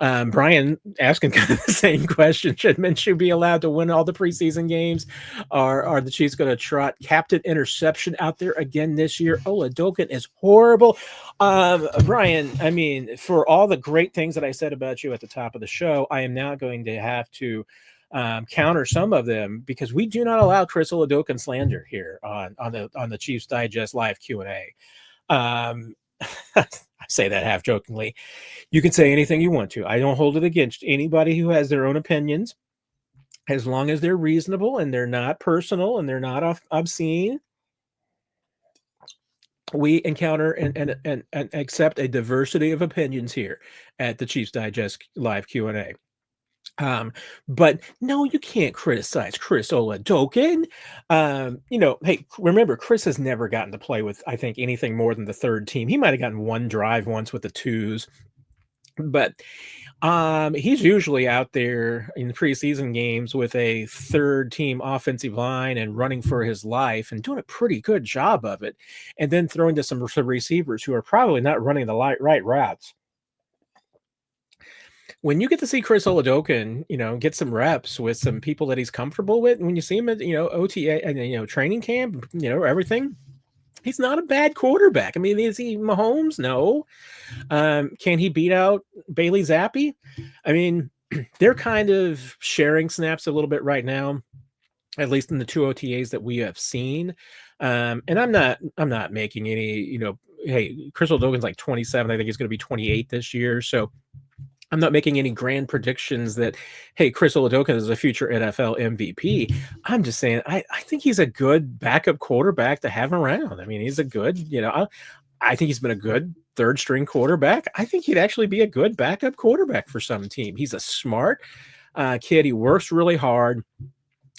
Brian asking kind of the same question: should Minshew be allowed to win all the preseason games? Are the Chiefs going to trot captain interception out there again this year? Oladokin is horrible. Brian, I mean, for all the great things that I said about you at the top of the show, I am now going to have to counter some of them, because we do not allow Chris Oladokin slander here on the Chiefs Digest live Q&A. I say that half jokingly. You can say anything you want to. I don't hold it against anybody who has their own opinions, as long as they're reasonable and they're not personal and they're not obscene. We encounter and accept a diversity of opinions here at the Chiefs Digest live Q&A. But no, you can't criticize Chris Oladokin. Hey, remember, Chris has never gotten to play with, I think, anything more than the third team. He might have gotten one drive once with the twos, but he's usually out there in the preseason games with a third team offensive line and running for his life and doing a pretty good job of it, and then throwing to some receivers who are probably not running the right routes. When you get to see Chris Oladokin, get some reps with some people that he's comfortable with, and when you see him at, OTA and, training camp, everything, he's not a bad quarterback. I mean, is he Mahomes? No. Can he beat out Bailey Zappi? I mean, they're kind of sharing snaps a little bit right now, at least in the 2 OTAs that we have seen. And I'm not making any, hey, Chris Oladokin's like 27. I think he's going to be 28 this year. So I'm not making any grand predictions that, hey, Chris Oladokin is a future NFL MVP. I'm just saying, I think he's a good backup quarterback to have around. I mean, he's a good, I think he's been a good third string quarterback. I think he'd actually be a good backup quarterback for some team. He's a smart kid. He works really hard.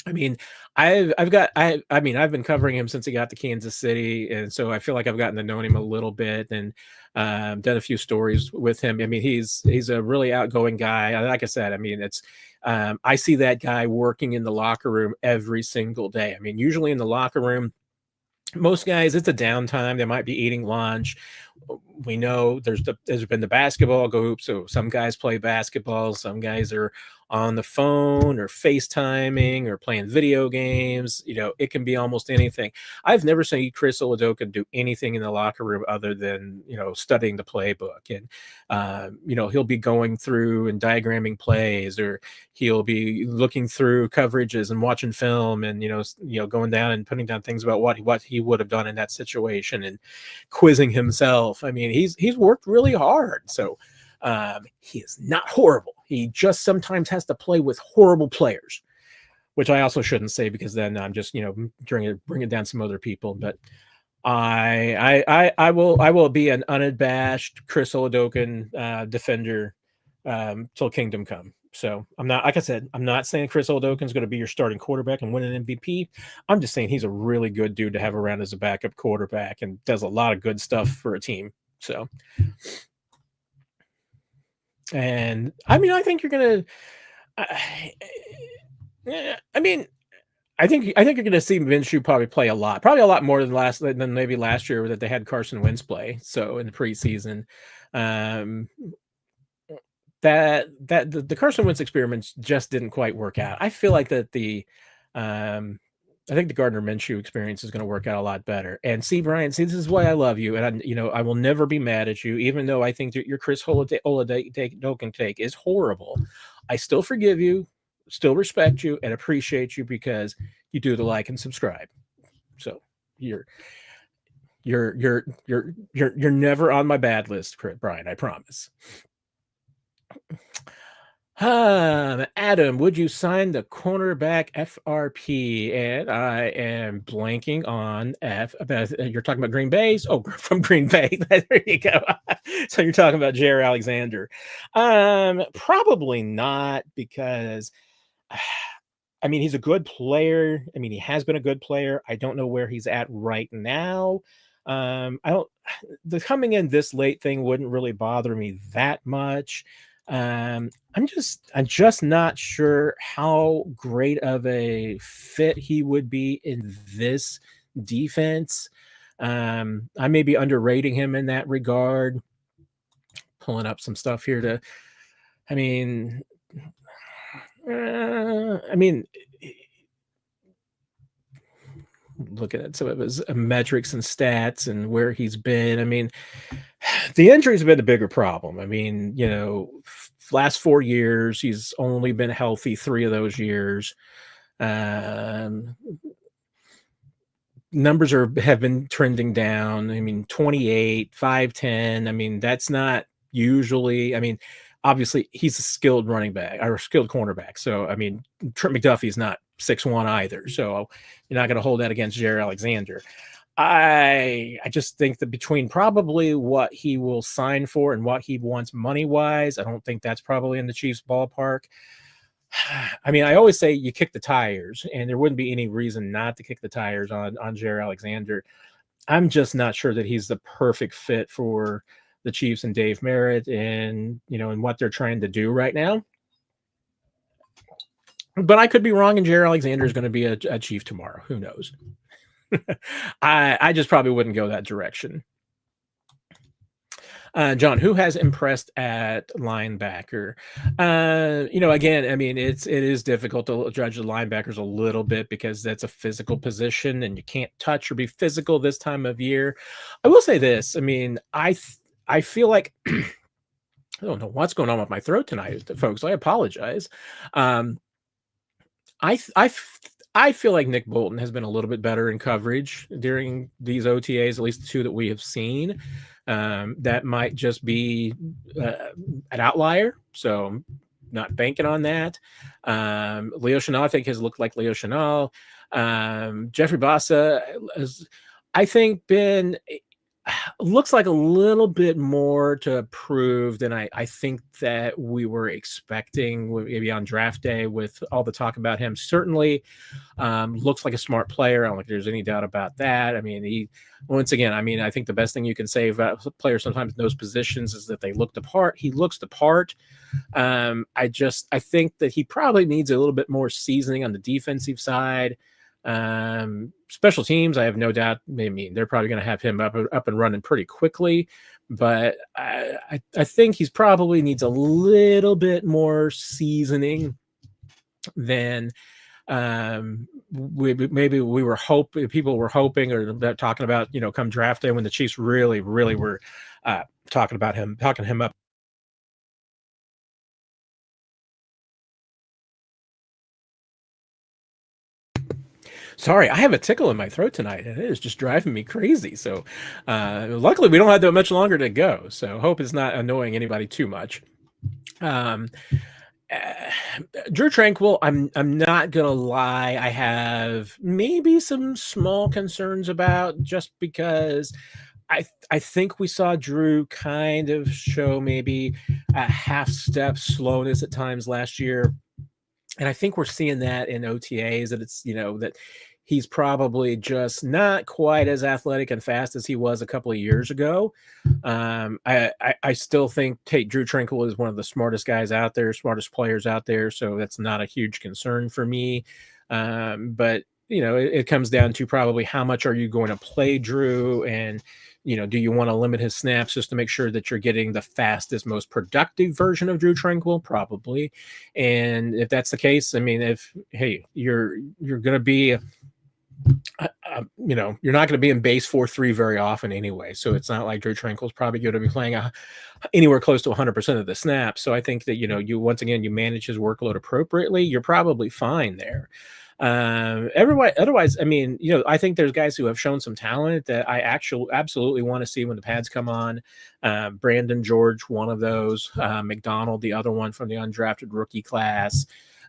I mean, I've been covering him since he got to Kansas City, and so I feel like I've gotten to know him a little bit and done a few stories with him. I mean, he's a really outgoing guy. Like I said, I mean, it's I see that guy working in the locker room every single day. I mean, usually in the locker room, most guys, it's a downtime. They might be eating lunch. We know there's been the basketball group, so some guys play basketball, some guys are on the phone or FaceTiming or playing video games. It can be almost anything. I've never seen Chris Oladokin do anything in the locker room other than studying the playbook, and he'll be going through and diagramming plays, or he'll be looking through coverages and watching film, and going down and putting down things about what he would have done in that situation, and quizzing himself. I mean, he's worked really hard. So he is not horrible. He just sometimes has to play with horrible players, which I also shouldn't say, because then I'm just bringing down some other people. But I will be an unabashed Chris Oladokin defender till kingdom come. So I'm not, like I said, I'm not saying Chris Oladokin is going to be your starting quarterback and win an MVP. I'm just saying he's a really good dude to have around as a backup quarterback and does a lot of good stuff for a team. So, and I mean, I think you're going to, I mean, I think you're going to see Minshew probably play a lot more than maybe last year that they had Carson Wentz play. So in the preseason, that the Carson Wentz experiments just didn't quite work out. I feel like that the I think the Gardner Minshew experience is going to work out a lot better. And see, Brian, see, this is why I love you, and I will never be mad at you, even though I think that your Chris Holoday take is horrible. I still forgive you, still respect you, and appreciate you because you do the like and subscribe. So you're never on my bad list, Brian. I promise. Adam, would you sign the cornerback FRP? And I am blanking on F. You're talking about Green Bay's? Oh, from Green Bay. There you go. So you're talking about Jair Alexander. Probably not, because I mean, he's a good player. I mean, he has been a good player. I don't know where he's at right now. The coming in this late thing wouldn't really bother me that much. I'm just not sure how great of a fit he would be in this defense. I may be underrating him in that regard. Pulling up some stuff here looking at some of his metrics and stats and where he's been. I mean, the injuries have been a bigger problem. I mean, last 4 years, he's only been healthy 3 of those years. Numbers have been trending down. I mean, 28, 5'10". I mean, that's not usually, I mean, obviously he's a skilled running back or skilled cornerback. So, I mean, Trent McDuffie's not 6'1" either. So you're not going to hold that against Jair Alexander. I just think that between probably what he will sign for and what he wants money-wise, I don't think that's probably in the Chiefs' ballpark. I mean, I always say you kick the tires, and there wouldn't be any reason not to kick the tires on Jair Alexander. I'm just not sure that he's the perfect fit for the Chiefs and Dave Merritt and, and what they're trying to do right now. But I could be wrong, and Jair Alexander is going to be a Chief tomorrow. Who knows? I just probably wouldn't go that direction. John, who has impressed at linebacker? Again, I mean, it is difficult to judge the linebackers a little bit because that's a physical position and you can't touch or be physical this time of year. I will say this. I mean, I feel like I don't know what's going on with my throat tonight, folks. I apologize. I feel like Nick Bolton has been a little bit better in coverage during these OTAs, at least the 2 that we have seen. That might just be an outlier, so not banking on that. Leo Chenal, I think, has looked like Leo Chenal. Jeffrey Bassa has, I think, looks like a little bit more to prove than I think that we were expecting maybe on draft day with all the talk about him. Certainly looks like a smart player. I don't think there's any doubt about that. I mean, I think the best thing you can say about players sometimes in those positions is that they look the part. He looks the part. I think that he probably needs a little bit more seasoning on the defensive side. Special teams, I have no doubt. I mean, they're probably going to have him up and running pretty quickly, but I think he's probably needs a little bit more seasoning than people were hoping or talking about, come draft day when the Chiefs really were talking him up. Sorry, I have a tickle in my throat tonight, and it is just driving me crazy. So luckily, we don't have that much longer to go. So hope it's not annoying anybody too much. Drew Tranquill, I'm not going to lie. I have maybe some small concerns about, just because I think we saw Drew kind of show maybe a half-step slowness at times last year. And I think we're seeing that in OTAs, that it's, that he's probably just not quite as athletic and fast as he was a couple of years ago. I still think Drew Tranquill is one of the smartest guys out there, smartest players out there. So that's not a huge concern for me. But, it comes down to probably how much are you going to play Drew, and, do you want to limit his snaps just to make sure that you're getting the fastest, most productive version of Drew Tranquill? Probably. And if that's the case, I mean, you're going to be you're not going to be in base 4-3 very often anyway. So it's not like Drew Tranquil's probably going to be playing anywhere close to 100% of the snaps. So I think that, you once again, you manage his workload appropriately, you're probably fine there. Everybody, otherwise, I think there's guys who have shown some talent that I absolutely want to see when the pads come on. Brandon George, one of those, McDonald, the other one from the undrafted rookie class.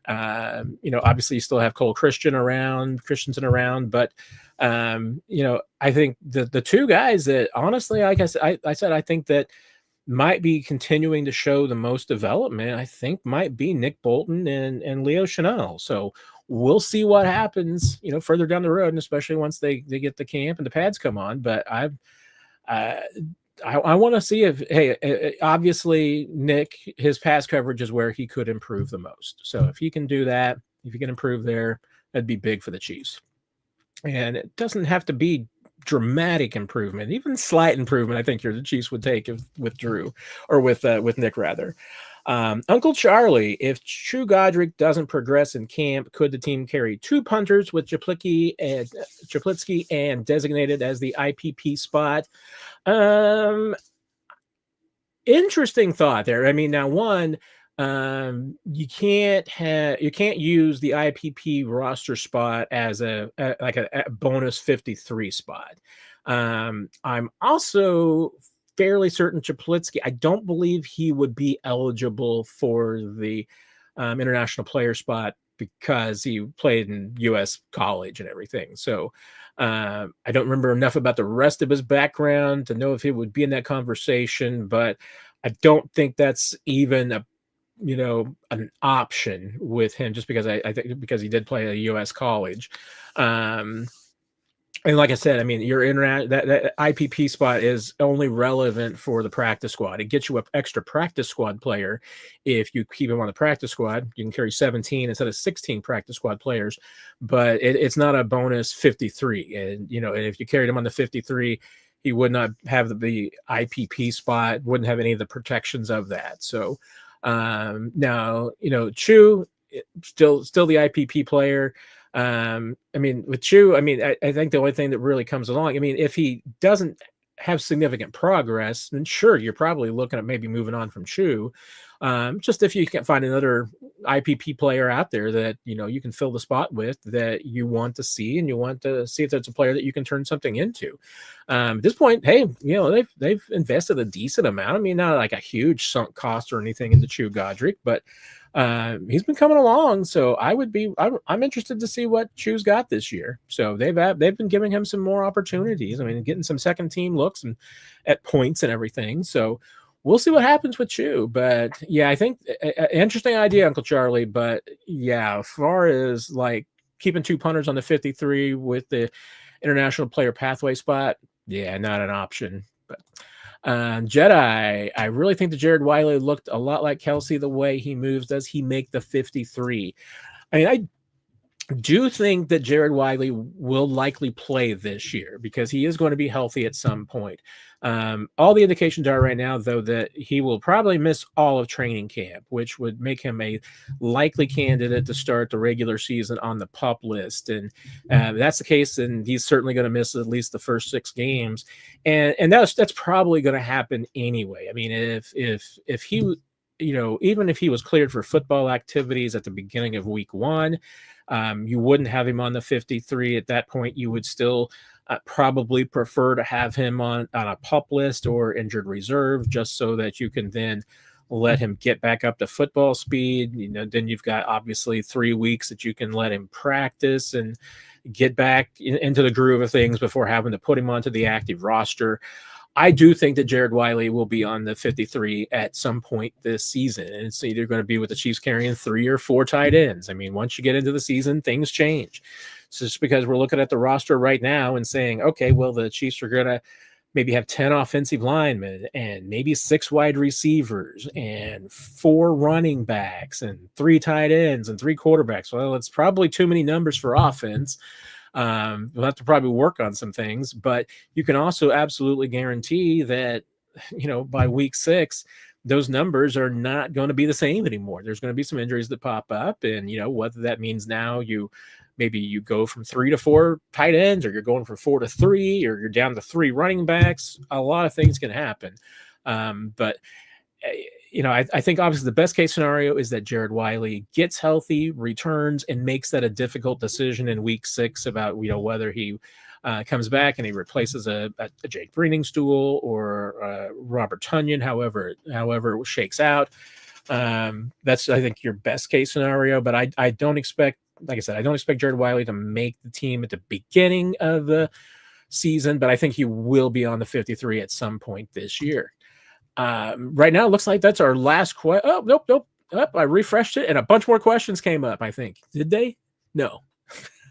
Obviously you still have Cole Christensen around, but I think the two guys that honestly, like I said, I think that might be continuing to show the most development, I think might be Nick Bolton and Leo Chanel. So we'll see what happens, further down the road, and especially once they get the camp and the pads come on. But I want to see if, obviously Nick, his pass coverage is where he could improve the most. So if he can do that, if he can improve there, that'd be big for the Chiefs. And it doesn't have to be dramatic improvement, even slight improvement. I think the Chiefs would take with Drew, or with Nick rather. Uncle Charlie, if Chugu doesn't progress in camp, could the team carry two punters with Japlitsky and designated as the IPP spot? Interesting thought there. Now, one, you can't use the IPP roster spot as a bonus 53 spot. I'm also fairly certain Japlitsky, I don't believe he would be eligible for the international player spot because he played in U.S. college and everything. So I don't remember enough about the rest of his background to know if he would be in that conversation, but I don't think that's even an option with him, just because I think because he did play at a U.S. college. And like I said, that IPP spot is only relevant for the practice squad. It gets you an extra practice squad player. If you keep him on the practice squad, you can carry 17 instead of 16 practice squad players, but it's not a bonus 53. And, and if you carried him on the 53, he would not have the IPP spot, wouldn't have any of the protections of that. So now, Chu, still the IPP player. With Chu, I think the only thing that really comes along, if he doesn't have significant progress, then sure, you're probably looking at maybe moving on from Chu. Just if you can't find another IPP player out there that, you can fill the spot with, that you want to see, and you want to see if that's a player that you can turn something into. At this point, hey, they've invested a decent amount. Not like a huge sunk cost or anything into Chugu, but he's been coming along, so I'm interested to see what Chu's got this year. So they've been giving him some more opportunities. Getting some second team looks and at points and everything. So we'll see what happens with Chu. But yeah, I think interesting idea, Uncle Charlie. But yeah, as far as like keeping two punters on the 53 with the international player pathway spot, yeah, not an option. But Jedi, I really think that Jared Wiley looked a lot like Kelsey the way he moves. Does he make the 53? I do think that Jared Wiley will likely play this year because he is going to be healthy at some point. All the indications are right now, though, that he will probably miss all of training camp, which would make him a likely candidate to start the regular season on the PUP list. And if that's the case, then he's certainly going to miss at least the first 6 games. And that's probably going to happen anyway. If he, even if he was cleared for football activities at the beginning of week 1, you wouldn't have him on the 53 at that point. You would still probably prefer to have him on a PUP list or injured reserve, just so that you can then let him get back up to football speed. Then you've got obviously 3 weeks that you can let him practice and get back into the groove of things before having to put him onto the active roster. I do think that Jared Wiley will be on the 53 at some point this season. And it's either going to be with the Chiefs carrying 3 or 4 tight ends. Once you get into the season, things change. So just because we're looking at the roster right now and saying, okay, well, the Chiefs are going to maybe have 10 offensive linemen and maybe 6 wide receivers and 4 running backs and 3 tight ends and 3 quarterbacks. Well, it's probably too many numbers for offense. We'll have to probably work on some things, but you can also absolutely guarantee that, by week 6, those numbers are not going to be the same anymore. There's going to be some injuries that pop up, and whether that means now maybe you go from 3 to 4 tight ends, or you're going from 4 to 3, or you're down to 3 running backs. A lot of things can happen. But I think obviously the best case scenario is that Jared Wiley gets healthy, returns, and makes that a difficult decision in week 6 about whether he comes back and he replaces a Jake Breeningstool or Robert Tonyan, however it shakes out. That's, I think, your best case scenario. But I don't expect, like I said, I don't expect Jared Wiley to make the team at the beginning of the season, but I think he will be on the 53 at some point this year. Right now, it looks like that's our last question. Oh, nope. I refreshed it, and a bunch more questions came up, I think. Did they? No.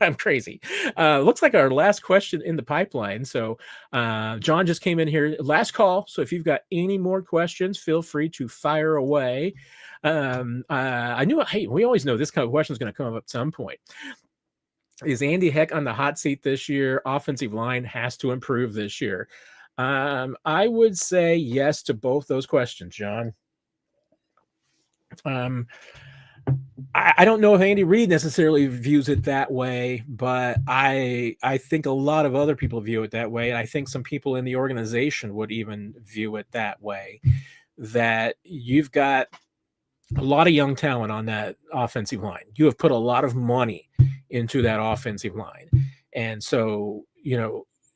I'm crazy. Looks like our last question in the pipeline. So John just came in here. Last call. So if you've got any more questions, feel free to fire away. We always know this kind of question is going to come up at some point. Is Andy Heck on the hot seat this year? Offensive line has to improve this year. I would say yes to both those questions, John. I don't know if Andy Reid necessarily views it that way, but I think a lot of other people view it that way. And I think some people in the organization would even view it that way, that you've got a lot of young talent on that offensive line. You have put a lot of money into that offensive line. And so,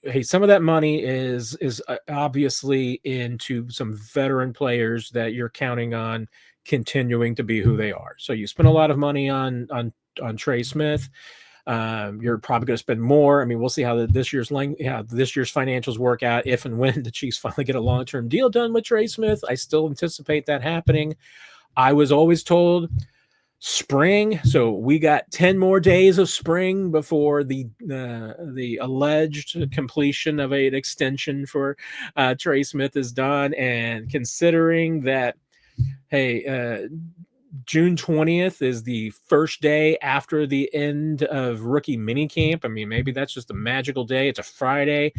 hey, some of that money is obviously into some veteran players that you're counting on continuing to be who they are. So you spend a lot of money on Trey Smith. You're probably going to spend more. I mean, we'll see how this year's financials work out if and when the Chiefs finally get a long-term deal done with Trey Smith. I still anticipate that happening. I was always told spring, so we got 10 more days of spring before the alleged completion of an extension for Trey Smith is done. And considering that, hey, June 20th is the first day after the end of rookie minicamp. I mean, maybe that's just a magical day. It's a Friday.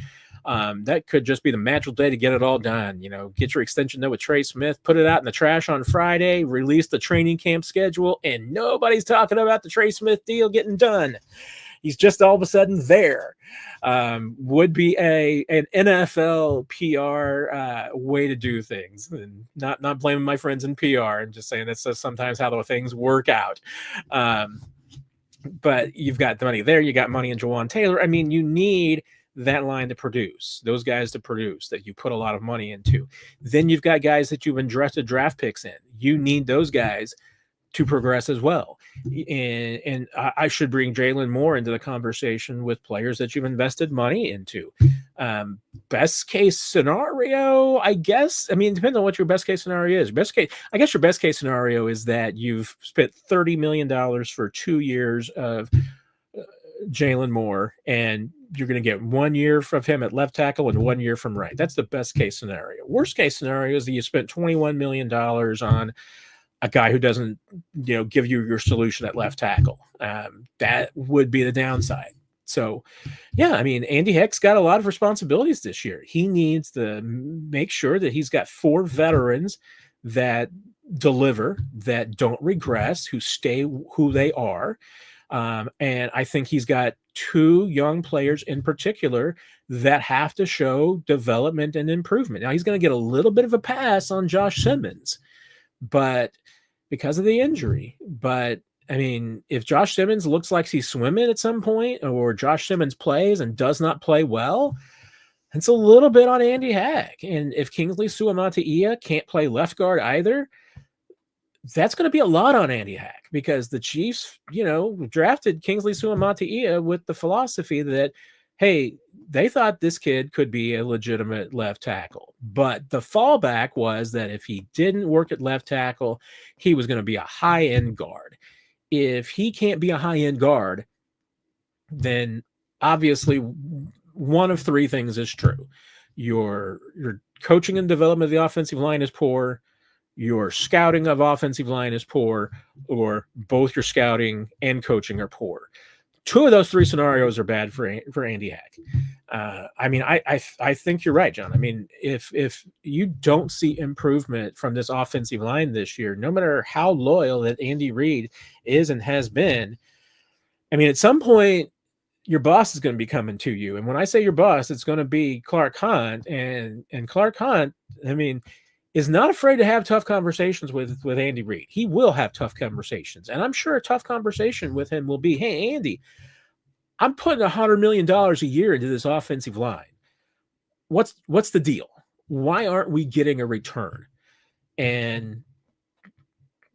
That could just be the magical day to get it all done. Get your extension done with Trey Smith, put it out in the trash on Friday, release the training camp schedule, and nobody's talking about the Trey Smith deal getting done. He's just all of a sudden there. Would be an NFL PR way to do things. And not blaming my friends in PR. I'm just saying that's sometimes how the things work out. But you've got the money there. You got money in Jawan Taylor. I mean, you need that line to produce, those guys to produce that you put a lot of money into. Then you've got guys that you've invested draft picks in. You need those guys to progress as well. And I should bring Jalen Moore into the conversation with players that you've invested money into. Best case scenario, I guess. I mean, it depends on what your best case scenario is. I guess your best case scenario is that you've spent $30 million for 2 years of Jalen Moore, and you're going to get 1 year from him at left tackle and 1 year from right. That's the best case scenario. Worst case scenario is that you spent $21 million on a guy who doesn't, give you your solution at left tackle. That would be the downside. So, yeah, I mean, Andy Heck's got a lot of responsibilities this year. He needs to make sure that he's got 4 veterans that deliver, that don't regress, who stay who they are. And I think he's got 2 young players in particular that have to show development and improvement. Now, he's going to get a little bit of a pass on Josh Simmons, but because of the injury. But I mean, if Josh Simmons looks like he's swimming at some point, or Josh Simmons plays and does not play well, it's a little bit on Andy Heck. And if Kingsley Suamataia can't play left guard either, that's going to be a lot on Andy Heck, because the Chiefs, drafted Kingsley Suamataia with the philosophy that, hey, they thought this kid could be a legitimate left tackle. But the fallback was that if he didn't work at left tackle, he was going to be a high-end guard. If he can't be a high-end guard, then obviously one of 3 things is true. Your coaching and development of the offensive line is poor, your scouting of offensive line is poor, or both your scouting and coaching are poor. Two of those three scenarios are bad for Andy Heck. I mean, I think you're right, John. I mean, if you don't see improvement from this offensive line this year, no matter how loyal that Andy Reid is and has been, I mean, at some point, your boss is going to be coming to you. And when I say your boss, it's going to be Clark Hunt. And Clark Hunt, I mean, is not afraid to have tough conversations with Andy Reid. He will have tough conversations. And I'm sure a tough conversation with him will be, hey, Andy, I'm putting $100 million a year into this offensive line. What's the deal? Why aren't we getting a return? And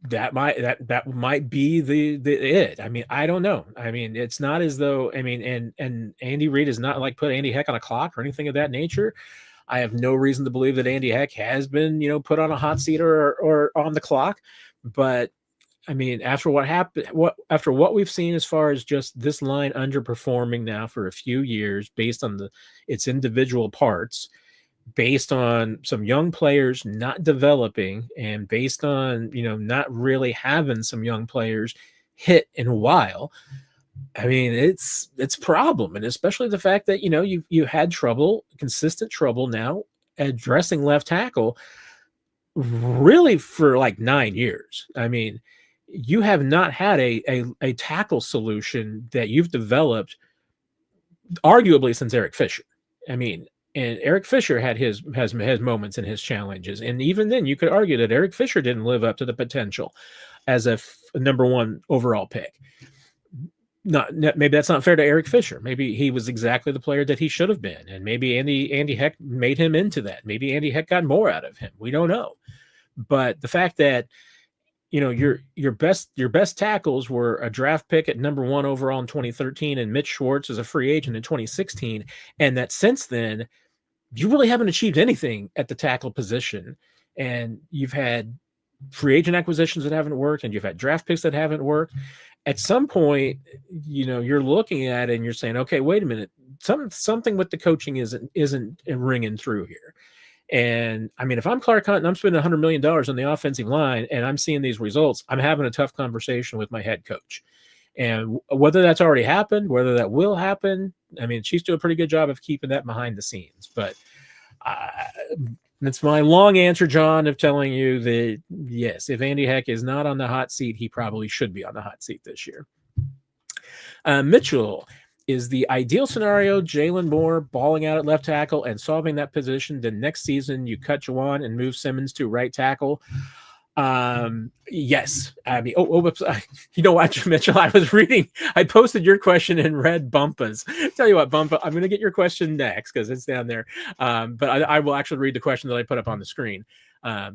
that might be the it. I mean, I don't know. I mean, it's not as though, I mean, and Andy Reid is not like put Andy Heck on a clock or anything of that nature. I have no reason to believe that Andy Heck has been, put on a hot seat or on the clock. But I mean, after what happened, after what we've seen as far as just this line underperforming now for a few years based on its individual parts, based on some young players not developing, and based on, not really having some young players hit in a while. I mean, it's a problem. And especially the fact that, you had consistent trouble now addressing left tackle really for like 9 years. I mean, you have not had a tackle solution that you've developed arguably since Eric Fisher. I mean, and Eric Fisher has moments in his challenges. And even then you could argue that Eric Fisher didn't live up to the potential as a number one overall pick. Maybe that's not fair to Eric Fisher. Maybe he was exactly the player that he should have been. And maybe Andy Heck made him into that. Maybe Andy Heck got more out of him. We don't know. But the fact that, your best tackles were a draft pick at number 1 overall in 2013 and Mitch Schwartz as a free agent in 2016. And that since then, you really haven't achieved anything at the tackle position. And you've had free agent acquisitions that haven't worked, and you've had draft picks that haven't worked. At some point, you're looking at it and you're saying, okay, wait a minute, something with the coaching isn't ringing through here. And I mean, if I'm Clark Hunt and I'm spending $100 million on the offensive line and I'm seeing these results, I'm having a tough conversation with my head coach. And whether that's already happened, whether that will happen, I mean, Chiefs do a pretty good job of keeping that behind the scenes. But that's my long answer, John, of telling you that, yes, if Andy Heck is not on the hot seat, he probably should be on the hot seat this year. Mitchell, is the ideal scenario Jalen Moore balling out at left tackle and solving that position? Then next season you cut Juwan and move Simmons to right tackle. Yes. I mean, whoops. You know what, Mitchell? I posted your question and read Bumpa's. Tell you what, Bumpa, I'm going to get your question next because it's down there. But I will actually read the question that I put up on the screen.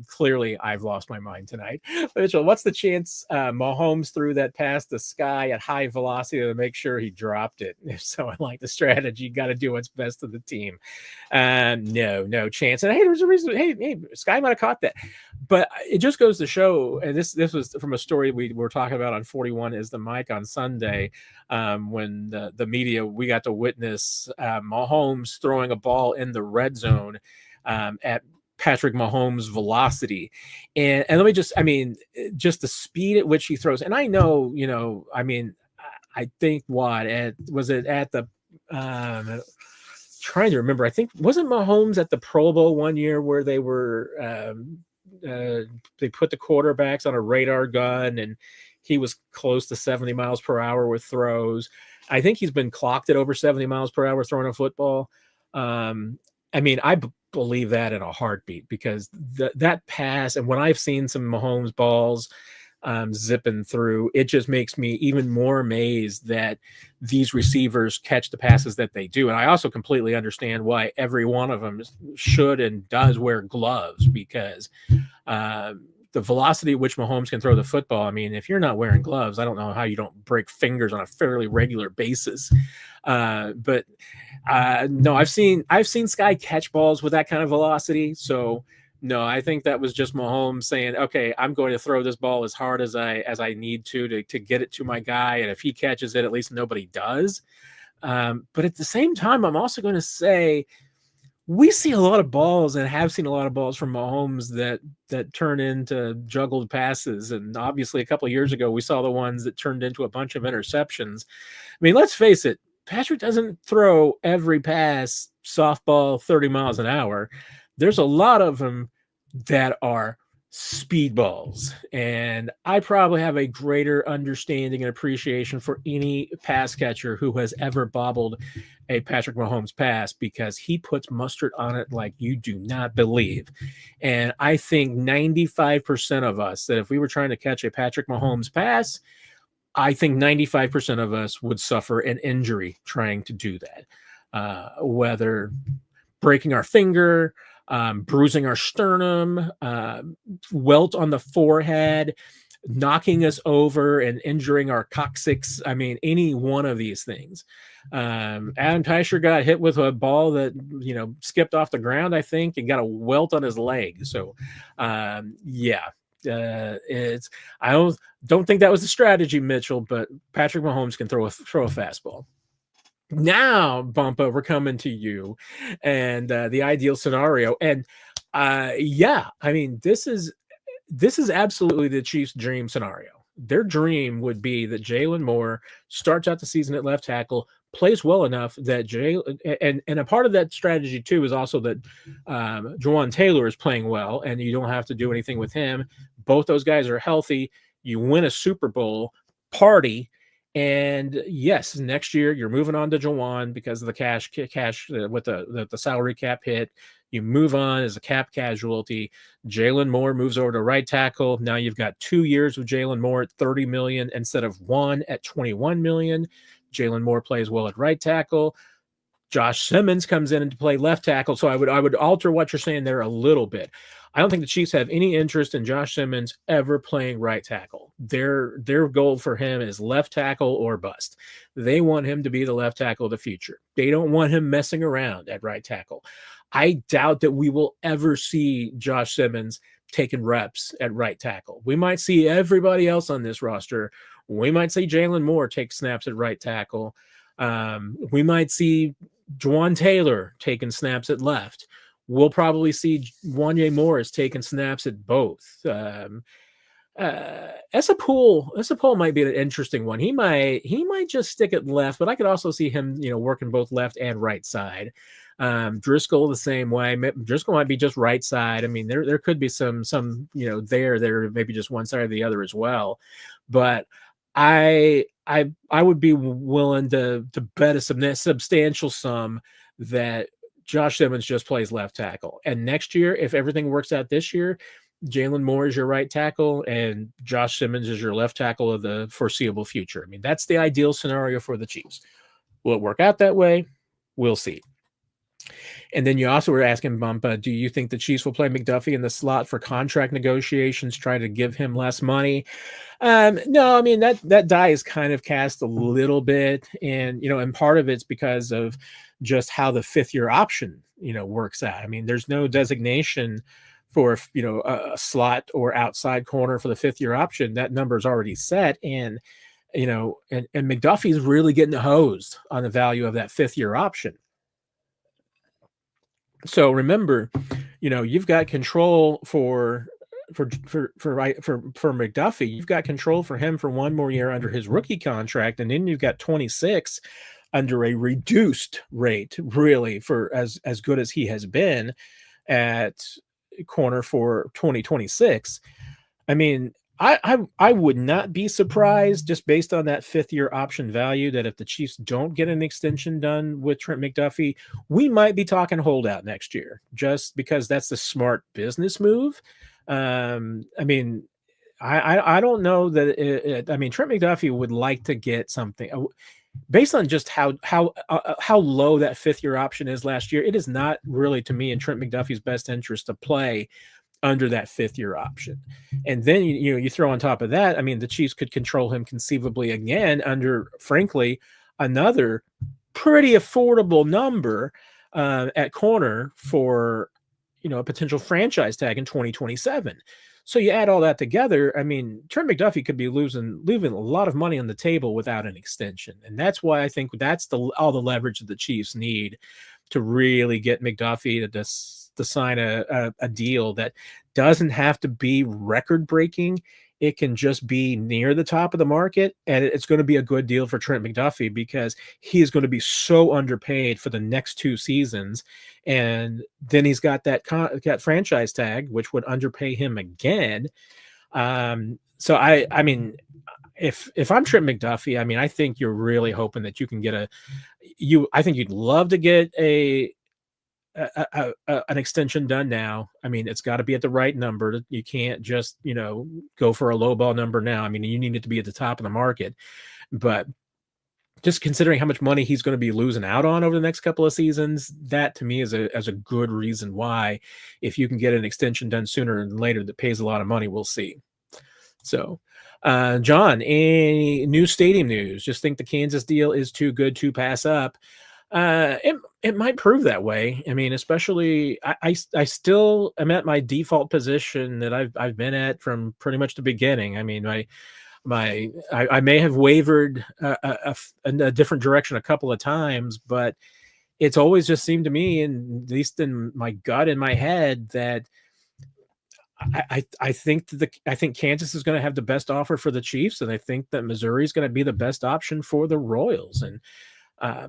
Clearly, I've lost my mind tonight. Mitchell, what's the chance Mahomes threw that past the sky at high velocity to make sure he dropped it? If so, I like the strategy. You got to do what's best for the team. No chance. And hey, there's a reason. Hey, Sky might have caught that. But it just goes to show, and this was from a story we were talking about on 41 is the Mic on Sunday, when the media, we got to witness Mahomes throwing a ball in the red zone at Patrick Mahomes' velocity. And let me just the speed at which he throws. And I know, I think was it at the trying to remember, I think, wasn't Mahomes at the Pro Bowl one year where they were they put the quarterbacks on a radar gun and he was close to 70 miles per hour with throws. I think he's been clocked at over 70 miles per hour throwing a football. I believe that in a heartbeat, because that pass, and when I've seen some Mahomes balls zipping through, it just makes me even more amazed that these receivers catch the passes that they do. And I also completely understand why every one of them should and does wear gloves, because the velocity at which Mahomes can throw the football, I mean, if you're not wearing gloves, I don't know how you don't break fingers on a fairly regular basis. But no, I've seen Sky catch balls with that kind of velocity. So no, I think that was just Mahomes saying, okay, I'm going to throw this ball as hard as I need to get it to my guy. And if he catches it, at least nobody does. But at the same time, I'm also going to say, we see a lot of balls and have seen a lot of balls from Mahomes that turn into juggled passes. And obviously, a couple of years ago, we saw the ones that turned into a bunch of interceptions. I mean, let's face it, Patrick doesn't throw every pass softball 30 miles an hour. There's a lot of them that are speedballs. And I probably have a greater understanding and appreciation for any pass catcher who has ever bobbled a Patrick Mahomes pass, because he puts mustard on it like you do not believe. And I think 95% of us, that if we were trying to catch a Patrick Mahomes pass, I think 95% of us would suffer an injury trying to do that, whether breaking our finger, bruising our sternum, welt on the forehead, knocking us over and injuring our coccyx. I mean, any one of these things. Adam Teicher got hit with a ball that, skipped off the ground, I think, and got a welt on his leg. So, it's, I don't think that was the strategy, Mitchell, but Patrick Mahomes can throw a fastball. Now, Bumpa, we're coming to you and the ideal scenario. And I mean, this is absolutely the Chiefs' dream scenario. Their dream would be that Jalen Moore starts out the season at left tackle, plays well enough that and a part of that strategy too is also that Jawan Taylor is playing well, and you don't have to do anything with him. Both those guys are healthy. You win a Super Bowl party. And yes, next year you're moving on to Jawan because of the cash with the salary cap hit. You move on as a cap casualty. Jalen Moore moves over to right tackle. Now you've got 2 years with Jalen Moore at $30 million instead of 1 at $21 million. Jalen Moore plays well at right tackle. Josh Simmons comes in to play left tackle. So I would alter what you're saying there a little bit. I don't think the Chiefs have any interest in Josh Simmons ever playing right tackle. Their goal for him is left tackle or bust. They want him to be the left tackle of the future. They don't want him messing around at right tackle. I doubt that we will ever see Josh Simmons taking reps at right tackle. We might see everybody else on this roster. We might see Jalen Moore take snaps at right tackle. We might see Jawan Taylor taking snaps at left. We'll probably see Wanye Morris taking snaps at both. Essa might be an interesting one. He might just stick at left, but I could also see him, working both left and right side. Driscoll the same way. Driscoll might be just right side. I mean, there could be some there maybe just one side or the other as well. But I would be willing to bet a substantial sum that Josh Simmons just plays left tackle. And next year, if everything works out this year, Jalen Moore is your right tackle and Josh Simmons is your left tackle of the foreseeable future. I mean, that's the ideal scenario for the Chiefs. Will it work out that way? We'll see. And then you also were asking, Bumpa, do you think the Chiefs will play McDuffie in the slot for contract negotiations, try to give him less money? No, I mean, that die is kind of cast a little bit. And, and part of it's because of just how the 5th-year option, works out. I mean, there's no designation for, a slot or outside corner for the 5th-year option. That number is already set. And, and McDuffie's really getting hosed on the value of that 5th-year option. So remember, you've got control for McDuffie. You've got control for him for 1 more year under his rookie contract, and then you've got 26 under a reduced rate, really, for as good as he has been at corner for 2026. I mean, I would not be surprised, just based on that 5th-year option value, that if the Chiefs don't get an extension done with Trent McDuffie, we might be talking holdout next year, just because that's the smart business move. I mean, I don't know that I mean, Trent McDuffie would like to get something based on just how low that 5th-year option is last year. It is not really, to me, in Trent McDuffie's best interest to play under that 5th-year option. And then you throw on top of that, I mean, the Chiefs could control him conceivably again under, frankly, another pretty affordable number at corner for a potential franchise tag in 2027. So you add all that together, I mean, Trent McDuffie could be leaving a lot of money on the table without an extension. And that's why I think that's all the leverage that the Chiefs need to really get McDuffie to sign a deal that doesn't have to be record breaking. It can just be near the top of the market, and it's going to be a good deal for Trent McDuffie because he is going to be so underpaid for the next 2 seasons, and then he's got that franchise tag, which would underpay him again. So I mean, if I'm Trent McDuffie, I mean, I think you're really hoping that you can get I think you'd love to get an extension done now. I mean, it's got to be at the right number. You can't just, go for a low ball number now. I mean, you need it to be at the top of the market, but just considering how much money he's going to be losing out on over the next couple of seasons, that to me is a good reason why, if you can get an extension done sooner than later that pays a lot of money, we'll see. So, John, any new stadium news? Just think the Kansas deal is too good to pass up. It might prove that way. I mean, especially I still am at my default position that I've been at from pretty much the beginning. I mean, I may have wavered in a different direction a couple of times, but it's always just seemed to me, and at least in my gut, in my head, that I think Kansas is going to have the best offer for the Chiefs, and I think that Missouri is going to be the best option for the Royals, and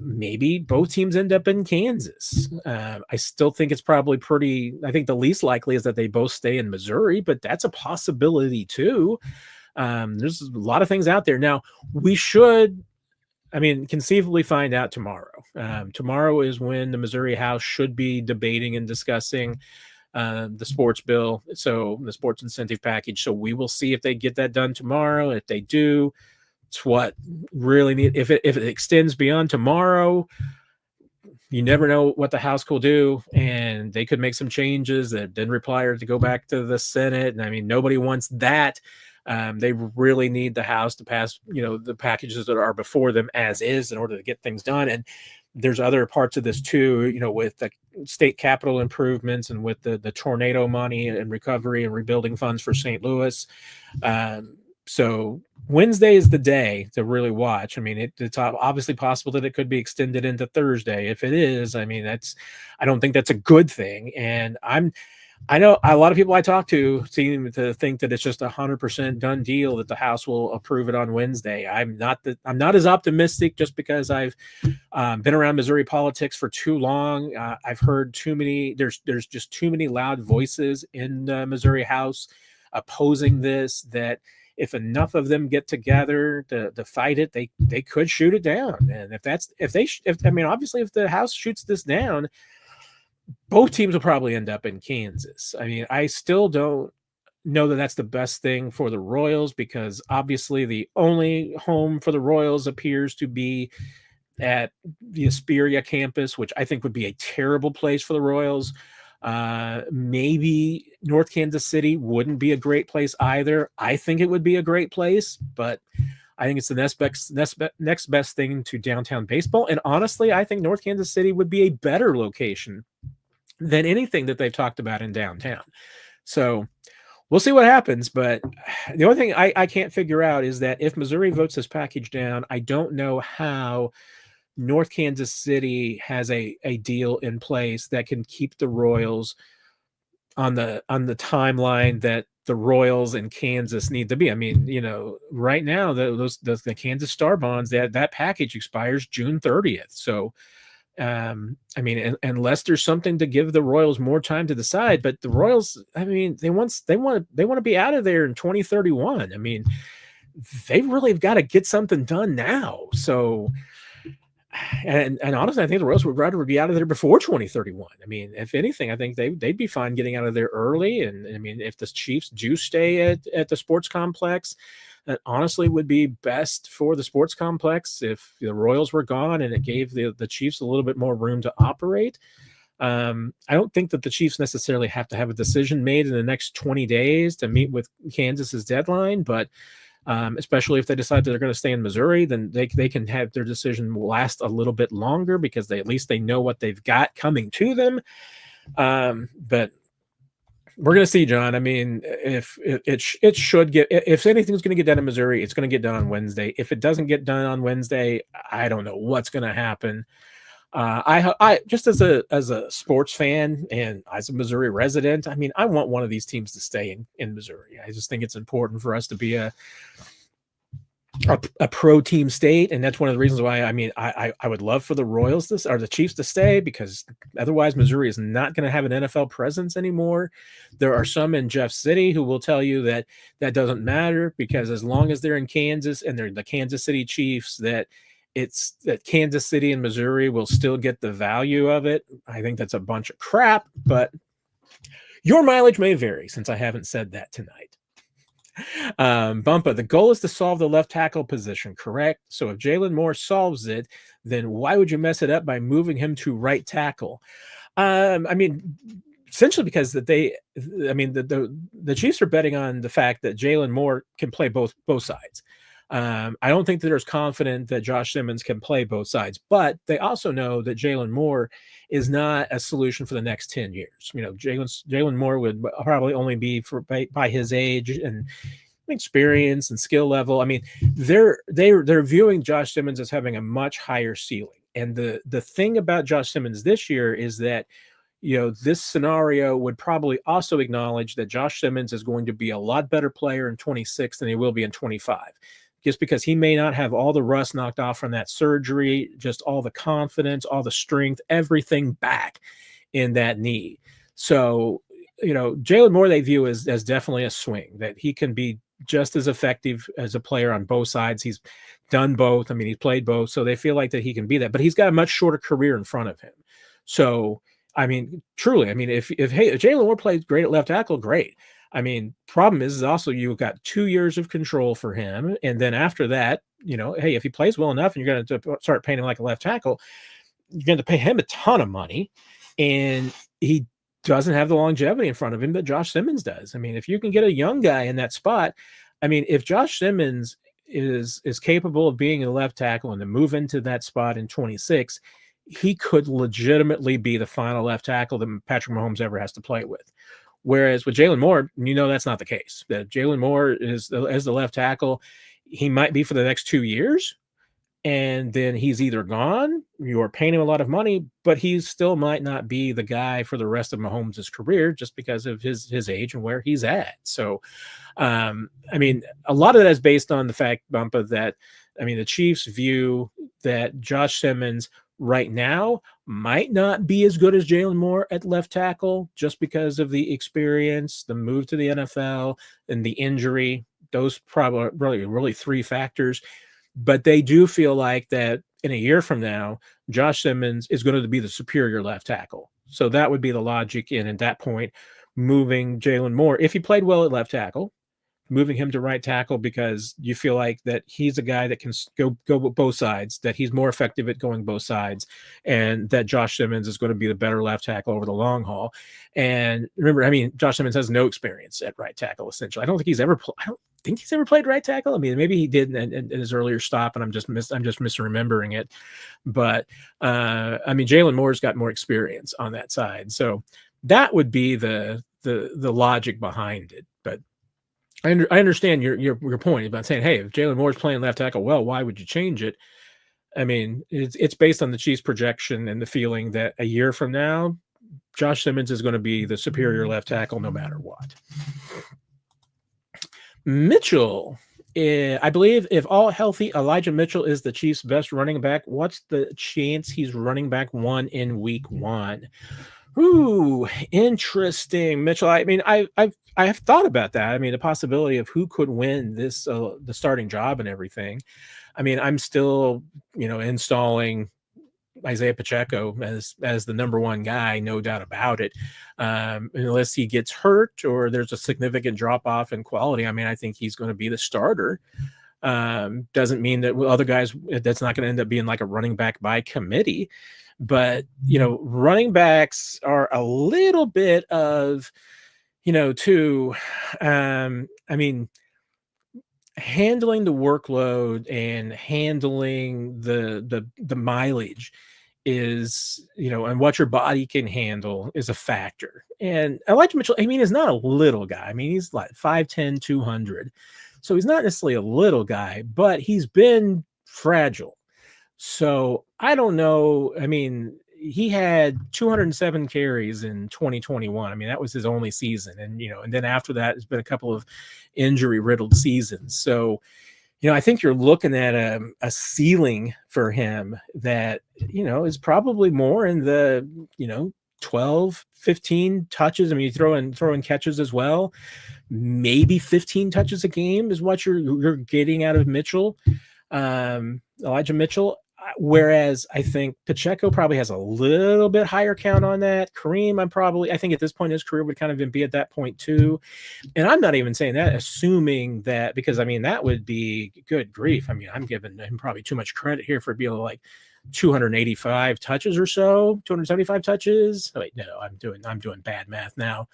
maybe both teams end up in Kansas. I still think it's probably I think the least likely is that they both stay in Missouri, but that's a possibility too. There's a lot of things out there. Now, we should, conceivably find out tomorrow. Tomorrow is when the Missouri House should be debating and discussing the sports bill, so the sports incentive package. So we will see if they get that done tomorrow. If they do, it's what really need. If it extends beyond tomorrow, you never know what the House will do, and they could make some changes that then require to go back to the Senate. And I mean, nobody wants that. They really need the House to pass, the packages that are before them as is in order to get things done. And there's other parts of this too, with the state capital improvements and with the tornado money and recovery and rebuilding funds for St. Louis. So Wednesday is the day to really watch. I mean, it's obviously possible that it could be extended into Thursday. If it is, I don't think that's a good thing. And I know a lot of people I talk to seem to think that it's just 100% done deal that the House will approve it on Wednesday. I'm not as optimistic, just because I've been around Missouri politics for too long. I've heard too many. There's just too many loud voices in the Missouri House opposing this, that if enough of them get together to fight it, they could shoot it down. And obviously if the House shoots this down, both teams will probably end up in Kansas. I mean, I still don't know that that's the best thing for the Royals, because obviously the only home for the Royals appears to be at the Asperia campus, which I think would be a terrible place for the Royals. Maybe North Kansas City wouldn't be a great place either. I think it would be a great place, but I think it's the next best thing to downtown baseball. And honestly, I think North Kansas City would be a better location than anything that they've talked about in downtown. So we'll see what happens. But the only thing I can't figure out is that if Missouri votes this package down, I don't know how North Kansas City has a deal in place that can keep the Royals on the timeline that the Royals and Kansas need to be. I mean, right now the Kansas Star bonds, that package expires June 30th. So unless there's something to give the Royals more time to decide, but the Royals, they want to be out of there in 2031. I mean, they really have got to get something done now. So, and honestly, I think the Royals would rather be out of there before 2031. I mean, if anything, I think they'd be fine getting out of there early. And if the Chiefs do stay at the sports complex, that honestly would be best for the sports complex if the Royals were gone and it gave the Chiefs a little bit more room to operate. I don't think that the Chiefs necessarily have to have a decision made in the next 20 days to meet with Kansas's deadline, but especially if they decide that they're going to stay in Missouri, then they can have their decision last a little bit longer, because at least they know what they've got coming to them. But we're going to see, John. I mean, if anything's going to get done in Missouri, it's going to get done on Wednesday. If it doesn't get done on Wednesday, I don't know what's going to happen. I just as a sports fan and as a Missouri resident, I mean, I want one of these teams to stay in Missouri. I just think it's important for us to be a pro team state, and that's one of the reasons why. I mean, I would love for the Royals or the Chiefs to stay, because otherwise Missouri is not going to have an NFL presence anymore. There are some in Jeff City who will tell you that that doesn't matter, because as long as they're in Kansas and they're the Kansas City Chiefs, that Kansas City and Missouri will still get the value of it. I think that's a bunch of crap, but your mileage may vary, since I haven't said that tonight. Bumpa, the goal is to solve the left tackle position, correct? So if Jalen Moore solves it, then why would you mess it up by moving him to right tackle? I mean, essentially because the Chiefs are betting on the fact that Jalen Moore can play both sides. I don't think that they're as confident that Josh Simmons can play both sides, but they also know that Jalen Moore is not a solution for the next 10 years. You know, Jalen Moore would probably only be by his age and experience and skill level. I mean, they're viewing Josh Simmons as having a much higher ceiling. And the thing about Josh Simmons this year is that, you know, this scenario would probably also acknowledge that Josh Simmons is going to be a lot better player in 26 than he will be in 25. Just because he may not have all the rust knocked off from that surgery, just all the confidence, all the strength, everything back in that knee. So, you know, Jalen Moore they view as definitely a swing, that he can be just as effective as a player on both sides. He's done both. I mean, he's played both. So they feel like that he can be that, but he's got a much shorter career in front of him. So, I mean, truly, I mean, if Jalen Moore plays great at left tackle, great. I mean, problem is also you've got 2 years of control for him. And then after that, you know, hey, if he plays well enough and you're going to start paying him like a left tackle, you're going to pay him a ton of money. And he doesn't have the longevity in front of him that Josh Simmons does. I mean, if you can get a young guy in that spot, I mean, if Josh Simmons is capable of being a left tackle and to move into that spot in 26, he could legitimately be the final left tackle that Patrick Mahomes ever has to play with. Whereas with Jalen Moore, you know, that's not the case. That Jalen Moore is as the left tackle, he might be for the next 2 years, and then he's either gone, you're paying him a lot of money, but he still might not be the guy for the rest of Mahomes' career just because of his age and where he's at. So, I mean, a lot of that is based on the fact, Bumpa, that, I mean, the Chiefs view that Josh Simmons right now might not be as good as Jalen Moore at left tackle just because of the experience, the move to the NFL, and the injury. Those probably really three factors. But they do feel like that in a year from now, Josh Simmons is going to be the superior left tackle. So that would be the logic in, at that point, moving Jalen Moore, if he played well at left tackle, moving him to right tackle, because you feel like that he's a guy that can go both sides, that he's more effective at going both sides, and that Josh Simmons is going to be the better left tackle over the long haul. And remember, I mean, Josh Simmons has no experience at right tackle, essentially. I don't think he's ever played right tackle. I mean, maybe he did in his earlier stop, and I'm just misremembering it. But I mean, Jalen Moore's got more experience on that side, so that would be the logic behind it. But I understand your point about saying, hey, if Jalen Moore's playing left tackle well, why would you change it? I mean, it's based on the Chiefs' projection and the feeling that a year from now, Josh Simmons is going to be the superior left tackle no matter what. Mitchell, I believe if all healthy, Elijah Mitchell is the Chiefs' best running back. What's the chance he's running back one in week one? Ooh, interesting, Mitchell. I mean, I have thought about that. I mean, the possibility of who could win this, the starting job and everything. I mean, I'm still, installing Isaiah Pacheco as the number one guy, no doubt about it. Unless he gets hurt or there's a significant drop off in quality. I mean, I think he's going to be the starter. Doesn't mean that other guys, that's not going to end up being like a running back by committee. But, running backs are a little bit of, handling the workload and handling the mileage is, and what your body can handle is a factor. And Elijah Mitchell, is not a little guy. I mean, he's like 5'10", 200. So he's not necessarily a little guy, but he's been fragile. So I don't know. I mean, he had 207 carries in 2021. I mean, that was his only season. And, and then after that, it's been a couple of injury riddled seasons. So, I think you're looking at a ceiling for him that, is probably more in the, 12, 15 touches. I mean, you throw in catches as well. Maybe 15 touches a game is what you're getting out of Mitchell, Elijah Mitchell. Whereas I think Pacheco probably has a little bit higher count on that. Kareem, I think at this point in his career would kind of be at that point too. And I'm not even saying that, assuming that, because I mean, that would be good grief. I mean, I'm giving him probably too much credit here for being like 285 touches or so, 275 touches. Oh, wait, no, I'm doing bad math now.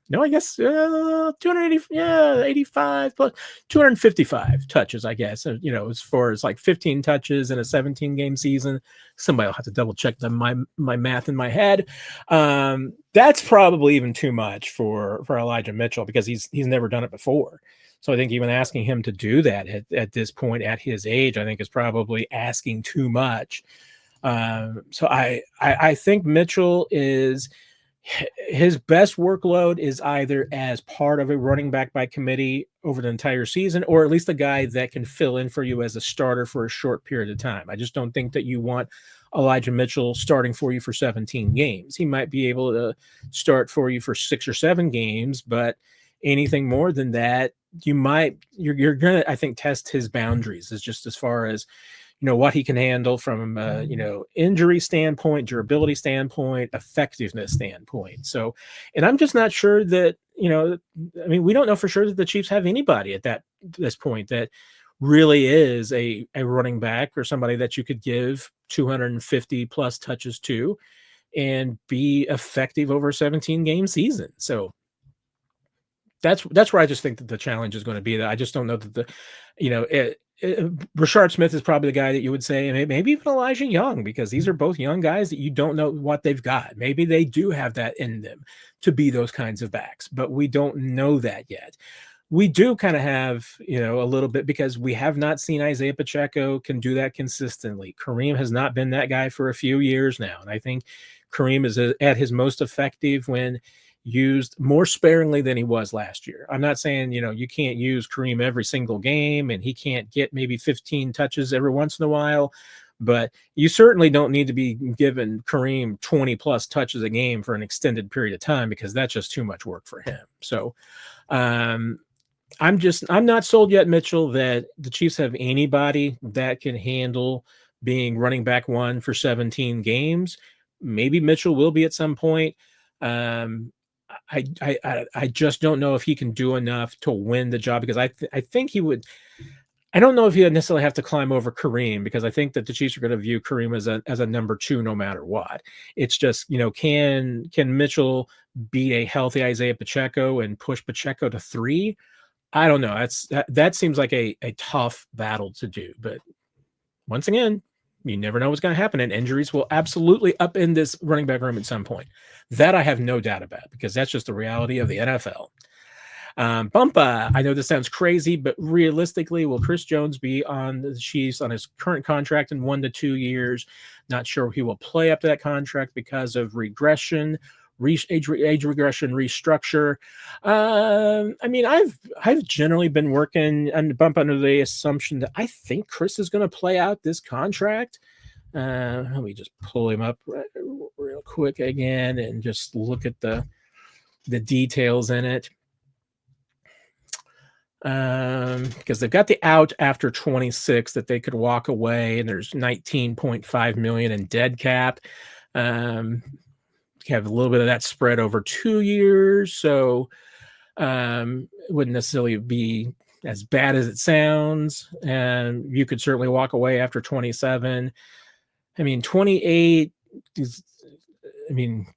No, I guess 280, 85 plus 255 touches, I guess. As far as like 15 touches in a 17-game season, somebody will have to double check my math in my head. That's probably even too much for Elijah Mitchell because he's never done it before. So I think even asking him to do that at this point at his age, I think is probably asking too much. So I think Mitchell is. His best workload is either as part of a running back by committee over the entire season, or at least a guy that can fill in for you as a starter for a short period of time. I just don't think that you want Elijah Mitchell starting for you for 17 games. He might be able to start for you for 6 or 7 games, but anything more than that, you're gonna, I think, test his boundaries. Is just as far as what he can handle from injury standpoint, durability standpoint, effectiveness standpoint. So, and I'm just not sure that, I mean, we don't know for sure that the Chiefs have anybody at this point that really is a running back or somebody that you could give 250 plus touches to and be effective over a 17-game season. So that's where I just think that the challenge is going to be. That I just don't know that Rashard Smith is probably the guy that you would say, and maybe even Elijah Young, because these are both young guys that you don't know what they've got. Maybe they do have that in them to be those kinds of backs, but we don't know that yet. We do kind of have, a little bit, because we have not seen Isaiah Pacheco can do that consistently. Kareem has not been that guy for a few years now. And I think Kareem is at his most effective when used more sparingly than he was last year. I'm not saying, you can't use Kareem every single game and he can't get maybe 15 touches every once in a while, but you certainly don't need to be giving Kareem 20 plus touches a game for an extended period of time, because that's just too much work for him. So I'm not sold yet, Mitchell, that the Chiefs have anybody that can handle being running back one for 17 games. Maybe Mitchell will be at some point. I just don't know if he can do enough to win the job, because I think he would. I don't know if he'd necessarily have to climb over Kareem, because I think that the Chiefs are going to view Kareem as a number 2 no matter what. It's just, can Mitchell beat a healthy Isaiah Pacheco and push Pacheco to 3? I don't know. That seems like a tough battle to do. But once again, you never know what's going to happen, and injuries will absolutely upend this running back room at some point. That I have no doubt about, because that's just the reality of the NFL. Bumpa, I know this sounds crazy, but realistically, will Chris Jones be on the Chiefs on his current contract in 1 to 2 years? Not sure he will play up to that contract because of regression, age regression, restructure. I mean, I've generally been working on Bump under the assumption that I think Chris is going to play out this contract. Let me just pull him up real quick again and just look at the details in it. Because they've got the out after 26 that they could walk away, and there's 19.5 million in dead cap. Have a little bit of that spread over 2 years, so it wouldn't necessarily be as bad as it sounds. And you could certainly walk away after 27. I mean, 28 is, in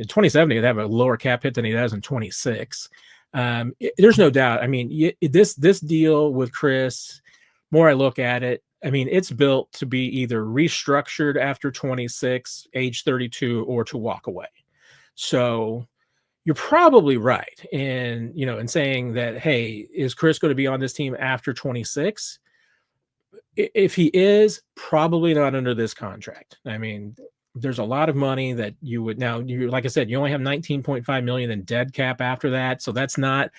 27 he'd have a lower cap hit than he does in 26. There's no doubt. I mean, this deal with Chris, more I look at it, I mean, it's built to be either restructured after 26, age 32, or to walk away. So you're probably right in saying that, hey, is Chris going to be on this team after 26? if he is, probably not under this contract. I mean, there's a lot of money that you would now. You like I said, you only have 19.5 million in dead cap after that, so that's not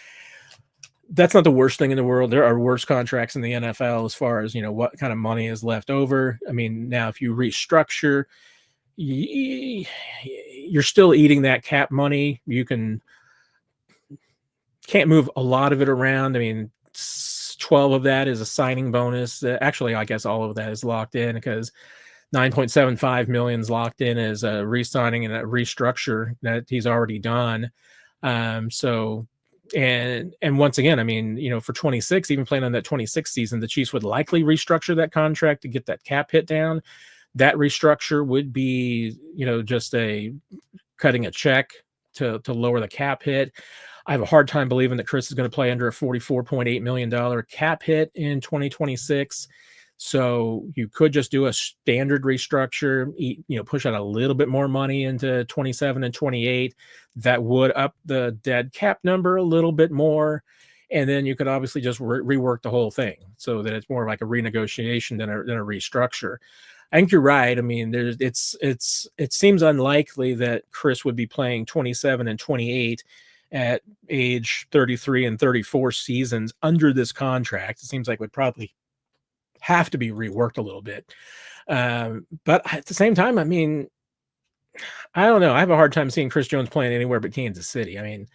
the worst thing in the world. There are worse contracts in the NFL as far as what kind of money is left over. I mean, now if you restructure, you're still eating that cap money. You can't move a lot of it around. I mean, 12 of that is a signing bonus. Actually, I guess all of that is locked in because 9.75 million is locked in as a re-signing and a restructure that he's already done. So, and once again, I mean, for 26, even playing on that 26 season, the Chiefs would likely restructure that contract to get that cap hit down. That restructure would be, just cutting a check to lower the cap hit. I have a hard time believing that Chris is going to play under a $44.8 million cap hit in 2026. So you could just do a standard restructure, push out a little bit more money into 27 and 28. That would up the dead cap number a little bit more. And then you could obviously just rework the whole thing so that it's more like a renegotiation than a restructure. I think you're right. I mean, it seems unlikely that Chris would be playing 27 and 28 at age 33 and 34 seasons under this contract. It seems like it would probably have to be reworked a little bit. But at the same time, I mean, I don't know. I have a hard time seeing Chris Jones playing anywhere but Kansas City. I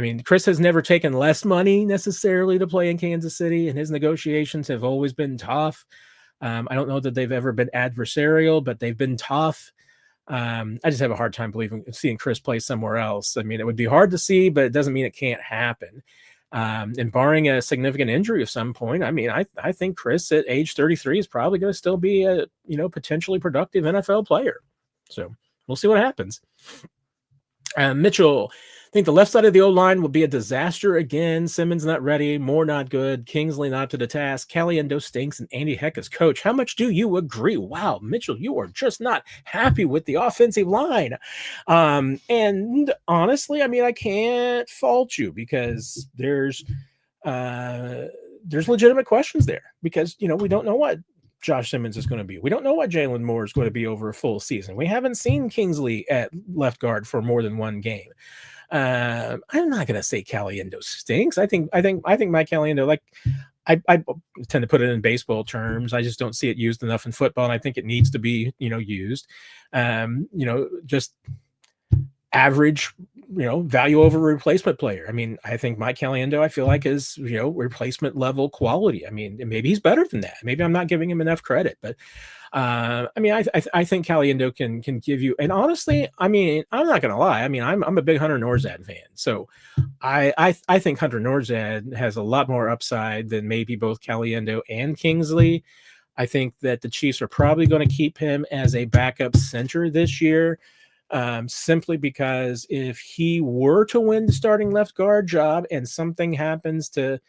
mean, Chris has never taken less money necessarily to play in Kansas City, and his negotiations have always been tough. I don't know that they've ever been adversarial, but they've been tough. I just have a hard time seeing Chris play somewhere else. I mean, it would be hard to see, but it doesn't mean it can't happen. And barring a significant injury of some point, I mean, I think Chris at age 33 is probably going to still be a, potentially productive NFL player. So we'll see what happens. Mitchell, I think the left side of the O-line will be a disaster again. Simmons not ready, Moore not good, Kingsley not to the task, Caliendo stinks, and Andy Heck is coach. How much do you agree? Wow, Mitchell, you are just not happy with the offensive line. And honestly, I mean, I can't fault you because there's legitimate questions there because, we don't know what Josh Simmons is going to be. We don't know what Jalen Moore is going to be over a full season. We haven't seen Kingsley at left guard for more than one game. I'm not going to say Caliendo stinks. I think Mike Caliendo, like I tend to put it in baseball terms. I just don't see it used enough in football. And I think it needs to be, used, just average, value over replacement player. I mean, I think Mike Caliendo, I feel like is, replacement level quality. I mean, maybe he's better than that. Maybe I'm not giving him enough credit, but I mean, I think Caliendo can give you, and honestly, I mean, I'm not going to lie. I mean, I'm a big Hunter Norzad fan. So I think Hunter Norzad has a lot more upside than maybe both Caliendo and Kingsley. I think that the Chiefs are probably going to keep him as a backup center this year. Simply because if he were to win the starting left guard job and something happens to,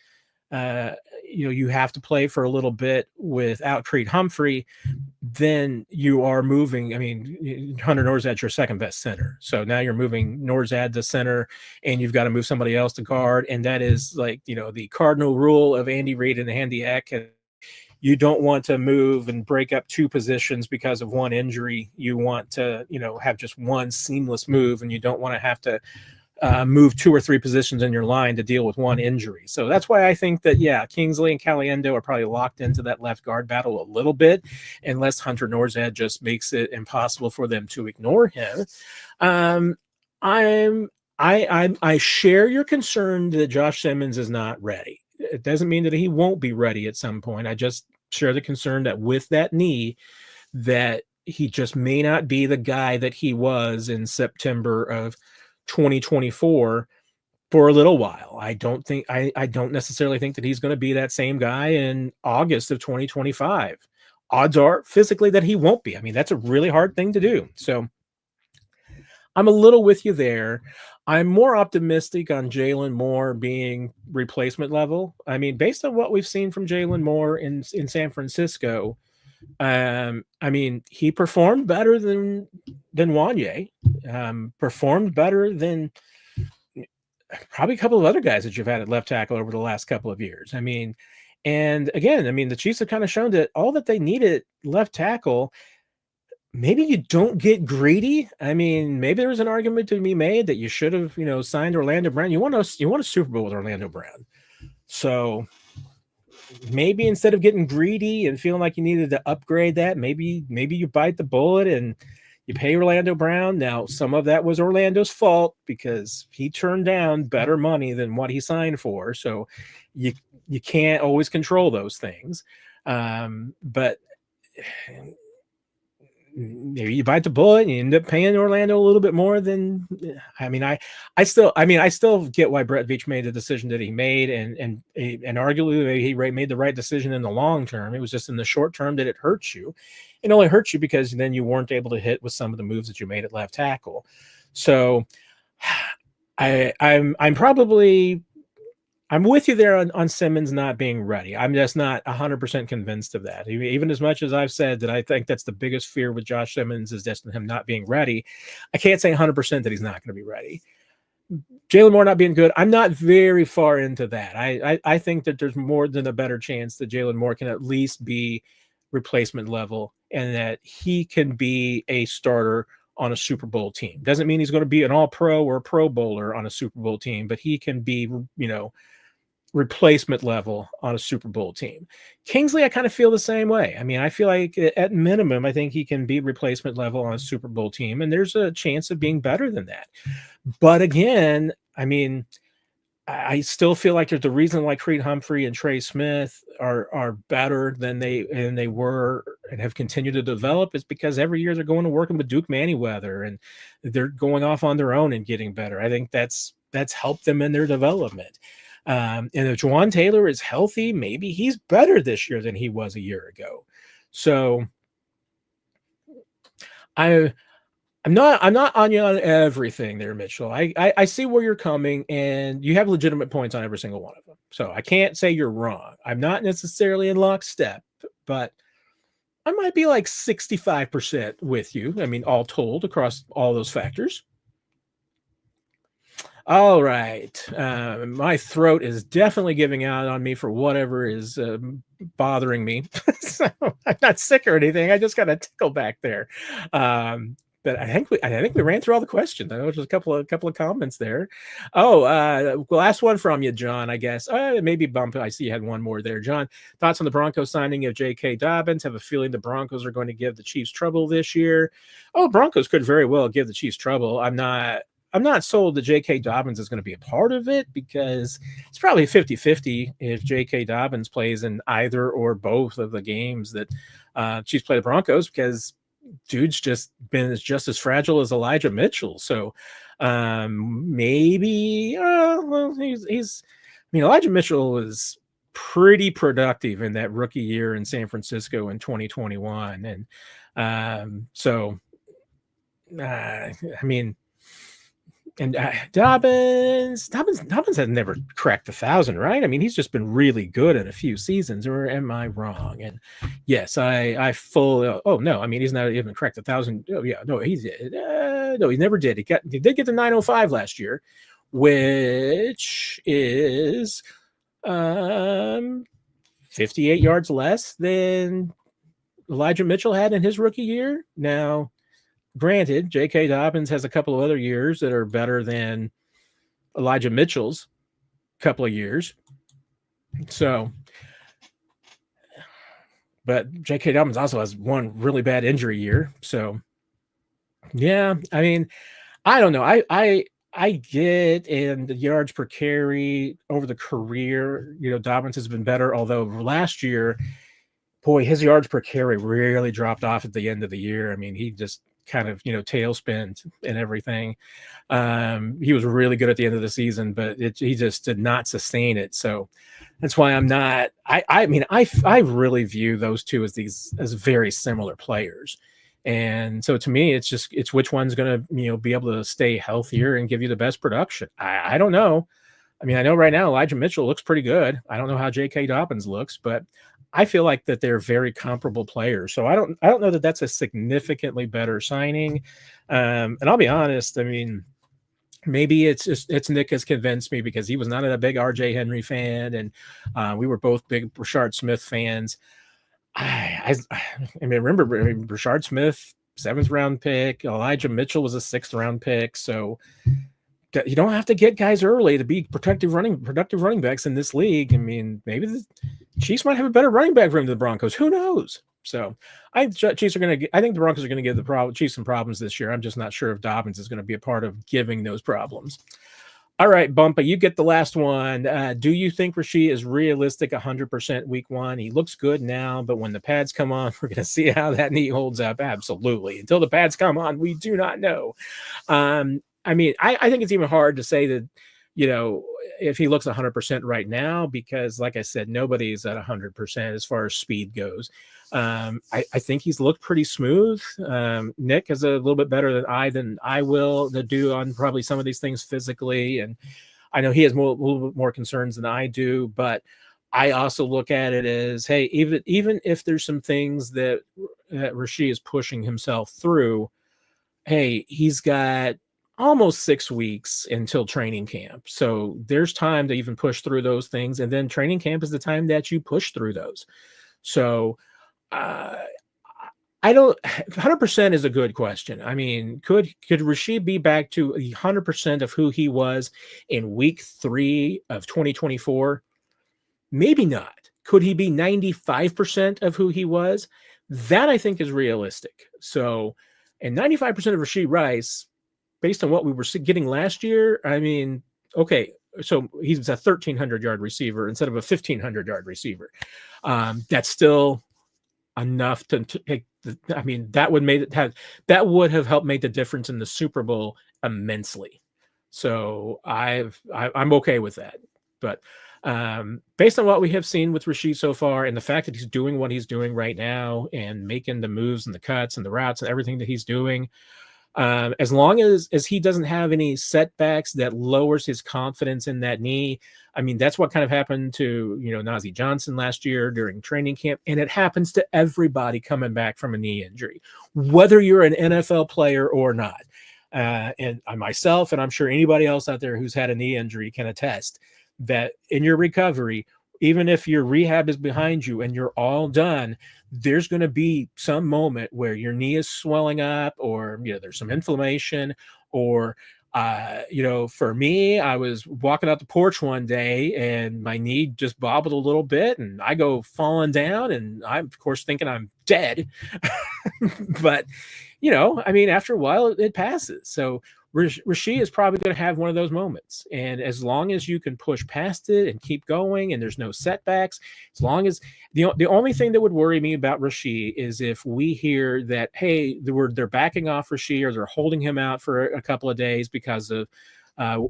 you have to play for a little bit without Creed Humphrey, then you are moving. I mean, Hunter Norzad's your second best center. So now you're moving Norzad to center and you've got to move somebody else to guard. And that is like, the cardinal rule of Andy Reid and Andy Eck. You don't want to move and break up two positions because of one injury. You want to, have just one seamless move, and you don't want to have to move two or three positions in your line to deal with one injury. So that's why I think that, Kingsley and Caliendo are probably locked into that left guard battle a little bit, unless Hunter Norzad just makes it impossible for them to ignore him. I share your concern that Josh Simmons is not ready. It doesn't mean that he won't be ready at some point. I just share the concern that with that knee, that he just may not be the guy that he was in September of 2024 for a little while. I don't necessarily think that he's going to be that same guy in August of 2025. Odds are physically that he won't be. I mean, that's a really hard thing to do. So I'm a little with you there. I'm more optimistic on Jalen Moore being replacement level. I mean, based on what we've seen from Jalen Moore in San Francisco, I mean, he performed better than Wanye, performed better than probably a couple of other guys that you've had at left tackle over the last couple of years. I mean, And again, I mean, the Chiefs have kind of shown that all that they needed left tackle. Maybe you don't get greedy. I mean, maybe there's an argument to be made that you should have, signed Orlando Brown. You want a Super Bowl with Orlando Brown. So maybe instead of getting greedy and feeling like you needed to upgrade that, maybe you bite the bullet and you pay Orlando Brown. Now, some of that was Orlando's fault because he turned down better money than what he signed for. So you can't always control those things. But maybe you bite the bullet and you end up paying Orlando a little bit more than. I mean, I still get why Brett Veach made the decision that he made, and arguably he made the right decision in the long term. It was just in the short term that it hurts you. It only hurts you because then you weren't able to hit with some of the moves that you made at left tackle. So I'm with you there on Simmons not being ready. I'm just not 100% convinced of that. Even as much as I've said that I think that's the biggest fear with Josh Simmons is just him not being ready, I can't say 100% that he's not going to be ready. Jalen Moore not being good, I'm not very far into that. I think that there's more than a better chance that Jalen Moore can at least be replacement level and that he can be a starter on a Super Bowl team. Doesn't mean he's going to be an all-pro or a Pro Bowler on a Super Bowl team, but he can be, replacement level on a Super Bowl team. Kingsley, I kind of feel the same way. I mean, I feel like at minimum, I think he can be replacement level on a Super Bowl team, and there's a chance of being better than that. But again, I mean, I still feel like there's a reason why Creed Humphrey and Trey Smith are better than they were and have continued to develop is because every year they're going to working with Duke Manyweather and they're going off on their own and getting better. I think that's helped them in their development. And if Juwan Taylor is healthy, maybe he's better this year than he was a year ago. So I'm not on you on everything there, Mitchell. I see where you're coming, and you have legitimate points on every single one of them. So I can't say you're wrong. I'm not necessarily in lockstep, but I might be like 65% with you. I mean, all told across all those factors. All right. My throat is definitely giving out on me for whatever is bothering me. So I'm not sick or anything. I just got a tickle back there. But I think we ran through all the questions. I know there's a couple of comments there. Oh, last one from you, John, I guess. Maybe bump. I see you had one more there, John. Thoughts on the Broncos signing of J.K. Dobbins? Have a feeling the Broncos are going to give the Chiefs trouble this year. Oh, Broncos could very well give the Chiefs trouble. I'm not sold that J.K. Dobbins is going to be a part of it because it's probably 50-50 if J.K. Dobbins plays in either or both of the games that Chiefs play the Broncos because dude's just been just as fragile as Elijah Mitchell. So maybe Elijah Mitchell was pretty productive in that rookie year in San Francisco in 2021. And Dobbins had never cracked 1,000, right? I mean, he's just been really good in a few seasons, or am I wrong? And yes, I fully. Oh no, I mean he's not even cracked 1,000. Oh yeah, no, he never did. He did get the 905 last year, which is 58 yards less than Elijah Mitchell had in his rookie year. Now, granted, J.K. Dobbins has a couple of other years that are better than Elijah Mitchell's couple of years. So, but J.K. Dobbins also has one really bad injury year. So, yeah, I mean, I don't know. I get in the yards per carry over the career. Dobbins has been better, although last year, boy, his yards per carry really dropped off at the end of the year. I mean, he just kind of tailspin and everything. He was really good at the end of the season, but he just did not sustain it. So that's why I'm not. I really view those two as very similar players. And so to me, it's which one's going to be able to stay healthier and give you the best production. I don't know. I mean, I know right now Elijah Mitchell looks pretty good. I don't know how J.K. Dobbins looks, but I feel like that they're very comparable players. So I don't know that that's a significantly better signing. And I'll be honest. I mean, maybe it's Nick has convinced me because he was not a big RJ Henry fan, and we were both big Rashard Smith fans. I mean, remember Rashard Smith, 7th round pick. Elijah Mitchell was a 6th round pick. So you don't have to get guys early to be productive running backs in this league. I mean, maybe the Chiefs might have a better running back room than the Broncos. Who knows? So I think the Broncos are going to give the Chiefs some problems this year. I'm just not sure if Dobbins is going to be a part of giving those problems. All right, Bumpa, you get the last one. Do you think Rasheed is realistic 100% week 1? He looks good now, but when the pads come on, we're going to see how that knee holds up. Absolutely. Until the pads come on, we do not know. I mean, I think it's even hard to say that, if he looks 100% right now, because like I said, nobody's at 100% as far as speed goes. I think he's looked pretty smooth. Nick is a little bit better than I will to do on probably some of these things physically. And I know he has a little bit more concerns than I do, but I also look at it as, hey, even if there's some things that Rasheed is pushing himself through, hey, he's got almost 6 weeks until training camp. So there's time to even push through those things. And then training camp is the time that you push through those. So I don't 100% is a good question. I mean, could Rasheed be back to 100% of who he was in week 3 of 2024? Maybe not. Could he be 95% of who he was? That I think is realistic. So, and 95% of Rasheed Rice, based on what we were getting last year, I mean, okay, so he's a 1,300-yard receiver instead of a 1,500-yard receiver. That's still enough to take. I mean, that would have helped make the difference in the Super Bowl immensely. So I'm okay with that. But based on what we have seen with Rasheed so far, and the fact that he's doing what he's doing right now and making the moves and the cuts and the routes and everything that he's doing, as long as he doesn't have any setbacks that lowers his confidence in that knee. I mean, that's what kind of happened to, Najee Johnson last year during training camp. And it happens to everybody coming back from a knee injury, whether you're an NFL player or not. And myself, and I'm sure anybody else out there who's had a knee injury can attest that in your recovery, even if your rehab is behind you and you're all done, there's going to be some moment where your knee is swelling up, or there's some inflammation, or for me, I was walking out the porch one day and my knee just bobbled a little bit, and I go falling down, and I'm of course thinking I'm dead. But I mean, after a while it passes. So Rasheed is probably going to have one of those moments. And as long as you can push past it and keep going and there's no setbacks, as long as the only thing that would worry me about Rasheed is if we hear that, hey, they're backing off Rasheed, or they're holding him out for a couple of days because of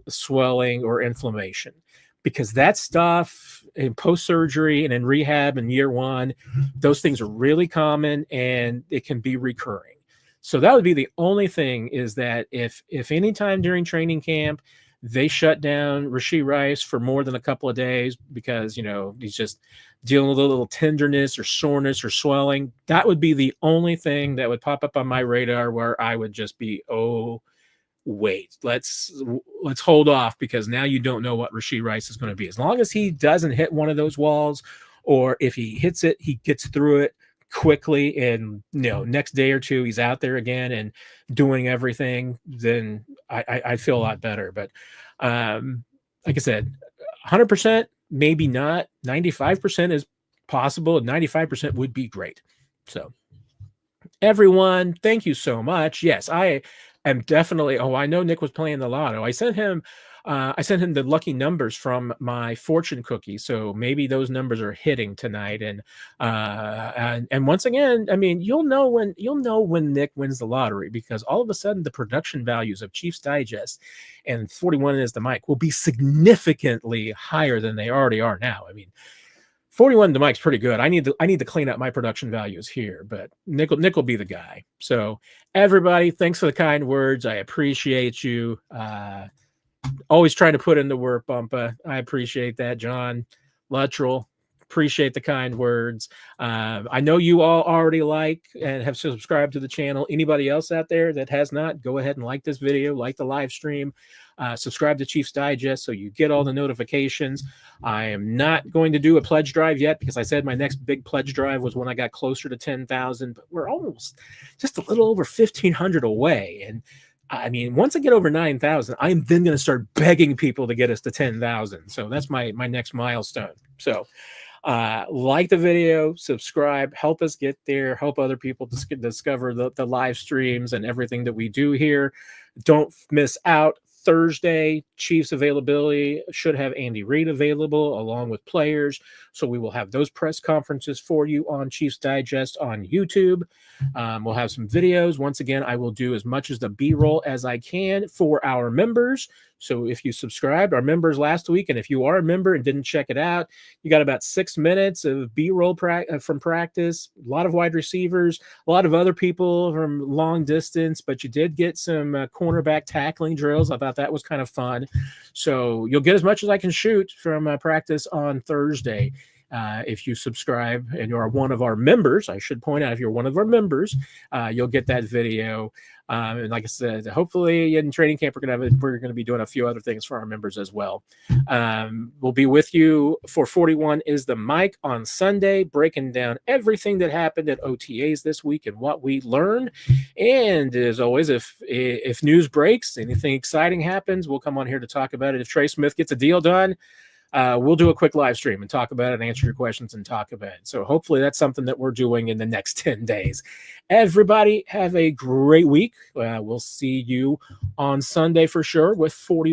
swelling or inflammation. Because that stuff in post-surgery and in rehab in year 1, those things are really common and it can be recurring. So that would be the only thing, is that if any time during training camp they shut down Rasheed Rice for more than a couple of days because, he's just dealing with a little tenderness or soreness or swelling, that would be the only thing that would pop up on my radar where I would just be, oh, wait, let's hold off, because now you don't know what Rasheed Rice is going to be. As long as he doesn't hit one of those walls, or if he hits it, he gets through it quickly, and next day or two he's out there again and doing everything, then I feel a lot better. But like I said, 100% maybe not. 95% is possible, and 95% would be great. So everyone, thank you so much. Yes, I am definitely. Oh, I know Nick was playing the lotto. I sent him the lucky numbers from my fortune cookie, so maybe those numbers are hitting tonight. And once again, I mean, you'll know when Nick wins the lottery, because all of a sudden the production values of Chiefs Digest and 41 is the mic will be significantly higher than they already are now. I mean, 41 the mic's pretty good. I need to clean up my production values here, but Nick will be the guy. So everybody, thanks for the kind words. I appreciate you. Always trying to put in the work, Bumpa. I appreciate that, John Luttrell. appreciate the kind words. I know you all already like and have subscribed to the channel. Anybody else out there that has not, go ahead and like this video, like the live stream, subscribe to Chiefs Digest so you get all the notifications. I am not going to do a pledge drive yet because I said my next big pledge drive was when I got closer to 10,000, but we're almost just a little over 1,500 away. And I mean, once I get over 9,000, I'm then going to start begging people to get us to 10,000. So that's my next milestone. So like the video, subscribe, help us get there, help other people discover the live streams and everything that we do here. Don't miss out. Thursday, Chiefs availability should have Andy Reid available along with players. So we will have those press conferences for you on Chiefs Digest on YouTube. We'll have some videos. Once again, I will do as much as the B-roll as I can for our members. So if you subscribed, our members last week, and if you are a member and didn't check it out, you got about 6 minutes of B-roll from practice, a lot of wide receivers, a lot of other people from long distance, but you did get some cornerback tackling drills. I thought that was kind of fun. So you'll get as much as I can shoot from practice on Thursday. If you subscribe and you are one of our members, I should point out, if you're one of our members, you'll get that video. And like I said, hopefully in training camp, we're going to be doing a few other things for our members as well. We'll be with you for 41 is the mic on Sunday, breaking down everything that happened at OTAs this week and what we learned. And as always, if news breaks, anything exciting happens, we'll come on here to talk about it. If Trey Smith gets a deal done, we'll do a quick live stream and talk about it and answer your questions and talk about it. So hopefully that's something that we're doing in the next 10 days. Everybody have a great week. We'll see you on Sunday for sure with 40.